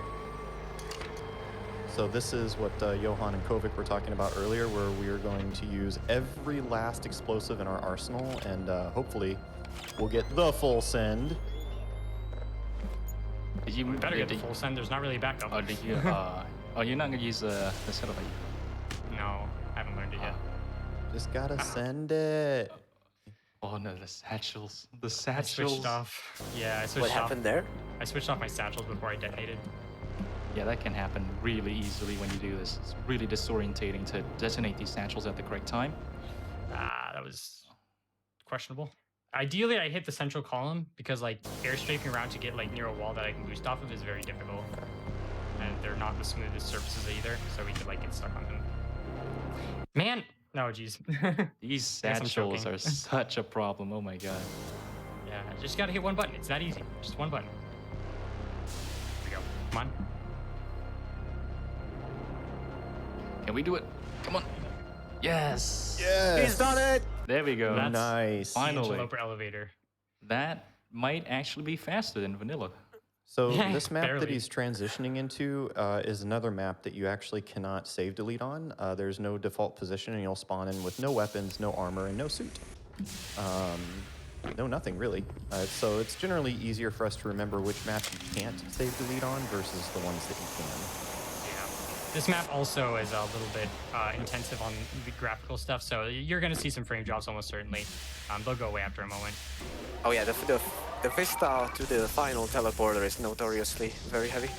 So this is what Johan and Kovic were talking about earlier, where we are going to use every last explosive in our arsenal, and hopefully we'll get the full send. Did you We better get the full send. There's not really a backup. Oh, did you? Oh, you're not gonna use the setup. No, I haven't learned it yet. Just gotta send it. Oh no, the satchels. The I satchels. switched off. Yeah, I switched What off. happened there? I switched off my satchels before I detonated. Yeah, that can happen really easily when you do this. It's really disorientating to detonate these satchels at the correct time. That was questionable. Ideally, I hit the central column because like air strafing around to get like near a wall that I can boost off of is very difficult. And they're not the smoothest surfaces either, so we could like get stuck on them. Man! No, jeez. These Guess I'm satchels choking. are such a problem. Oh my god. Yeah, just gotta hit one button. It's that easy. Just one button. Here we go. Come on. Can we do it? Come on. Yes. Yes. He's done it! There we go. That's Nice. the Finally. interloper elevator. That might actually be faster than vanilla. So Yeah, this map that barely. he's transitioning into is another map that you actually cannot save delete on. There's no default position, and you'll spawn in with no weapons, no armor, and no suit. No nothing really. So it's generally easier for us to remember which map you can't save delete on versus the ones that you can. This map also is a little bit intensive on the graphical stuff, so you're going to see some frame drops almost certainly. They'll go away after a moment. Oh yeah, the vista to the final teleporter is notoriously very heavy.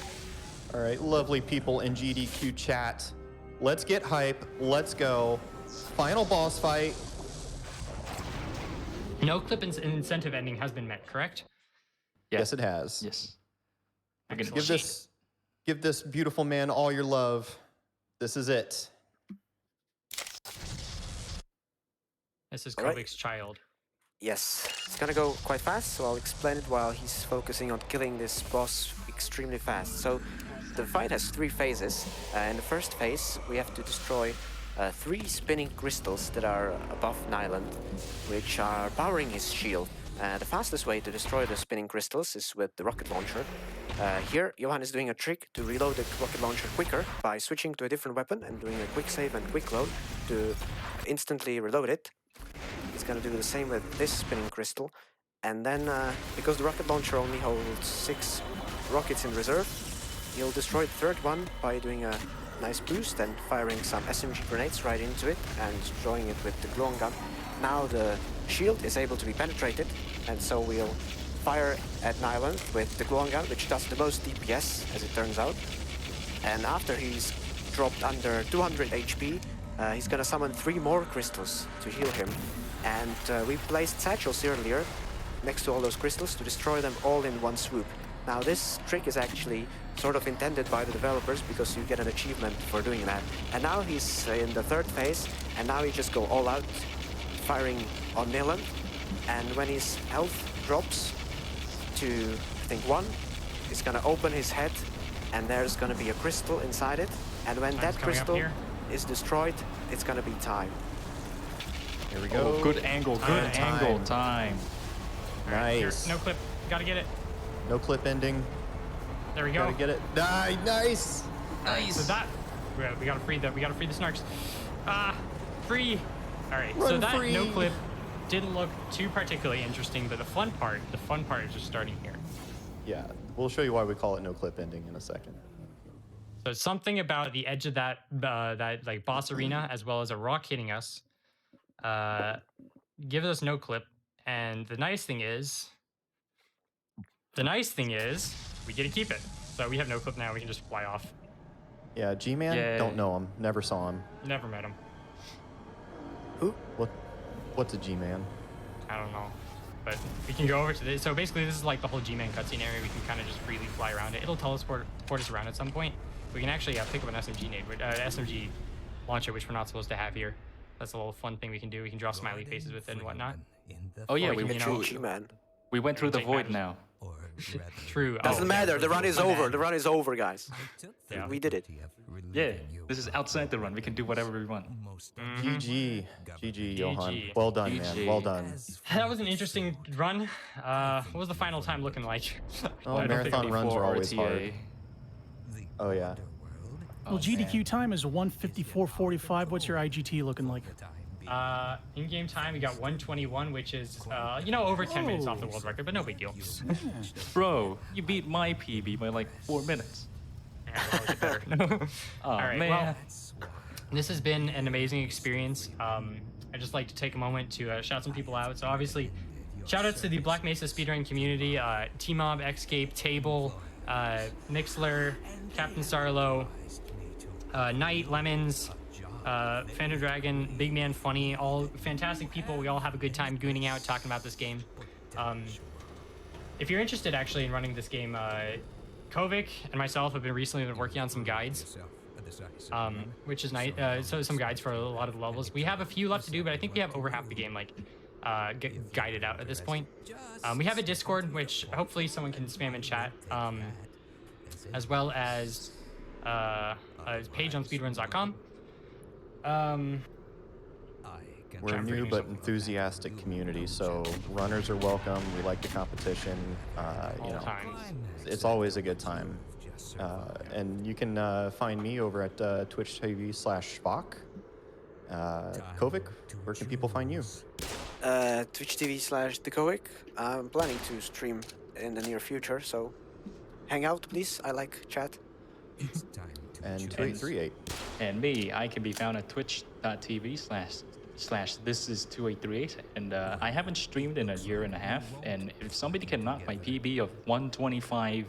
All right, lovely people in GDQ chat. Let's get hype. Let's go. Final boss fight. No clip incentive ending has been met, correct? Yeah. Yes, it has. Yes. We're gonna Excellent. Give this beautiful man all your love. This is it. This is All right. Kovic's child. Yes, it's gonna go quite fast, so I'll explain it while he's focusing on killing this boss extremely fast. So the fight has 3 phases. In the first phase, we have to destroy 3 spinning crystals that are above Nyland, which are powering his shield. The fastest way to destroy the spinning crystals is with the rocket launcher. Here, Johan is doing a trick to reload the rocket launcher quicker by switching to a different weapon and doing a quick save and quick load to instantly reload it. He's gonna do the same with this spinning crystal. And then, because the rocket launcher only holds 6 rockets in reserve, he'll destroy the 3rd one by doing a nice boost and firing some SMG grenades right into it and destroying it with the glowing gun. Now the shield is able to be penetrated, and so we'll fire at Nyland with the glowing gun, which does the most DPS, as it turns out. And after he's dropped under 200 HP, he's gonna summon 3 more crystals to heal him. And we placed satchels earlier next to all those crystals to destroy them all in one swoop. Now this trick is actually sort of intended by the developers because you get an achievement for doing that. And now he's in the 3rd phase, and now he just go all out, firing on Nyland. And when his health drops to, I think 1, he's gonna open his head, and there's gonna be a crystal inside it. And when that Time's coming up crystal here. is destroyed, it's gonna be time. Here we go. Oh, good angle. Good Time. angle. Time. Here, Nice. no clip. Gotta get it. No clip ending. There we go. Gotta get it. Nice. So that we gotta free the snarks. Free. All right. So Run that free. no clip didn't look too particularly interesting, but the fun part is just starting here. Yeah, we'll show you why we call it no clip ending in a second. So something about the edge of that that like boss arena, as well as a rock hitting us, gives us no clip. And the nice thing is, we get to keep it. So we have no clip now. We can just fly off. Yeah, G-Man, Yeah. don't know him, never saw him. Never met him. Who? What's a G-Man? I don't know. But we can go over to this. So basically, this is like the whole G-Man cutscene area. We can kind of just freely fly around it. It'll teleport us around at some point. We can actually pick up an SMG launcher, which we're not supposed to have here. That's a little fun thing we can do. We can draw smiley faces with it and whatnot. Oh yeah, Or we you went know, through. G-Man. We went through the Take void matters. now. True. Doesn't matter. The run is over. The run is over, guys. Yeah. We did it. Yeah, this is outside the run. We can do whatever we want. GG. GG, Johan. GG. Well done, man. GG. Well done. That was an interesting run. What was the final time looking like? Oh, I don't think marathon runs are always RTA. hard. Oh, yeah. Well, GDQ time is 1:54:45. What's your IGT looking like? In-game time, we got 121, which is, over 10 minutes off the world record, but no big deal. Bro, you beat my PB by like 4 minutes. Yeah, well, it's better. Oh All right, man. well, this has been an amazing experience. I'd just like to take a moment to shout some people out. So obviously, shout outs to the Black Mesa speedrun community, T-Mob, xCape, Table, Nixler, Captain Sarlo, Knight, Lemons, Phantom Dragon, Big Man Funny, all fantastic people. We all have a good time gooning out, talking about this game. If you're interested actually in running this game, Kovic and myself have been recently working on some guides, which is nice. So some guides for a lot of the levels. We have a few left to do, but I think we have over half the game guided out at this point. We have a Discord, which hopefully someone can spam in chat, as well as a page on speedruns.com. We're a new but enthusiastic community, so runners are welcome. We like the competition. All times. It's always a good time. And you can find me over at Twitch TV/Shvok. Kovic, where can people find you? Twitch TV/TheKovic. I'm planning to stream in the near future, so hang out, please. I like chat. And 2838. And me, I can be found at twitch.tv/this is2838, and I haven't streamed in a year and a half, and if somebody can knock my PB of 125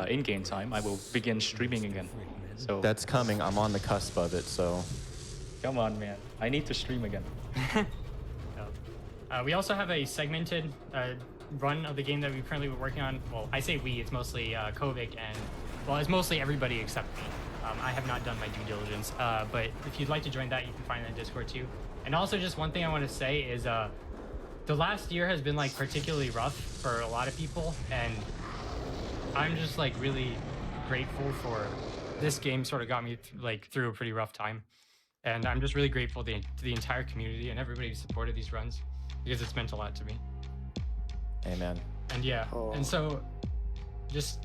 in-game time, I will begin streaming again. So That's coming. I'm on the cusp of it, so come on, man, I need to stream again. We also have a segmented run of the game that we've currently been working on. Well, I say we, it's mostly Kovic and, well, it's mostly everybody except me. I have not done my due diligence, but if you'd like to join that, you can find that in Discord too. And also just one thing I want to say is the last year has been like particularly rough for a lot of people, and I'm just like really grateful for this game. Sort of got me through a pretty rough time, and I'm just really grateful to the entire community and everybody who supported these runs, because it's meant a lot to me. amen. And yeah, and so just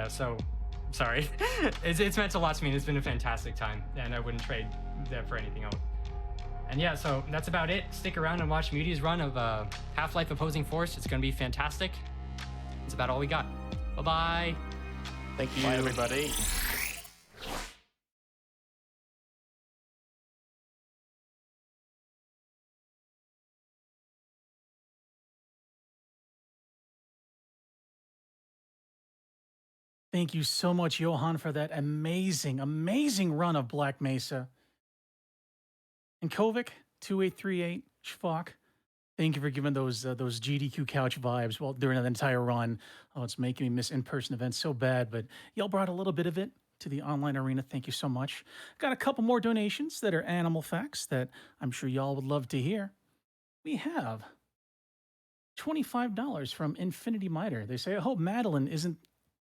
so sorry. it's meant a lot to me. It's been a fantastic time, and I wouldn't trade that for anything else. And yeah, so that's about it. Stick around and watch Muty's run of Half-Life Opposing Force. It's going to be fantastic. That's about all we got. Bye-bye. Thank you. Bye, everybody. Thank you so much, Johan, for that amazing, amazing run of Black Mesa. And Kovic, 2838, Shvok, thank you for giving those GDQ couch vibes during the entire run. Oh, it's making me miss in-person events so bad, but y'all brought a little bit of it to the online arena. Thank you so much. Got a couple more donations that are animal facts that I'm sure y'all would love to hear. We have $25 from Infinity Miter. They say, I hope Madeline isn't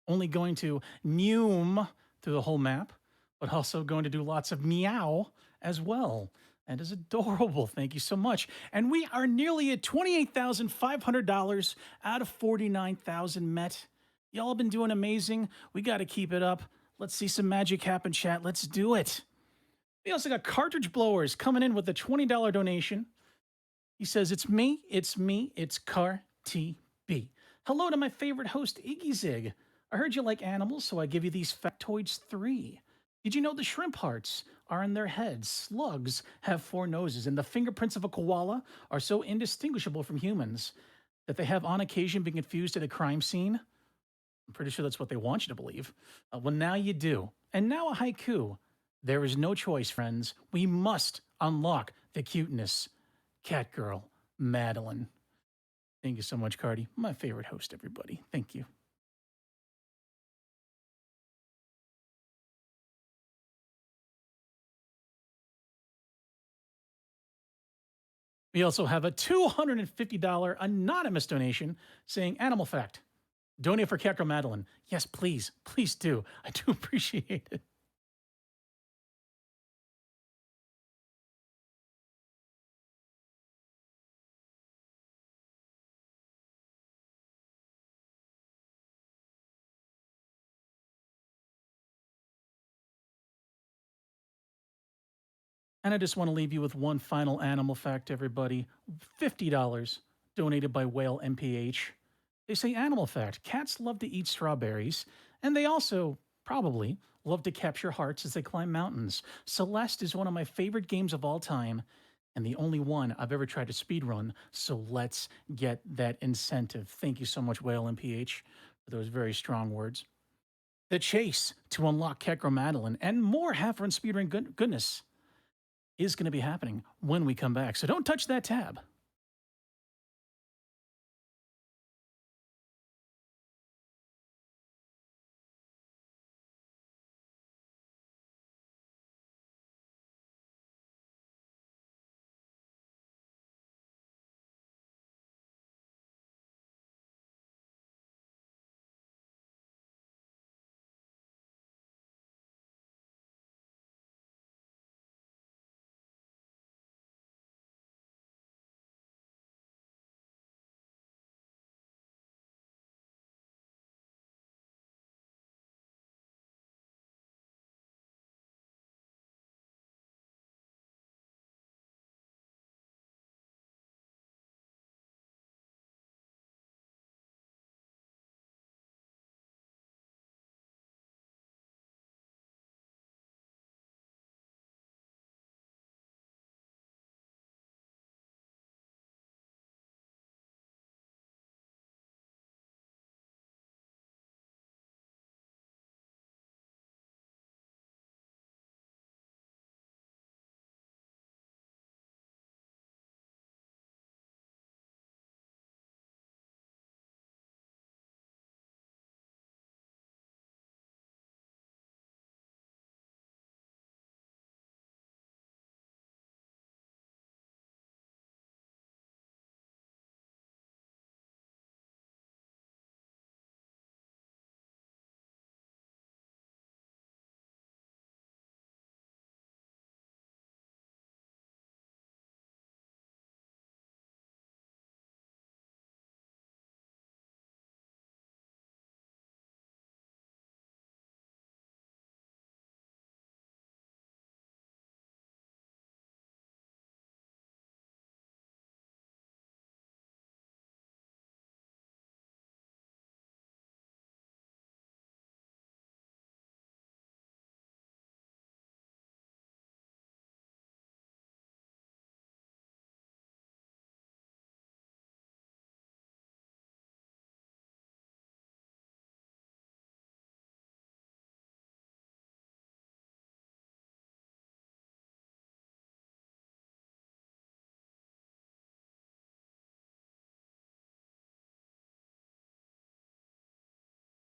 only going to neum through the whole map, but also going to do lots of meow as well. That is adorable. Thank you so much. And we are nearly at $28,500 out of 49,000 met. Y'all have been doing amazing. We got to keep it up. Let's see some magic happen, chat. Let's do it. We also got Cartridge Blowers coming in with a $20 donation. He says, it's me, it's Car TB. Hello to my favorite host, iggyzig. I heard you like animals, so I give you these factoids 3. Did you know the shrimp hearts are in their heads? Slugs have 4 noses, and the fingerprints of a koala are so indistinguishable from humans that they have on occasion been confused at a crime scene? I'm pretty sure that's what they want you to believe. Well, now you do. And now a haiku. There is no choice, friends. We must unlock the cuteness. Catgirl, Madeline. Thank you so much, Cardi. My favorite host, everybody. Thank you. We also have a $250 anonymous donation saying animal fact. Donate for Catgirl Madeline. Yes, please. Please do. I do appreciate it. And I just want to leave you with one final animal fact, everybody. $50 donated by Whale MPH. They say animal fact, cats love to eat strawberries, and they also probably love to capture hearts as they climb mountains. Celeste is one of my favorite games of all time, and the only one I've ever tried to speedrun, so let's get that incentive. Thank you so much, Whale MPH, for those very strong words. The chase to unlock Catgirl Madeline and more half-run speedrun goodness is going to be happening when we come back. So don't touch that tab.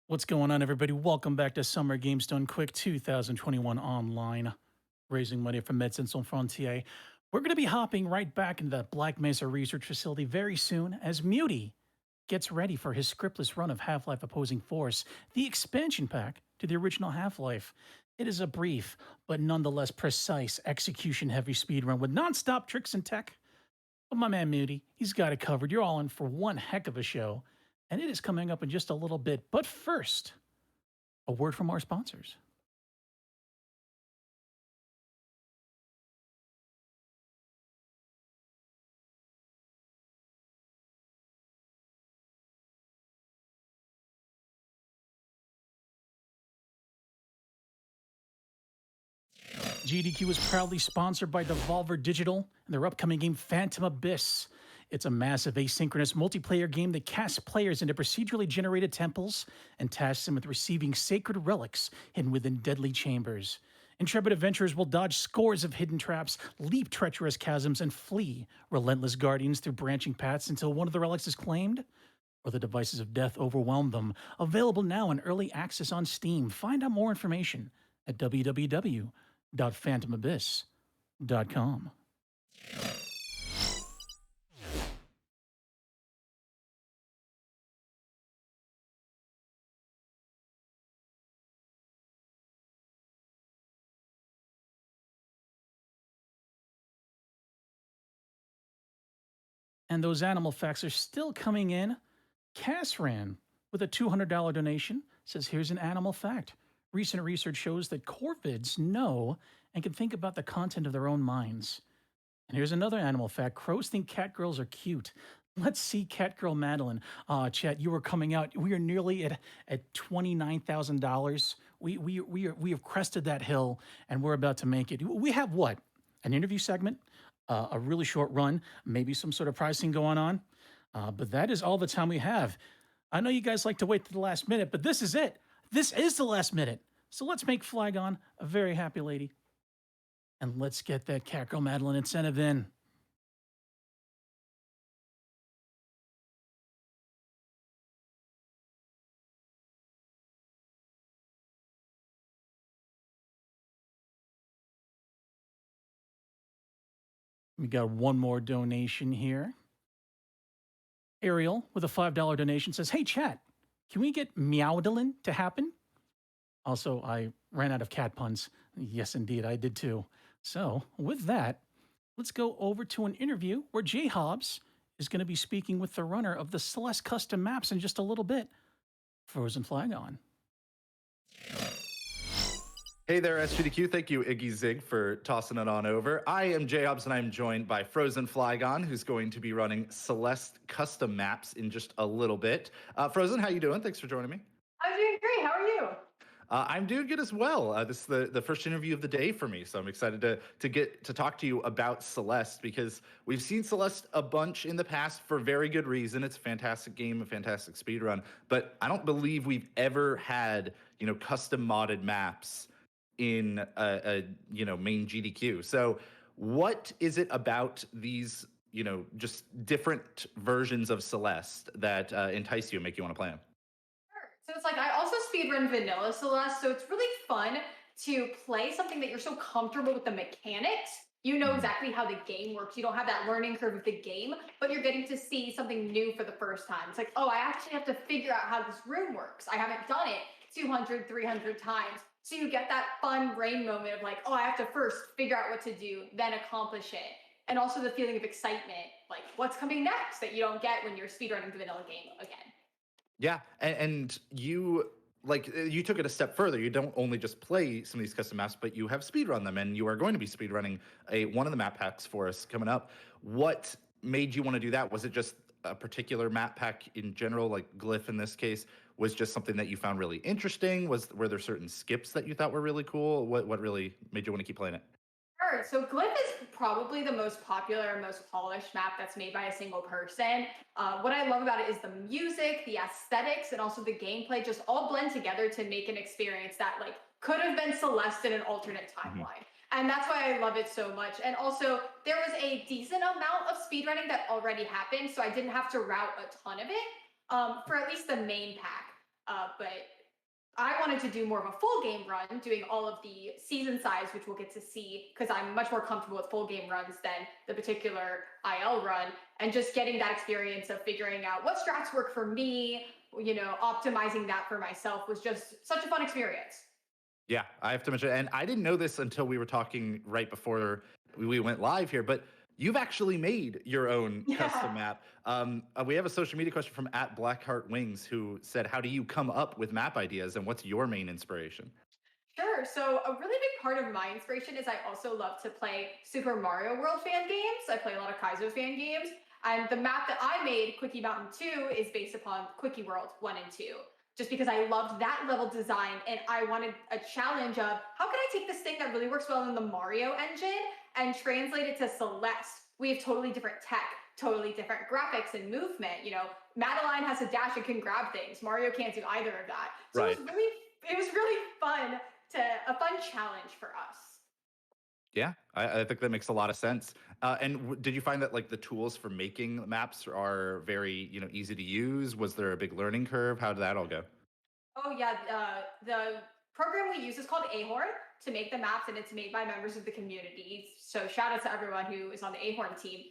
What's going on, everybody? Welcome back to Summer Games Done Quick 2021 online, raising money for Médecins Sans Frontières. We're going to be hopping right back into the Black Mesa Research Facility very soon as Muty gets ready for his scriptless run of Half-Life Opposing Force, the expansion pack to the original Half-Life. It is a brief, but nonetheless precise, execution-heavy speedrun with non-stop tricks and tech. But my man Muty, he's got it covered. You're all in for one heck of a show. And it is coming up in just a little bit. But first, a word from our sponsors. GDQ is proudly sponsored by Devolver Digital and their upcoming game Phantom Abyss. It's a massive asynchronous multiplayer game that casts players into procedurally generated temples and tasks them with receiving sacred relics hidden within deadly chambers. Intrepid adventurers will dodge scores of hidden traps, leap treacherous chasms, and flee relentless guardians through branching paths until one of the relics is claimed or the devices of death overwhelm them. Available now in early access on Steam. Find out more information at www.phantomabyss.com. And those animal facts are still coming in. Cassran, with a $200 donation, says here's an animal fact. Recent research shows that corvids know and can think about the content of their own minds. And here's another animal fact. Crows think catgirls are cute. Let's see Catgirl Madeline. Chat, you were coming out. We are nearly at $29,000. We have crested that hill, and we're about to make it. We have what? An interview segment, a really short run, maybe some sort of pricing going on. But that is all the time we have. I know you guys like to wait to the last minute, but this is it. This is the last minute. So let's make Flygon a very happy lady. And let's get that Catgirl Madeline incentive in. We got one more donation here. Ariel, with a $5 donation, says, hey, chat, can we get Meowdalin to happen? Also, I ran out of cat puns. Yes, indeed, I did too. So, with that, let's go over to an interview where JHobz is going to be speaking with the runner of the Celeste custom maps in just a little bit. frozenflygone. Hey there, SGDQ. Thank you, iggyzig, for tossing it on over. I am JHobz, and I'm joined by frozenflygone, who's going to be running Celeste custom maps in just a little bit. Frozen, how you doing? Thanks for joining me. I'm doing great. How are you? I'm doing good as well. This is the first interview of the day for me, so I'm excited to get to talk to you about Celeste, because we've seen Celeste a bunch in the past for very good reason. It's a fantastic game, a fantastic speedrun, but I don't believe we've ever had, custom modded maps in a main GDQ. So what is it about these, just different versions of Celeste that entice you and make you want to play them? Sure. So it's like I also speedrun vanilla Celeste, so it's really fun to play something that you're so comfortable with the mechanics. You know exactly how the game works. You don't have that learning curve of the game, but you're getting to see something new for the first time. It's like, oh, I actually have to figure out how this room works. I haven't done it 200, 300 times. So you get that fun brain moment of like, oh, I have to first figure out what to do, then accomplish it. And also the feeling of excitement, like what's coming next that you don't get when you're speedrunning the vanilla game again. Yeah, and you took it a step further. You don't only just play some of these custom maps, but you have speedrun them, and you are going to be speedrunning one of the map packs for us coming up. What made you want to do that? Was it just a particular map pack in general, like Glyph in this case, was just something that you found really interesting? Were there certain skips that you thought were really cool? What really made you want to keep playing it? Sure. So Glyph is probably the most popular and most polished map that's made by a single person. What I love about it is the music, the aesthetics, and also the gameplay just all blend together to make an experience that could have been Celeste in an alternate timeline. And that's why I love it so much. And also, there was a decent amount of speedrunning that already happened, so I didn't have to route a ton of it for at least the main pack. But I wanted to do more of a full game run, doing all of the season sides, which we'll get to see, because I'm much more comfortable with full game runs than the particular IL run, and just getting that experience of figuring out what strats work for me, optimizing that for myself was just such a fun experience. Yeah, I have to mention, and I didn't know this until we were talking right before we went live here, but you've actually made your own custom map. We have a social media question from @BlackheartWings who said, how do you come up with map ideas, and what's your main inspiration? Sure. So a really big part of my inspiration is I also love to play Super Mario World fan games. I play a lot of Kaizo fan games. And the map that I made, Quickie Mountain 2, is based upon Quickie World 1 and 2. just because I loved that level design and I wanted a challenge of how can I take this thing that really works well in the Mario engine and translate it to Celeste. We have totally different tech, totally different graphics and movement. You know, Madeline has a dash and can grab things. Mario can't do either of that. So Right. it was really fun a fun challenge for us. Yeah, I think that makes a lot of sense. And did you find that like the tools for making maps are very, easy to use? Was there a big learning curve? How did that all go? Oh yeah, the program we use is called Ahorn to make the maps, and it's made by members of the community. So shout out to everyone who is on the Ahorn team.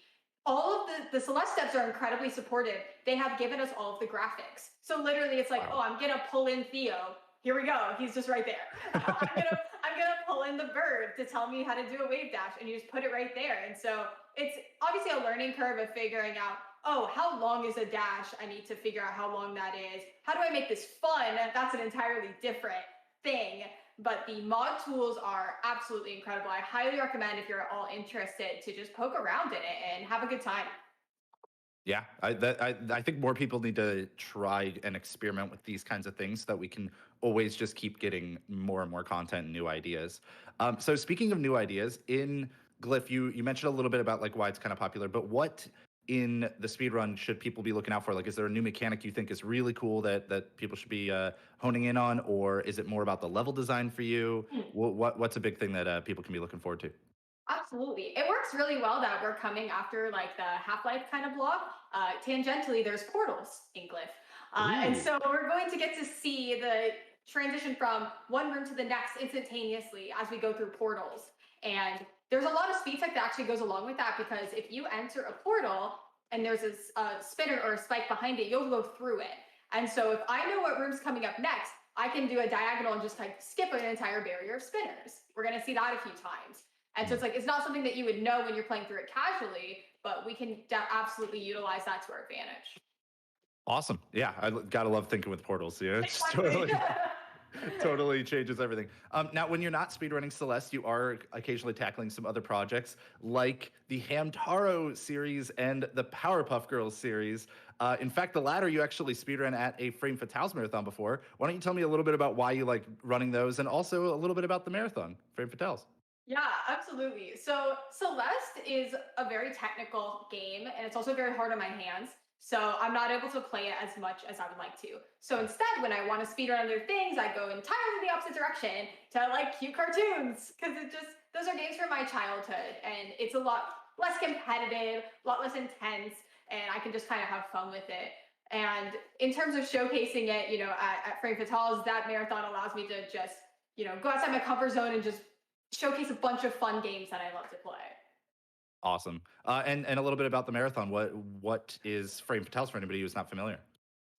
All of the Celeste steps are incredibly supportive. They have given us all of the graphics. So literally, it's like, oh, I'm gonna pull in Theo. Here we go. He's just right there. I'm gonna pull in the bird to tell me how to do a wave dash, and you just put it right there. And so it's obviously a learning curve of figuring out, oh, how long is a dash? I need to figure out how long that is. How do I make this fun? That's an entirely different thing. But the mod tools are absolutely incredible. I highly recommend, if you're at all interested, to just poke around in it and have a good time. Yeah, I think more people need to try and experiment with these kinds of things so that we can always just keep getting more and more content and new ideas. So speaking of new ideas, in Glyph, you mentioned a little bit about like why it's kind of popular, but what in the speedrun should people be looking out for? Like, is there a new mechanic you think is really cool that people should be honing in on, or is it more about the level design for you? What's a big thing that people can be looking forward to? Absolutely. It works really well that we're coming after like the Half-Life kind of block. Tangentially, there's portals in Glyph. And so we're going to get to see the transition from one room to the next instantaneously as we go through portals. And there's a lot of speed tech that actually goes along with that, because if you enter a portal and there's a spinner or a spike behind it, you'll go through it. And so if I know what room's coming up next, I can do a diagonal and just like skip an entire barrier of spinners. We're going to see that a few times. And so it's like, it's not something that you would know when you're playing through it casually, but we can absolutely utilize that to our advantage. Awesome. Yeah, I gotta love thinking with portals. Yeah, it's totally, totally changes everything. Now, when you're not speedrunning Celeste, you are occasionally tackling some other projects like the Hamtaro series and the Powerpuff Girls series. In fact, the latter you actually speedrun at a Frame Fatales marathon before. Why don't you tell me a little bit about why you like running those, and also a little bit about the marathon, Frame Fatales? Yeah, absolutely. So Celeste is a very technical game, and it's also very hard on my hands. So I'm not able to play it as much as I would like to. So instead, when I want to speedrun other things, I go entirely the opposite direction to like cute cartoons, because those are games from my childhood, and it's a lot less competitive, a lot less intense, and I can just kind of have fun with it. And in terms of showcasing it, at Frame Fatales, that marathon allows me to just, go outside my comfort zone and just showcase a bunch of fun games that I love to play. Awesome. And a little bit about the marathon. What is Frame Fatales for anybody who's not familiar?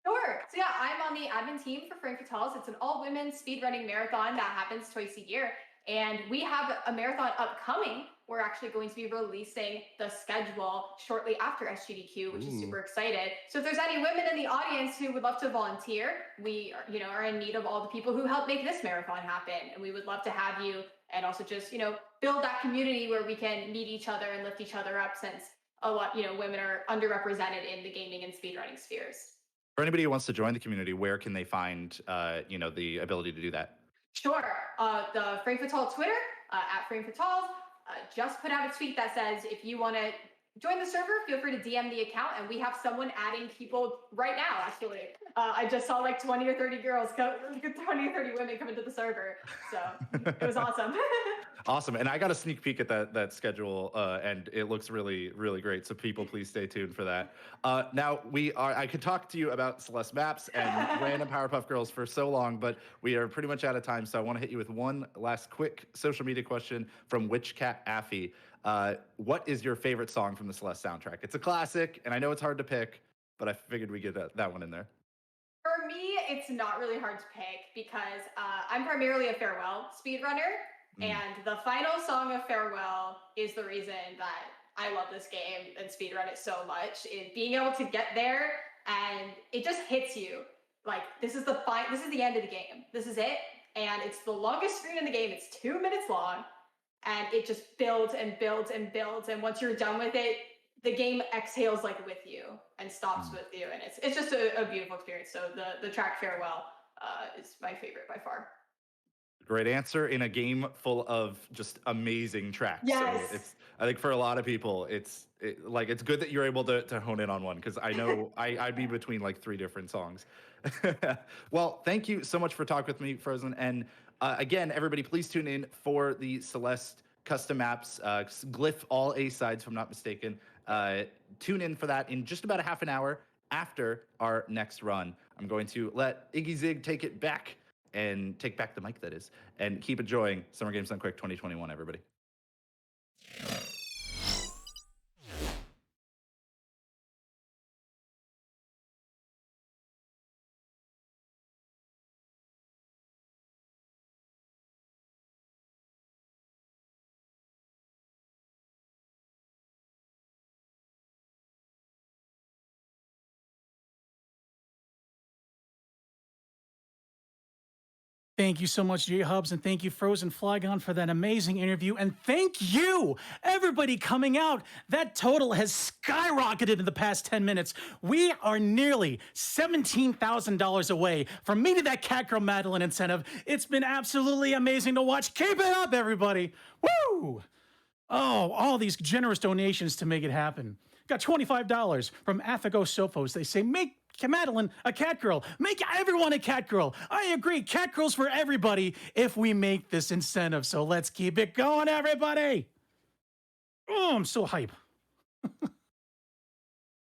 Sure. So yeah, I'm on the admin team for Frame Fatales. It's an all-women speedrunning marathon that happens twice a year. And we have a marathon upcoming. We're actually going to be releasing the schedule shortly after SGDQ, which is super excited. So if there's any women in the audience who would love to volunteer, we are in need of all the people who help make this marathon happen. And we would love to have you, and also just, build that community where we can meet each other and lift each other up, since a lot, women are underrepresented in the gaming and speedrunning spheres. For anybody who wants to join the community, where can they find, the ability to do that? Sure. The Frame Fatale Twitter, at Frame Fatales, just put out a tweet that says, if you want to join the server, feel free to DM the account, and we have someone adding people right now, actually. I just saw like 20 or 30 girls, 20 or 30 women come into the server. So it was awesome. Awesome. And I got a sneak peek at that schedule, and it looks really, really great. So people, please stay tuned for that. Now, I could talk to you about Celeste maps and random Powerpuff Girls for so long, but we are pretty much out of time. So I want to hit you with one last quick social media question from WitchCat Affy. What is your favorite song from the Celeste soundtrack? It's a classic, and I know it's hard to pick, but I figured we'd get that one in there. For me, it's not really hard to pick, because I'm primarily a Farewell speedrunner, and the final song of Farewell is the reason that I love this game and speedrun it so much. Is being able to get there, and it just hits you like this is the end of the game. This is it, and it's the longest screen in the game. It's 2 minutes long. And it just builds and builds and builds. And once you're done with it, the game exhales like with you and stops with you. And it's just a beautiful experience. So the track Farewell is my favorite by far. Great answer in a game full of just amazing tracks. Yes. So I think for a lot of people, it's good that you're able to hone in on one, because I know I'd be between like 3 different songs. Well, thank you so much for talking with me, Frozen. And again, everybody, please tune in for the Celeste custom maps, Glyph all A sides, if I'm not mistaken. Tune in for that in just about a half an hour after our next run. I'm going to let iggyzig take it back and take back the mic, that is, and keep enjoying Summer Games Done Quick 2021, everybody. Thank you so much, JHobz, and thank you, frozenflygone, for that amazing interview. And thank you, everybody coming out. That total has skyrocketed in the past 10 minutes. We are nearly $17,000 away from meeting that Catgirl Madeline incentive. It's been absolutely amazing to watch. Keep it up, everybody. Woo! Oh, all these generous donations to make it happen. Got $25 from Athigo Sophos. They say, make Madeline a cat girl. Make everyone a cat girl. I agree. Cat girls for everybody if we make this incentive. So let's keep it going, everybody. Oh, I'm so hype.